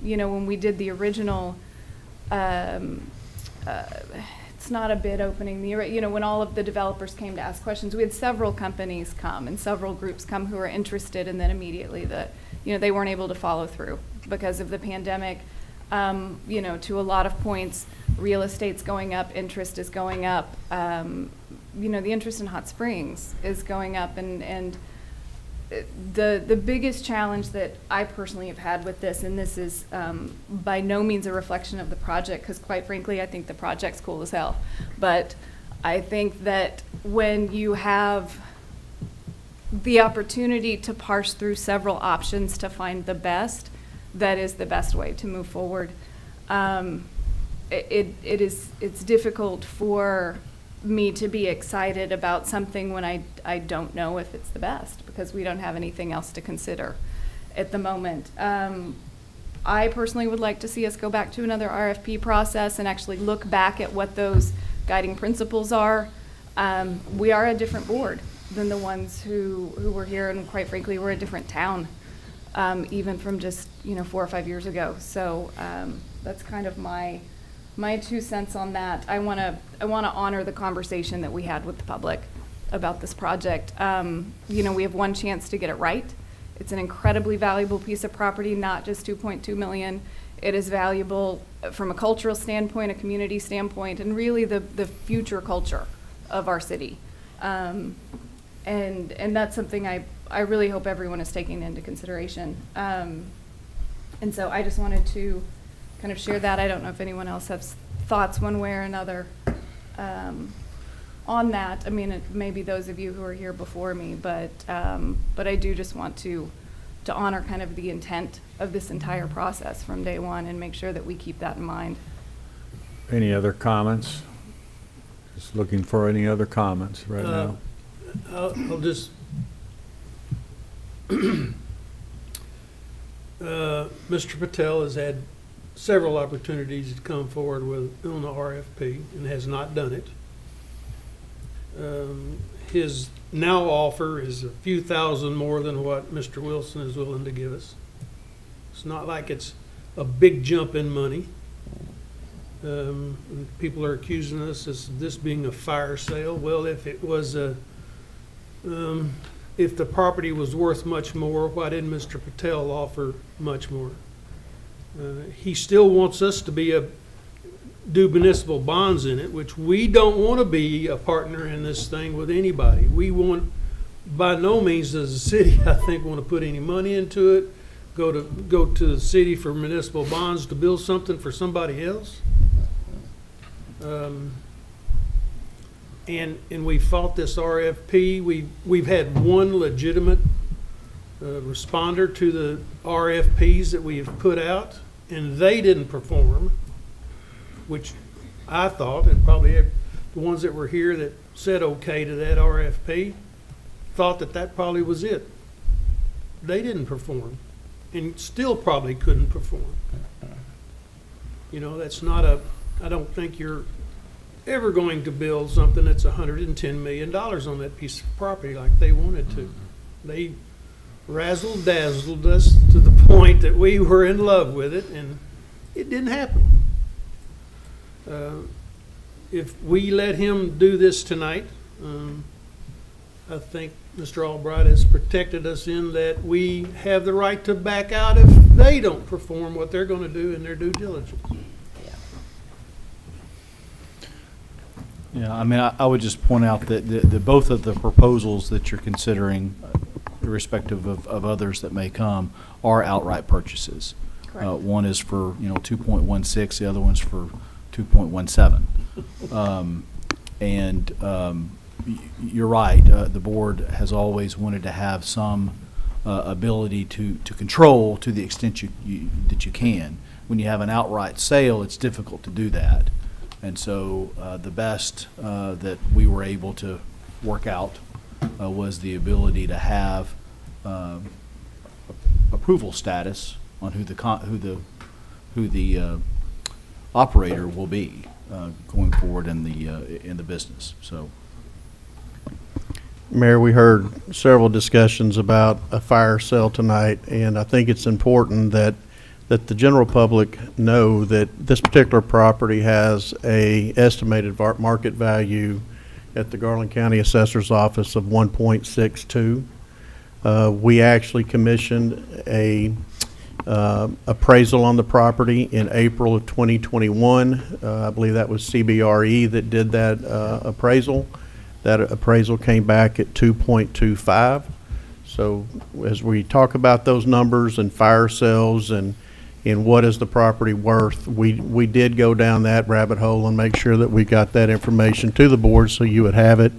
You know, when we did the original, it's not a bid opening, you know, when all of the developers came to ask questions, we had several companies come and several groups come who were interested, and then immediately you know, they weren't able to follow through because of the pandemic. You know, to a lot of points, real estate's going up, interest is going up. You know, the interest in Hot Springs is going up, and the biggest challenge that I personally have had with this, and this is by no means a reflection of the project, because quite frankly, I think the project's cool as hell. But I think that when you have the opportunity to parse through several options to find the best, that is the best way to move forward. It's difficult for me to be excited about something when I don't know if it's the best, because we don't have anything else to consider at the moment. I personally would like to see us go back to another RFP process and actually look back at what those guiding principles are. We are a different board than the ones who were here, and quite frankly, we're a different town, even from just, you know, 4 or 5 years ago. So that's kind of my 2 cents on that. I want to honor the conversation that we had with the public about this project. You know, we have one chance to get it right. It's an incredibly valuable piece of property, not just $2.2 million. It is valuable from a cultural standpoint, a community standpoint, and really the future culture of our city. And that's something I really hope everyone is taking into consideration. And so I just wanted to kind of share that. I don't know if anyone else has thoughts one way or another on that. I mean, it may be those of you who are here before me, but I do just want to honor kind of the intent of this entire process from day one and make sure that we keep that in mind. Any other comments? Just looking for any other comments right now. I'll just Mr. Patel has had several opportunities to come forward on the RFP and has not done it. His now offer is a few thousand more than what Mr. Wilson is willing to give us. It's not like it's a big jump in money. People are accusing us of this being a fire sale. Well, if it was if the property was worth much more, why didn't Mr. Patel offer much more? He still wants us to do municipal bonds in it, which we don't want to be a partner in this thing with anybody. We want, by no means does the city, I think, want to put any money into it, go to the city for municipal bonds to build something for somebody else. And we fought this RFP. We've had one legitimate responder to the RFPs that we have put out, and they didn't perform, which I thought, and probably the ones that were here that said okay to that RFP, thought that probably was it. They didn't perform, and still probably couldn't perform. You know, that's not I don't think you're ever going to build something that's $110 million on that piece of property like they wanted to. They razzle-dazzled us to the point that we were in love with it, and it didn't happen. If we let him do this tonight, I think Mr. Albright has protected us in that we have the right to back out if they don't perform what they're going to do in their due diligence. Yeah, I mean, I would just point out that both of the proposals that you're considering, irrespective of others that may come, are outright purchases. Correct. One is for, 2.16, the other one's for 2.17. You're right, the board has always wanted to have some ability to control to the extent that you can. When you have an outright sale, it's difficult to do that. And so the best that we were able to work out was the ability to have approval status on who the operator will be going forward in the business. So, Mayor, we heard several discussions about a fire sale tonight, and I think it's important that the general public know that this particular property has a estimated market value at the Garland County Assessor's Office of $1.62. We actually commissioned a appraisal on the property in April of 2021. I believe that was CBRE that did that appraisal. That appraisal came back at 2.25. So as we talk about those numbers and fire sales and what is the property worth, we did go down that rabbit hole and make sure that we got that information to the board so you would have it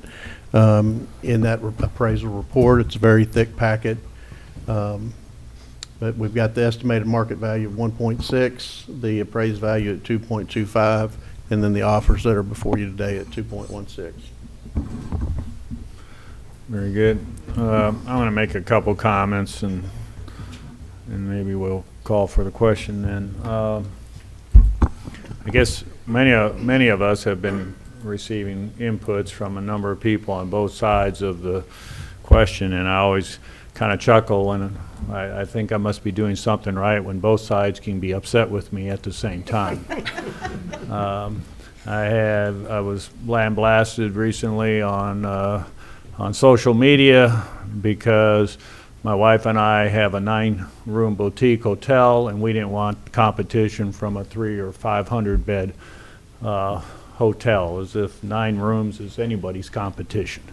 in that appraisal report. It's a very thick packet. But we've got the estimated market value of 1.6, the appraised value at 2.25, and then the offers that are before you today at 2.16. Very good. I want to make a couple comments, and maybe we'll call for the question then. I guess many of us have been receiving inputs from a number of people on both sides of the question, and I always kind of chuckle when I think I must be doing something right when both sides can be upset with me at the same time. I was lambasted recently on social media because my wife and I have a 9-room boutique hotel, and we didn't want competition from a 300 or 500 bed hotel, as if 9 rooms is anybody's competition.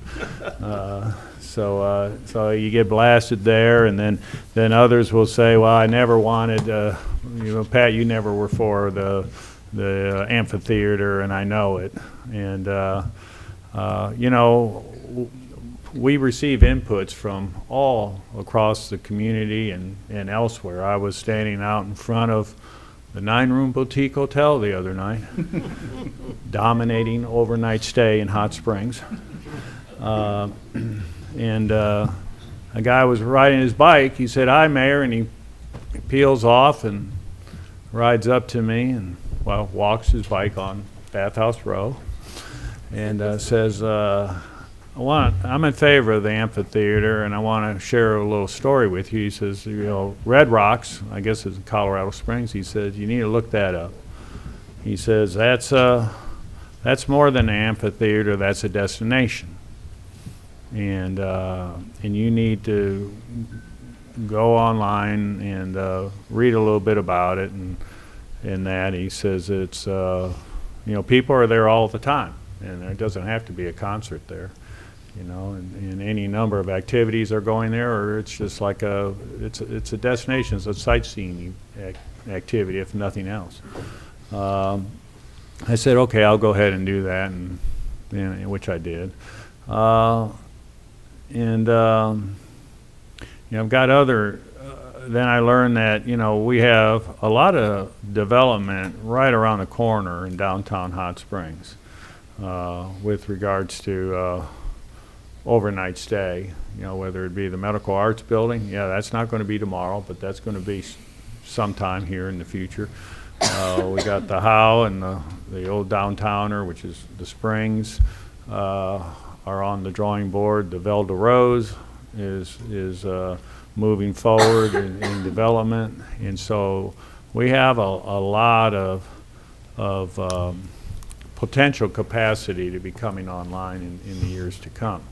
So you get blasted there, and then others will say, well, I never wanted, Pat, you never were for the amphitheater, and I know it. And, we receive inputs from all across the community and elsewhere. I was standing out in front of the 9-room boutique hotel the other night, dominating overnight stay in Hot Springs. And a guy was riding his bike. He said, "Hi, Mayor," and he peels off and rides up to me and, well, walks his bike on Bathhouse Row and says, I'm in favor of the amphitheater, and I want to share a little story with you. He says, Red Rocks, I guess it's in Colorado Springs, he said, you need to look that up. He says, that's more than an amphitheater, that's a destination. And you need to go online and read a little bit about it and that. He says it's, people are there all the time, and there doesn't have to be a concert there. And any number of activities are going there, or it's just like it's a destination, it's a sightseeing activity, if nothing else. I said, okay, I'll go ahead and do that, and which I did. I've got other. Then I learned that we have a lot of development right around the corner in downtown Hot Springs, with regards to overnight stay, whether it be the Medical Arts Building. Yeah, that's not going to be tomorrow, but that's going to be sometime here in the future. We got the Howe and the old downtowner, which is the Springs, are on the drawing board. The Vel de Rose is moving forward in development, and so we have a lot of potential capacity to be coming online in the years to come.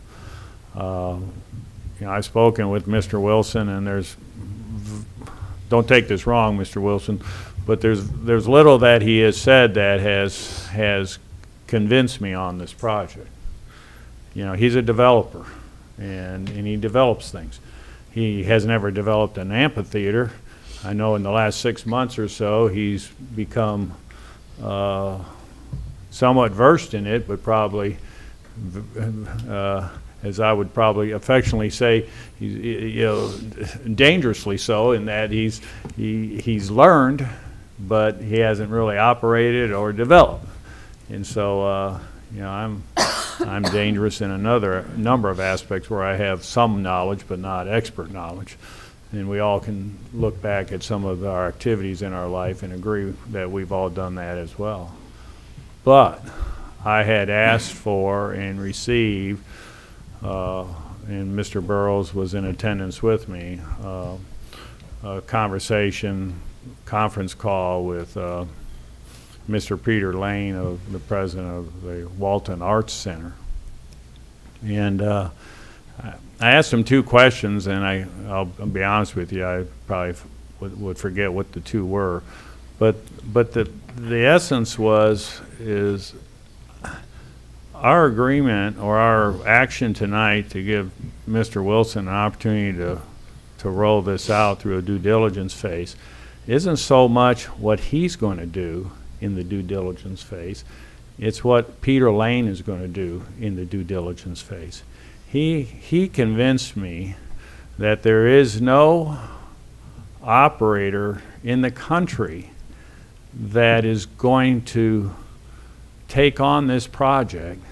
I've spoken with Mr. Wilson, and don't take this wrong, Mr. Wilson, but there's little that he has said that has convinced me on this project. He's a developer, and he develops things. He has never developed an amphitheater. I know in the last 6 months or so he's become somewhat versed in it, but probably as I would probably affectionately say, dangerously so, in that he's learned, but he hasn't really operated or developed. And so, I'm dangerous in another number of aspects where I have some knowledge but not expert knowledge. And we all can look back at some of our activities in our life and agree that we've all done that as well. But I had asked for and received, and Mr. Burrows was in attendance with me, a conference call with Mr. Peter Lane, the president of the Walton Arts Center. And I asked him two questions, and I'll be honest with you, I probably would forget what the two were. But the essence is our agreement or our action tonight to give Mr. Wilson an opportunity to roll this out through a due diligence phase isn't so much what he's going to do in the due diligence phase. It's what Peter Lane is going to do in the due diligence phase. He convinced me that there is no operator in the country that is going to take on this project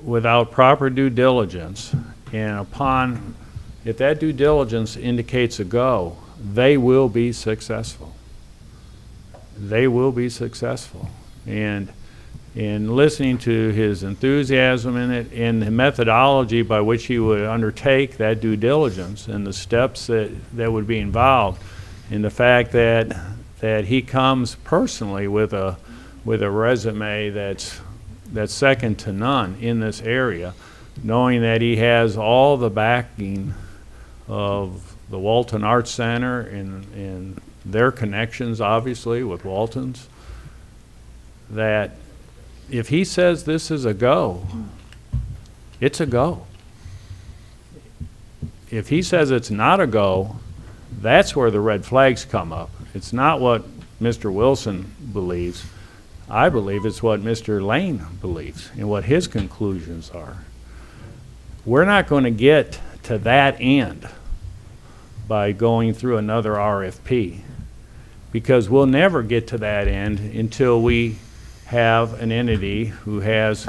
without proper due diligence, and if that due diligence indicates a go, they will be successful. They will be successful. And in listening to his enthusiasm in it and the methodology by which he would undertake that due diligence and the steps that would be involved, and the fact that he comes personally with a resume that's second to none in this area, knowing that he has all the backing of the Walton Arts Center and their connections, obviously, with Walton's, that if he says this is a go, it's a go. If he says it's not a go, that's where the red flags come up. It's not what Mr. Wilson believes. I believe it's what Mr. Lane believes and what his conclusions are. We're not going to get to that end by going through another RFP, because we'll never get to that end until we have an entity who has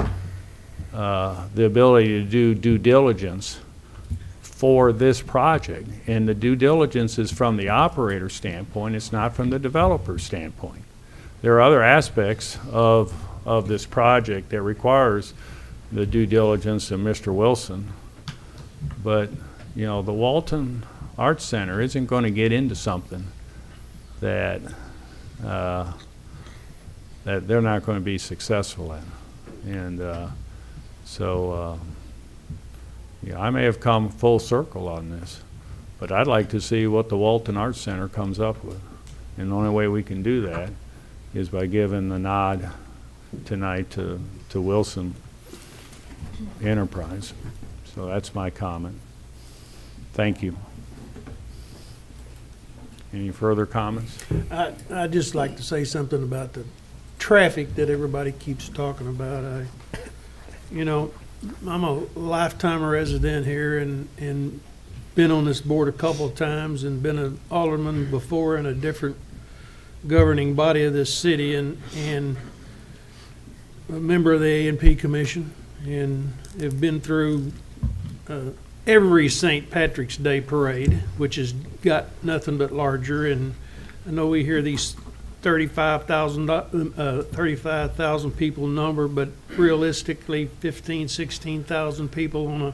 the ability to do due diligence for this project. And the due diligence is from the operator standpoint, it's not from the developer standpoint. There are other aspects of this project that requires the due diligence of Mr. Wilson, but the Walton Arts Center isn't going to get into something that they're not going to be successful in. And I may have come full circle on this, but I'd like to see what the Walton Arts Center comes up with. And the only way we can do that is by giving the nod tonight to Wilson Enterprise. So that's my comment. Thank you. Any further comments? I'd just like to say something about the traffic that everybody keeps talking about. I'm a lifetime resident here and been on this board a couple of times and been an alderman before in a different governing body of this city and a member of the A&P Commission, and have been through every St. Patrick's Day parade, which has got nothing but larger. And I know we hear these 35,000 people number, but realistically 15, 16,000 people on a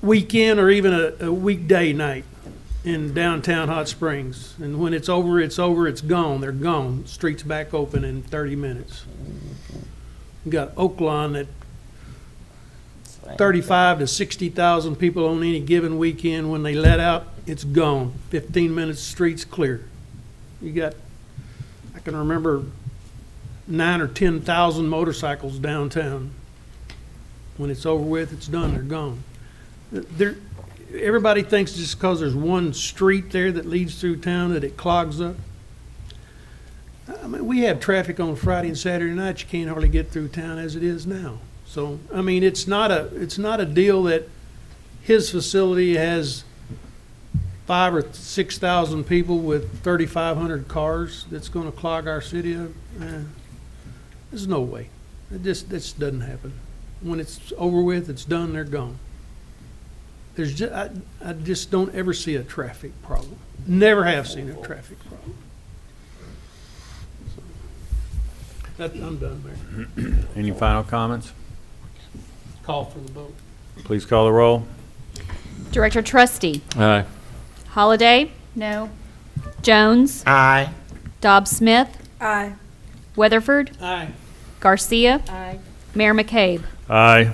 weekend or even a weekday night in downtown Hot Springs. And when it's over, it's over, it's gone. They're gone. Streets back open in 30 minutes. We've got Oaklawn that 35 to 60,000 people on any given weekend. When they let out, it's gone. 15 minutes, streets clear. You got, I can remember 9,000 or 10,000 motorcycles downtown. When it's over with, it's done, they're gone. Everybody thinks just because there's one street there that leads through town that it clogs up. I mean, we have traffic on Friday and Saturday night. You can't hardly get through town as it is now. So, I mean, it's not a deal that his facility has 5,000 or 6,000 people with 3,500 cars that's gonna clog our city up. There's no way. This doesn't happen. When it's over with, it's done, they're gone. I just don't ever see a traffic problem. Never have seen a traffic problem. So, I'm done, Mayor. Any final comments? Call for the vote. Please call the roll. Director Trusty. Aye. Holliday. No. Jones. Aye. Dobbs Smith. Aye. Weatherford. Aye. Garcia. Aye. Mayor McCabe. Aye.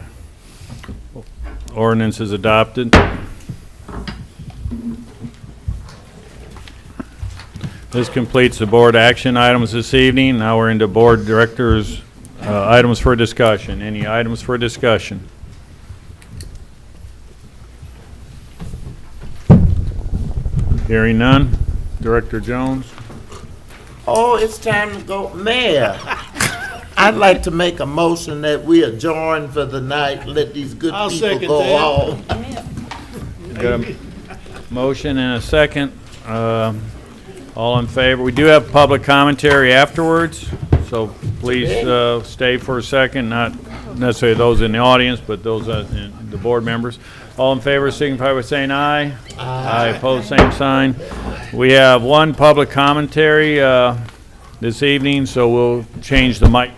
Ordinance is adopted. This completes the board action items this evening. Now we're into board directors' items for discussion. Any items for discussion? Hearing none. Director Jones? Oh, it's time to go. Mayor, I'd like to make a motion that we adjourn for the night, let these good I'll people second go that. home. Got a motion and a second. All in favor? We do have public commentary afterwards, so please stay for a second, not necessarily those in the audience, but those in the board members. All in favor signify by saying aye. Aye. Opposed, same sign. We have one public commentary this evening, so we'll change the mic.